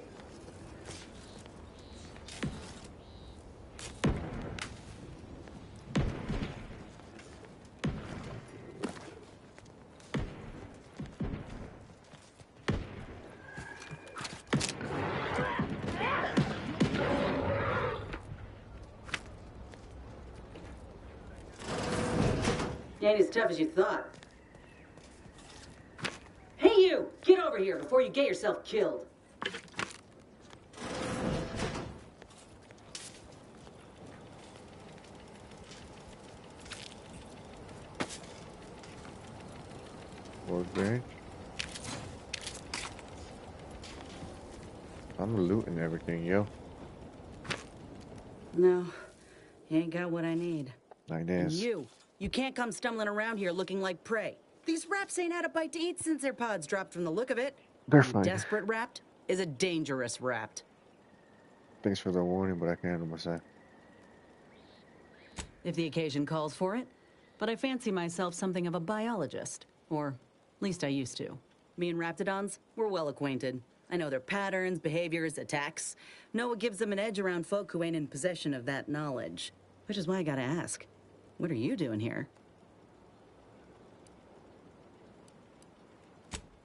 Ain't as tough as you thought. Hey you! Get over here before you get yourself killed. Workbench. I'm looting everything, yo. No, you ain't got what I need. Like And this. you can't come stumbling around here looking like prey. These raps ain't had a bite to eat since their pods dropped from the look of it. They're A fine. desperate rapt is a dangerous rapt. Thanks for the warning, but I can handle myself. If the occasion calls for it. But I fancy myself something of a biologist. Or, at least I used to. Me and Raptidons, we're well acquainted. I know their patterns, behaviors, attacks. Know what gives them an edge around folk who ain't in possession of that knowledge. Which is why I gotta ask, what are you doing here?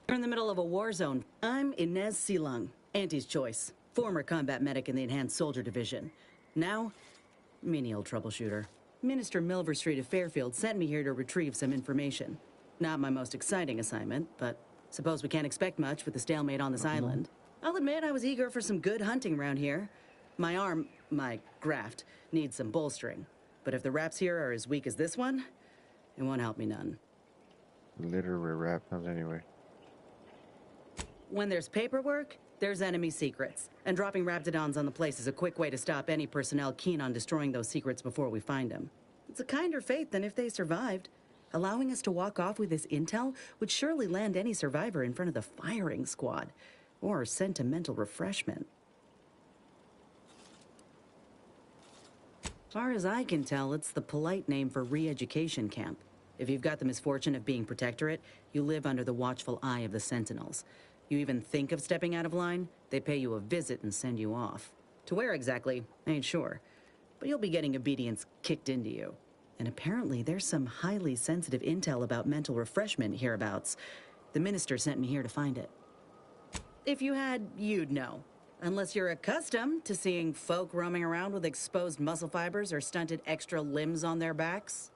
You're in the middle of a war zone. I'm Inez Silung, Auntie's choice. Former combat medic in the Enhanced Soldier Division. Now, menial troubleshooter. Minister Milver Street of Fairfield sent me here to retrieve some information. Not my most exciting assignment, but suppose we can't expect much with the stalemate on this island. I'll admit I was eager for some good hunting around here. My arm, my graft, needs some bolstering. But if the raps here are as weak as this one, it won't help me none. Literary rap sounds anyway. When there's paperwork, there's enemy secrets. And dropping Raptidons on the place is a quick way to stop any personnel keen on destroying those secrets before we find them. It's a kinder fate than if they survived. Allowing us to walk off with this intel would surely land any survivor in front of the firing squad. Or sentimental refreshment. As far as I can tell, it's the polite name for re-education camp. If you've got the misfortune of being Protectorate, you live under the watchful eye of the Sentinels. You even think of stepping out of line, they pay you a visit and send you off. To where exactly, I ain't sure. But you'll be getting obedience kicked into you. And apparently there's some highly sensitive intel about mental refreshment hereabouts. The minister sent me here to find it. If you had, you'd know. Unless you're accustomed to seeing folk roaming around with exposed muscle fibers or stunted extra limbs on their backs.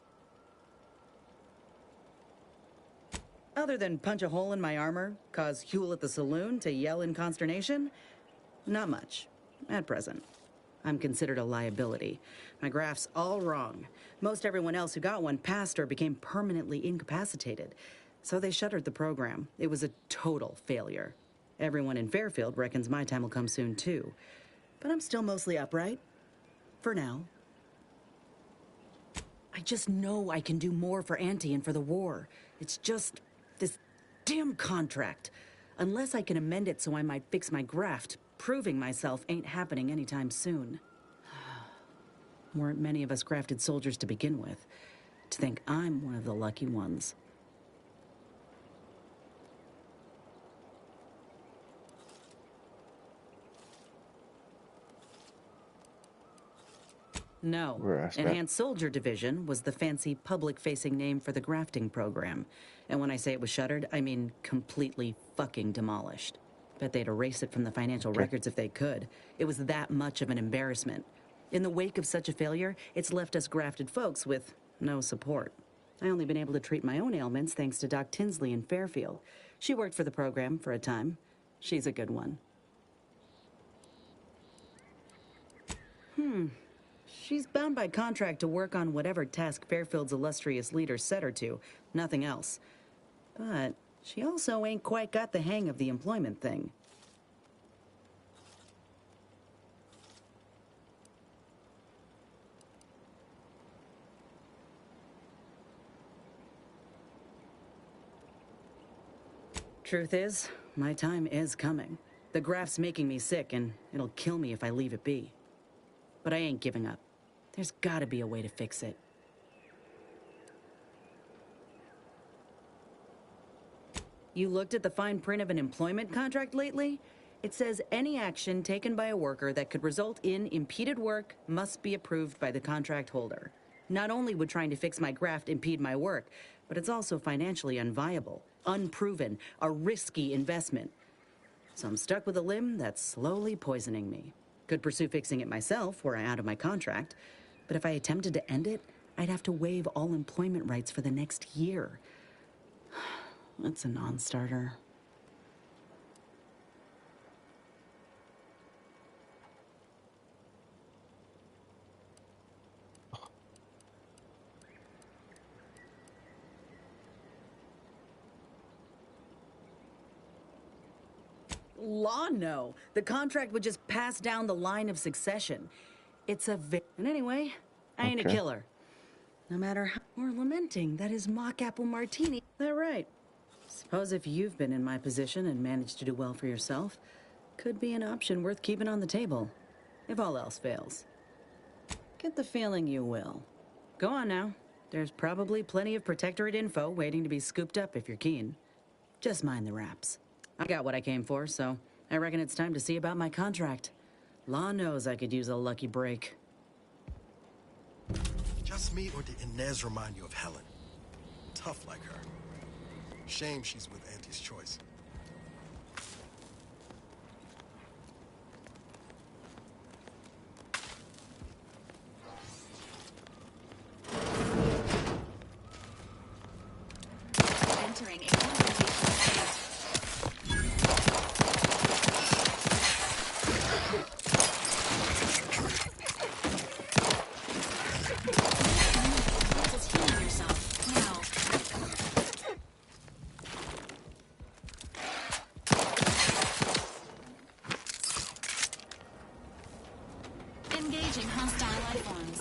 Other than punch a hole in my armor, cause Huel at the saloon to yell in consternation, not much, at present. I'm considered a liability. My graph's all wrong. Most everyone else who got one passed or became permanently incapacitated. So they shuttered the program. It was a total failure. Everyone in Fairfield reckons my time will come soon too. But I'm still mostly upright. For now. I just know I can do more for Auntie and for the war. It's just this damn contract. Unless I can amend it so I might fix my graft, proving myself ain't happening anytime soon. Weren't many of us grafted soldiers to begin with. To think I'm one of the lucky ones. No. Enhanced Soldier Division was the fancy public-facing name for the grafting program. And when I say it was shuttered, I mean completely fucking demolished. Bet they'd erase it from the financial records if they could. It was that much of an embarrassment. In the wake of such a failure, it's left us grafted folks with no support. I only been able to treat my own ailments thanks to Doc Tinsley in Fairfield. She worked for the program for a time. She's a good one. She's bound by contract to work on whatever task Fairfield's illustrious leader set her to, nothing else. But she also ain't quite got the hang of the employment thing. Truth is, my time is coming. The graft's making me sick, and it'll kill me if I leave it be. But I ain't giving up. There's gotta be a way to fix it. You looked at the fine print of an employment contract lately? It says any action taken by a worker that could result in impeded work must be approved by the contract holder. Not only would trying to fix my graft impede my work, but it's also financially unviable, unproven, a risky investment. So I'm stuck with a limb that's slowly poisoning me. Could pursue fixing it myself were I out of my contract, but if I attempted to end it, I'd have to waive all employment rights for the next year. That's a non-starter. Law, no. The contract would just pass down the line of succession. It's a and anyway, I ain't a killer. No matter how we're lamenting that his mock apple martini. That right. Suppose if you've been in my position and managed to do well for yourself, could be an option worth keeping on the table. If all else fails. Get the feeling you will. Go on now. There's probably plenty of Protectorate info waiting to be scooped up if you're keen. Just mind the wraps. I got what I came for, so I reckon it's time to see about my contract. Law knows I could use a lucky break. Just me, or did Inez remind you of Helen? Tough like her. Shame she's with Auntie's Choice. Entering a confrontational state. Just heal yourself now. Engaging hostile life forms.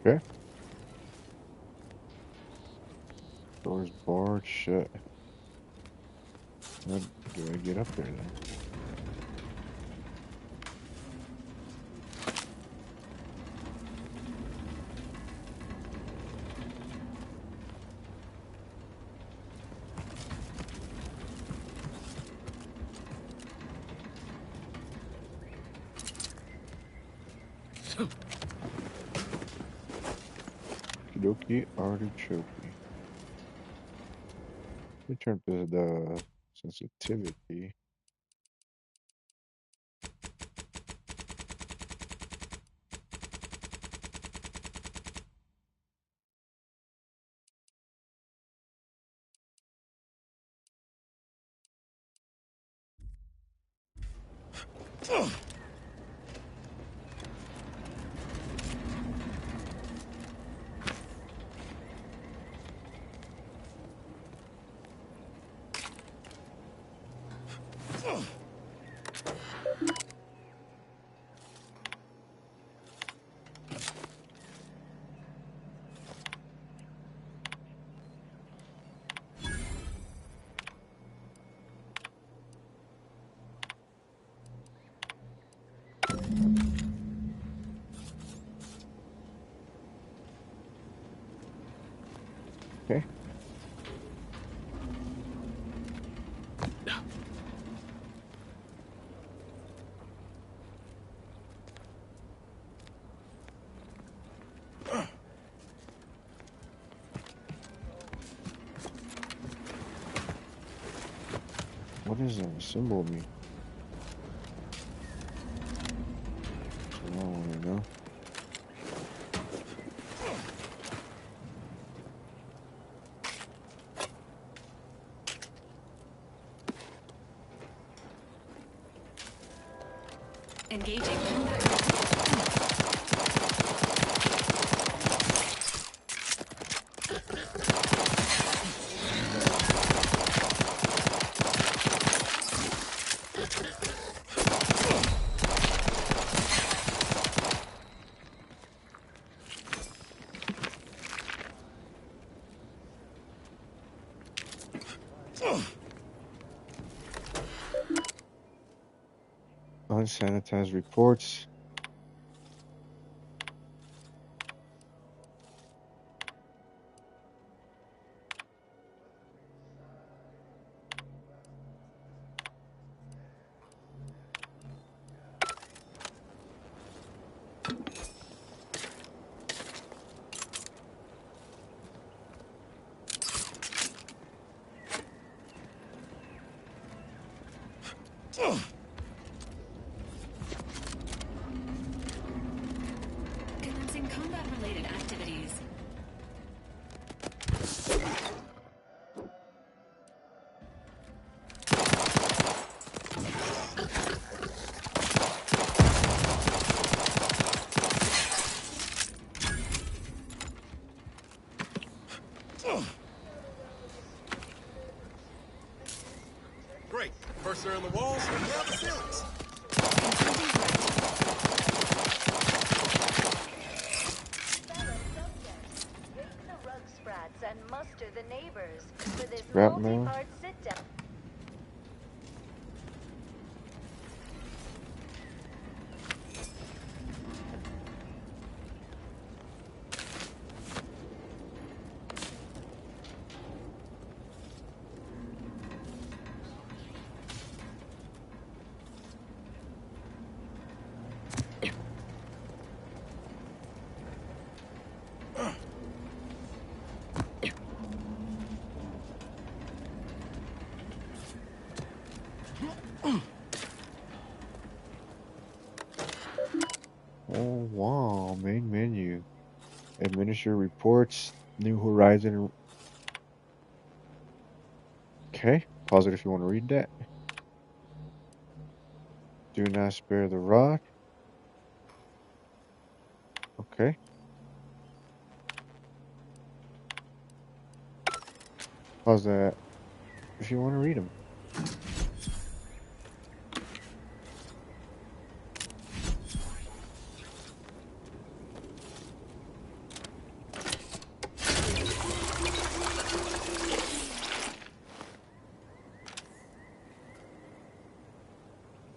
Okay. Door's barred shut. How do I get up there then? Okie artichoke. Let me turn to the sensitivity. Okay. What does that symbol mean? I don't want to know. Engaging combat. Unsanitized reports. Commencing combat-related activities. Great. First they're in the walls, and now the ceilings. rats and muster the neighbors for this Scrap metal. multi-part sit-down. Oh wow, main menu. Administer reports, New Horizon. Okay, pause it if you want to read that. Do not spare the rod. Okay. Pause that if you want to read them.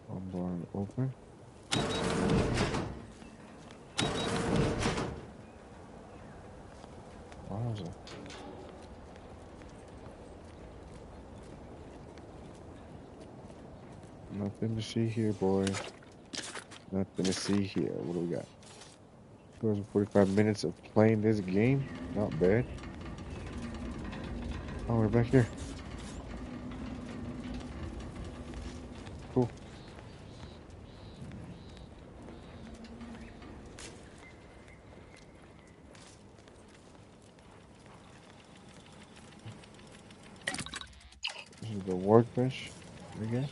I'm going to open. Wowza. Nothing to see here, boys. Nothing to see here. What do we got? 245 minutes of playing this game. Not bad. Oh, we're back here. Cool. This is the workbench, I guess.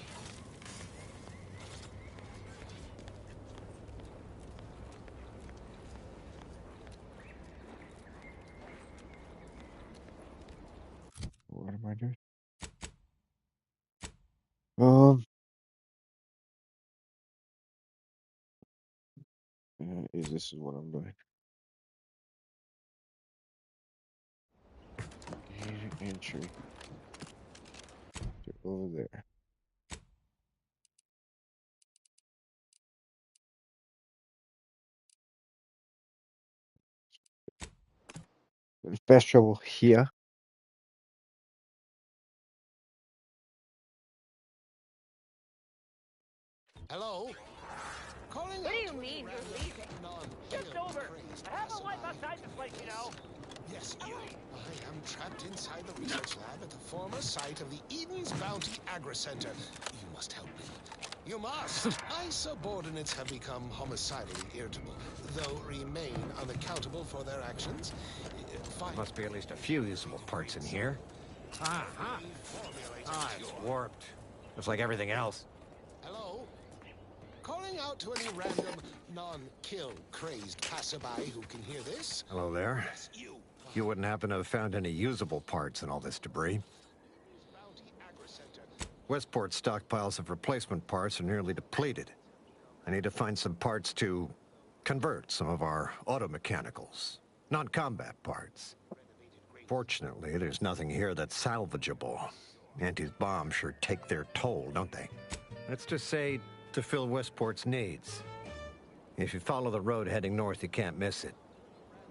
What am I doing? This is what I'm doing. Gain entry. To over there. Fast travel here. Hello? Calling What do you out mean to you're random leaving? non-killer Just over. crazed I have a wife passerby outside this place, you know. Yes, you. I am trapped inside the research lab at the former site of the Eden's Bounty Agri-Center. You must help me. You must! My subordinates have become homicidally irritable, though remain unaccountable for their actions. Must be at least a few usable parts in here. Ah, it's warped. Just like everything else. Hello? Calling out to any random non-kill crazed passerby who can hear this. Hello there. You wouldn't happen to have found any usable parts in all this debris? Westport's stockpiles of replacement parts are nearly depleted. I need to find some parts to convert some of our auto-mechanicals, non-combat parts. Fortunately, there's nothing here that's salvageable. Auntie's bombs sure take their toll, don't they? Let's just say to fill Westport's needs. If you follow the road heading north, you can't miss it.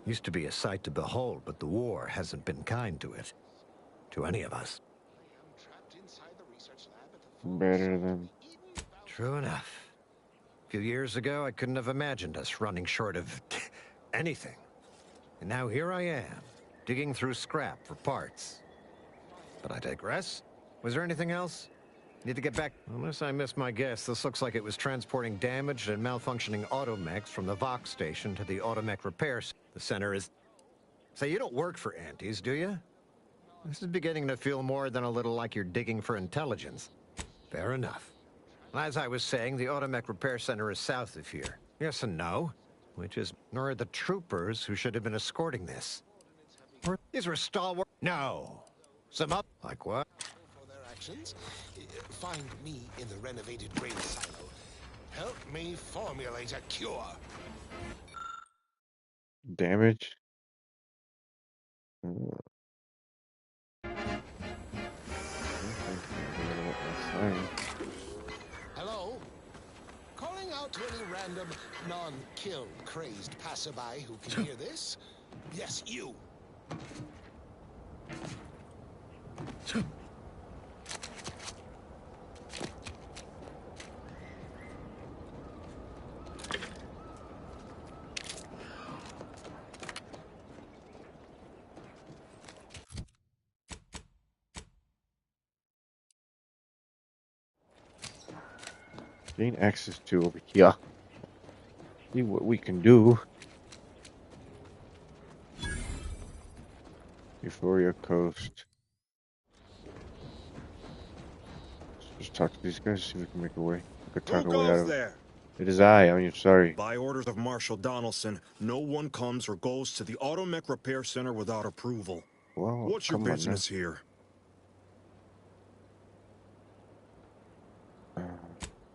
Used to be a sight to behold, but the war hasn't been kind to it. To any of us. Better than... True enough. A few years ago, I couldn't have imagined us running short of anything. And now here I am, digging through scrap for parts. But I digress. Was there anything else? Need to get back. Unless I missed my guess, this looks like it was transporting damaged and malfunctioning automechs from the Vox station to the automech repair. The center is... Say, you don't work for Auntie's, do you? This is beginning to feel more than a little like you're digging for intelligence. Fair enough. As I was saying, the automech repair center is south of here. Yes and no. Which is, nor are the troopers who should have been escorting this. These were stalwart... No. Some up... Like what? For their actions. Find me in the renovated grain silo. Help me formulate a cure. Damage. out to any random, non-kill crazed passerby who can hear this? Yes, you. Gain access to over here. See what we can do. Euphoria Coast. Let's just talk to these guys, see if we can make a way. We could talk Who a way out goes of it. there? It is I am sorry. By orders of Marshal Donaldson, no one comes or goes to the Automech Repair Center without approval. Well, what's your come on business here?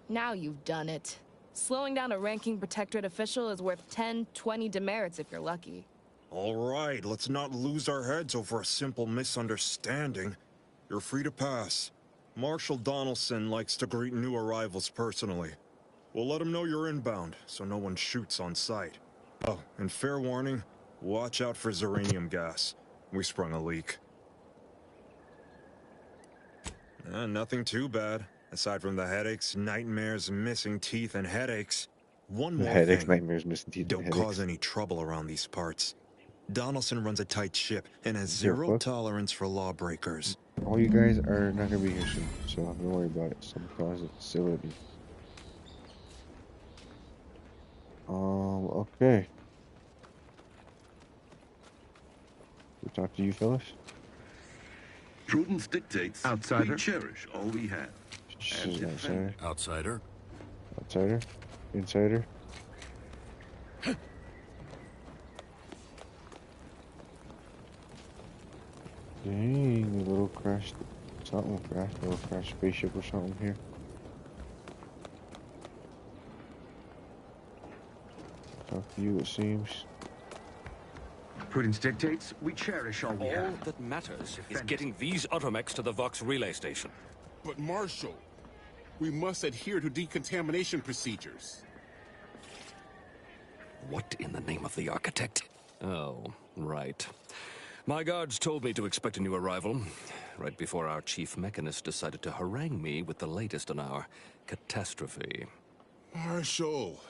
Now you've done it. Slowing down a ranking protectorate official is worth 10, 20 demerits if you're lucky. All right, let's not lose our heads over a simple misunderstanding. You're free to pass. Marshal Donaldson likes to greet new arrivals personally. We'll let him know you're inbound, so no one shoots on sight. Oh, and fair warning, watch out for Zeranium gas. We sprung a leak. Nothing too bad. Aside from the headaches, nightmares, missing teeth, and headaches. One more Headaches, thing. nightmares, missing teeth, Don't and cause headaches. any trouble around these parts. Donaldson runs a tight ship and has Zero zero fuck. tolerance for lawbreakers. All you guys are not gonna be here soon, so don't worry about it. Some closet facility. Okay. We talk to you fellas? Prudence dictates Outsider. we cherish all we have. She's And an outsider. outsider. Outsider? Insider? Dang, a little crashed something, crashed, a little crashed spaceship or something here. Talk to you, it seems. Prudence dictates we cherish all we All have. that matters is getting these Automechs to the Vox relay station. But Marshal, we must adhere to decontamination procedures. What in the name of the architect? Oh, right. My guards told me to expect a new arrival, right before our chief mechanist decided to harangue me with the latest on our catastrophe. Marshal,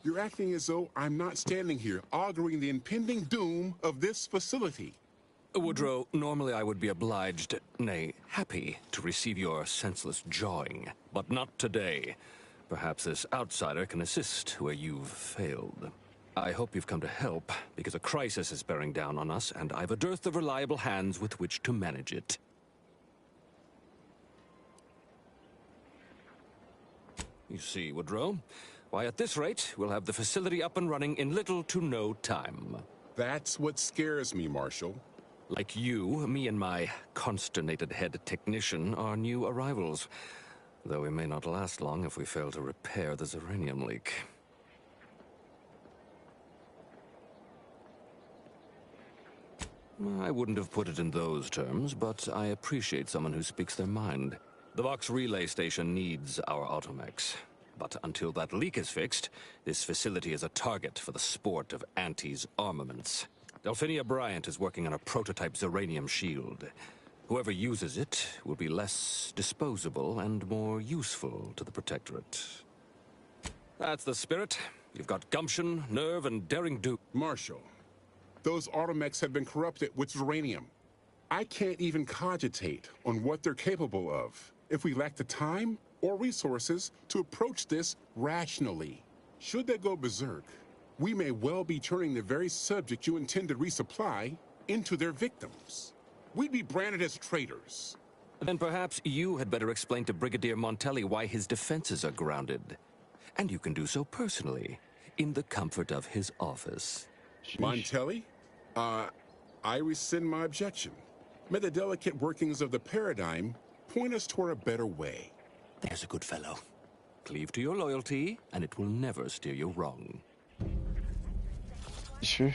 you're acting as though I'm not standing here auguring the impending doom of this facility. Woodrow, normally I would be obliged, nay, happy, to receive your senseless jawing, but not today. Perhaps this outsider can assist where you've failed. I hope you've come to help, because a crisis is bearing down on us, and I've a dearth of reliable hands with which to manage it. You see, Woodrow, why at this rate, we'll have the facility up and running in little to no time. That's what scares me, Marshal. Like you, me and my consternated head technician are new arrivals, though we may not last long if we fail to repair the Zeranium leak. I wouldn't have put it in those terms, but I appreciate someone who speaks their mind. The Vox relay station needs our Automechs. But until that leak is fixed, this facility is a target for the sport of Auntie's armaments. Delphinia Bryant is working on a prototype Zeranium shield. Whoever uses it will be less disposable and more useful to the Protectorate. That's the spirit. You've got gumption, nerve, and daring do. Marshal, those Automechs have been corrupted with Zeranium. I can't even cogitate on what they're capable of if we lack the time or resources to approach this rationally. Should they go berserk, we may well be turning the very subject you intend to resupply into their victims. We'd be branded as traitors. Then perhaps you had better explain to Brigadier Montelli why his defenses are grounded. And you can do so personally, in the comfort of his office. Montelli? I rescind my objection. May the delicate workings of the paradigm point us toward a better way. There's a good fellow. Cleave to your loyalty, and it will never steer you wrong. Sure.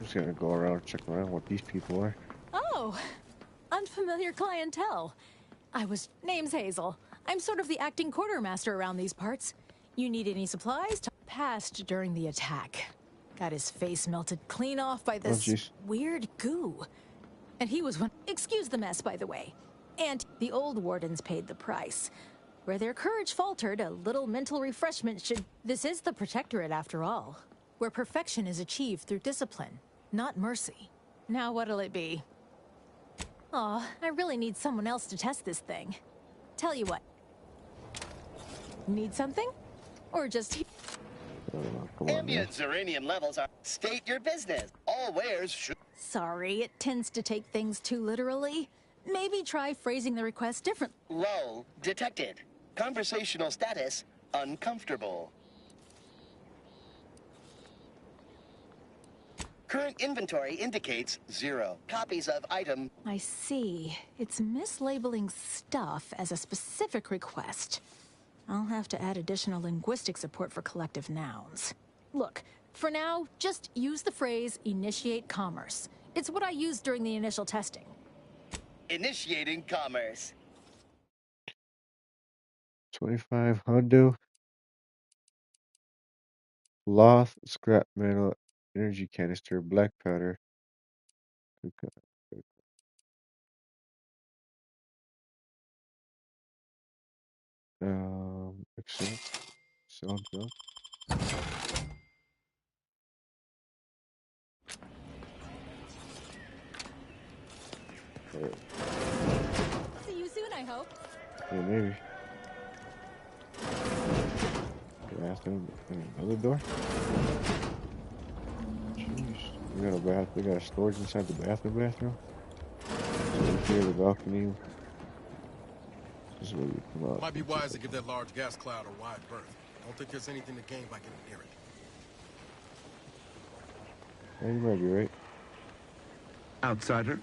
just gonna go around and check around what these people are. Oh, unfamiliar clientele. Name's Hazel. I'm sort of the acting quartermaster around these parts. You need any supplies? Passed during the attack. Got his face melted clean off by this weird goo. And he was one. Excuse the mess, by the way. And the old wardens paid the price. Where their courage faltered, a little mental refreshment should. This is the Protectorate, after all, where perfection is achieved through discipline, not mercy. Now what'll it be? Aw, I really need someone else to test this thing. Tell you what. Need something? Or just... Ambient Zeranium levels are... State your business. All wares should... Sorry, it tends to take things too literally. Maybe try phrasing the request differently. Lull detected. Conversational status uncomfortable. Current inventory indicates 0 copies of item. I see. It's mislabeling stuff as a specific request. I'll have to add additional linguistic support for collective nouns. Look, for now, just use the phrase initiate commerce. It's what I used during the initial testing. Initiating commerce. 25 hundo. Cloth, scrap metal, energy canister, black powder. Excellent. Sound good. See you soon, I hope. Yeah, maybe. Bathroom, another door. Jeez, we got a storage inside the bathroom. So here, the balcony. This is where you come out. Might be wise to give that large gas cloud a wide berth. Don't think there's anything to gain by getting near it. Yeah, you might be right. Outsider.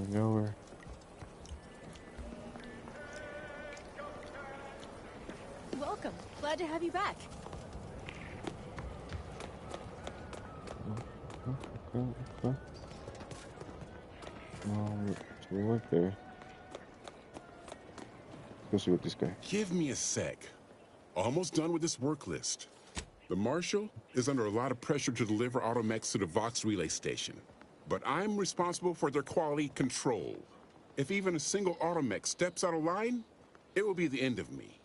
Nowhere. Welcome. Glad to have you back. Okay. So we went there. Go see what this guy. Give me a sec. Almost done with this work list. The Marshal is under a lot of pressure to deliver automechs to the Vox relay station. But I'm responsible for their quality control. If even a single automech steps out of line, it will be the end of me.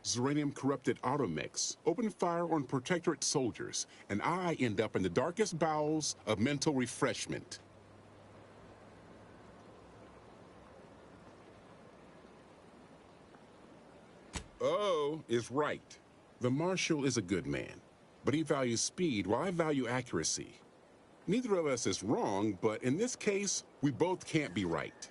Zeranium corrupted automechs open fire on Protectorate soldiers, and I end up in the darkest bowels of mental refreshment. Oh is right. The Marshal is a good man, but he values speed while I value accuracy. Neither of us is wrong, but in this case, we both can't be right.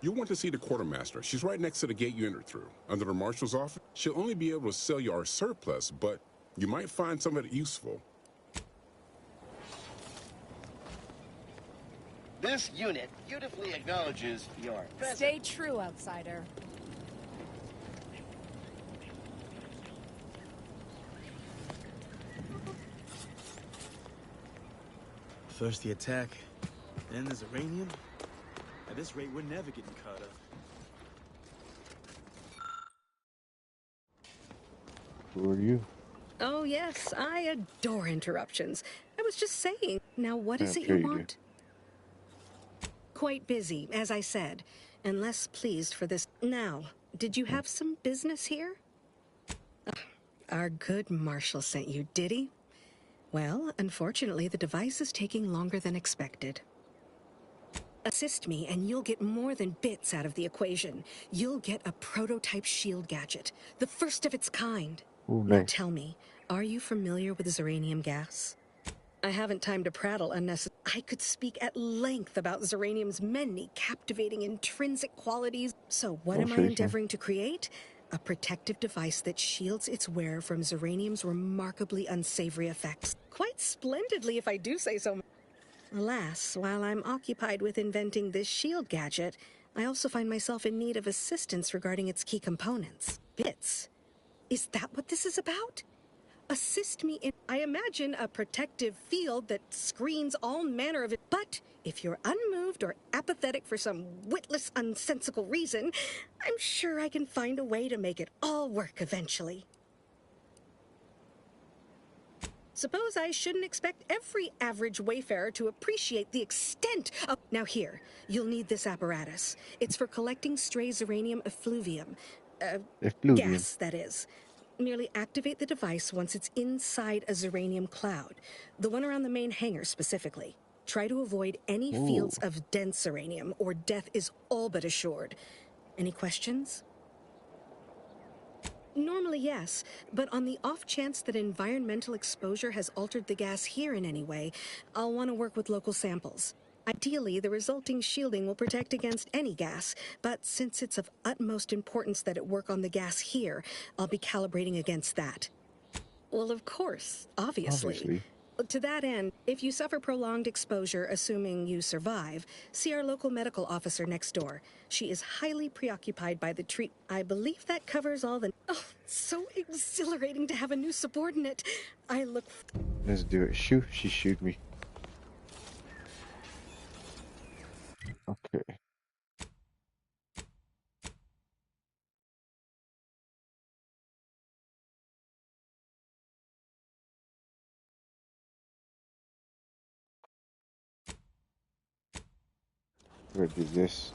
You'll want to see the quartermaster. She's right next to the gate you entered through. Under the Marshal's office, she'll only be able to sell you our surplus, but you might find some of it useful. This unit beautifully acknowledges your presence. Stay true, outsider. First the attack, then there's Zeranium. At this rate, we're never getting caught up. Who are you? Oh, yes, I adore interruptions. I was just saying. Now, what is it sure you you do. want? Quite busy, as I said, and less pleased for this. Now, did you have some business here? Our good Marshal sent you, did he? Well, unfortunately, the device is taking longer than expected. Assist me, and you'll get more than bits out of the equation. You'll get a prototype shield gadget, the first of its kind. Ooh, Now nice. tell me, are you familiar with Zeranium gas? I haven't time to prattle unnecessarily. I could speak at length about Zeranium's many captivating intrinsic qualities. So what am I endeavoring to create? A protective device that shields its wearer from Zeranium's remarkably unsavory effects. Quite splendidly, if I do say so. Alas, while I'm occupied with inventing this shield gadget, I also find myself in need of assistance regarding its key components. Bits. Is that what this is about? Assist me in, I imagine, a protective field that screens all manner of it. But if you're unmoved or apathetic for some witless, unsensical reason, I'm sure I can find a way to make it all work eventually. Suppose I shouldn't expect every average wayfarer to appreciate the extent of... Now here, you'll need this apparatus. It's for collecting stray Zeranium effluvium. Gas, that is. Merely activate the device once it's inside a Zeranium cloud. The one around the main hangar specifically. Try to avoid any fields of dense Zeranium, or death is all but assured. Any questions? Normally, yes, but on the off chance that environmental exposure has altered the gas here in any way, I'll want to work with local samples. Ideally, the resulting shielding will protect against any gas, but since it's of utmost importance that it work on the gas here, I'll be calibrating against that. Well, of course, obviously. To that end, if you suffer prolonged exposure, assuming you survive, see our local medical officer next door. She is highly preoccupied by the treat. I believe that covers all the... Oh, so exhilarating to have a new subordinate. I look... Let's do it. Shoot, she shoot me. Okay. We're gonna do this.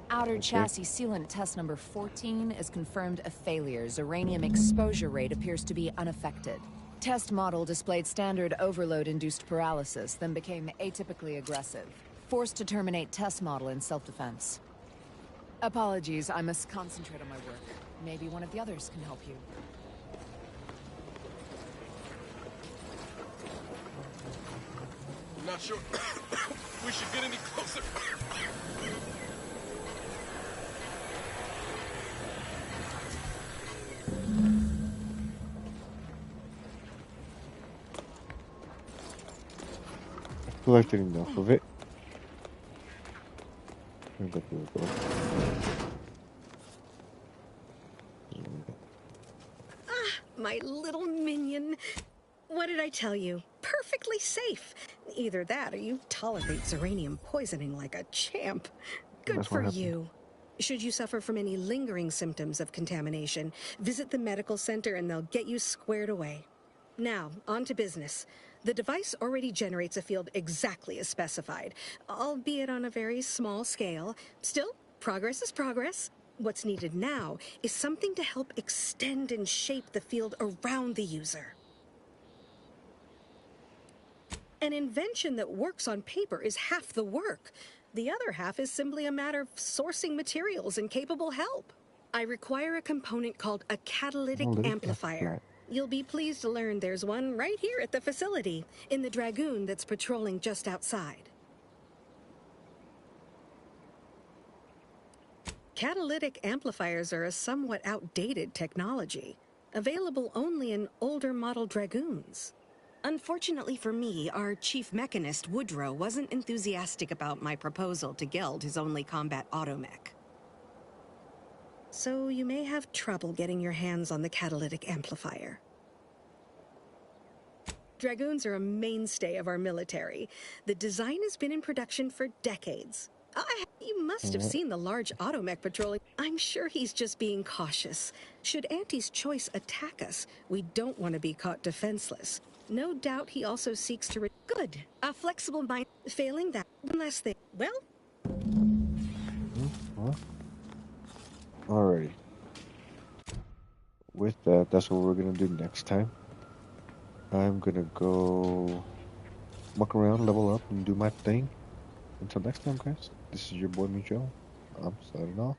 Outer chassis sealant test number 14 is confirmed a failure. Zeranium exposure rate appears to be unaffected. Test model displayed standard overload-induced paralysis, then became atypically aggressive. Forced to terminate test model in self-defense. Apologies, I must concentrate on my work. Maybe one of the others can help you. I'm not sure we should get any closer. Collected enough of it. My little minion. What did I tell you? Perfectly safe. Either that or you tolerate Zeranium poisoning like a champ. Good for you. Should you suffer from any lingering symptoms of contamination, visit the medical center and they'll get you squared away. Now, on to business. The device already generates a field exactly as specified, albeit on a very small scale. Still, progress is progress. What's needed now is something to help extend and shape the field around the user. An invention that works on paper is half the work. The other half is simply a matter of sourcing materials and capable help. I require a component called a catalytic amplifier. You'll be pleased to learn there's one right here at the facility, in the Dragoon that's patrolling just outside. Catalytic amplifiers are a somewhat outdated technology, available only in older model Dragoons. Unfortunately for me, our chief mechanist, Woodrow, wasn't enthusiastic about my proposal to Geld his only combat automech. So you may have trouble getting your hands on the catalytic amplifier. Dragoons are a mainstay of our military. The design has been in production for decades. You must have Yeah. seen the large automech patrolling. I'm sure he's just being cautious. Should Auntie's choice attack us, we don't want to be caught defenseless. No doubt he also seeks to... Good. A flexible mind. Failing that, one last thing. Well... What? Alrighty. With that, that's what we're gonna do next time. I'm gonna go muck around, level up, and do my thing. Until next time, guys. This is your boy Micho. I'm signing off.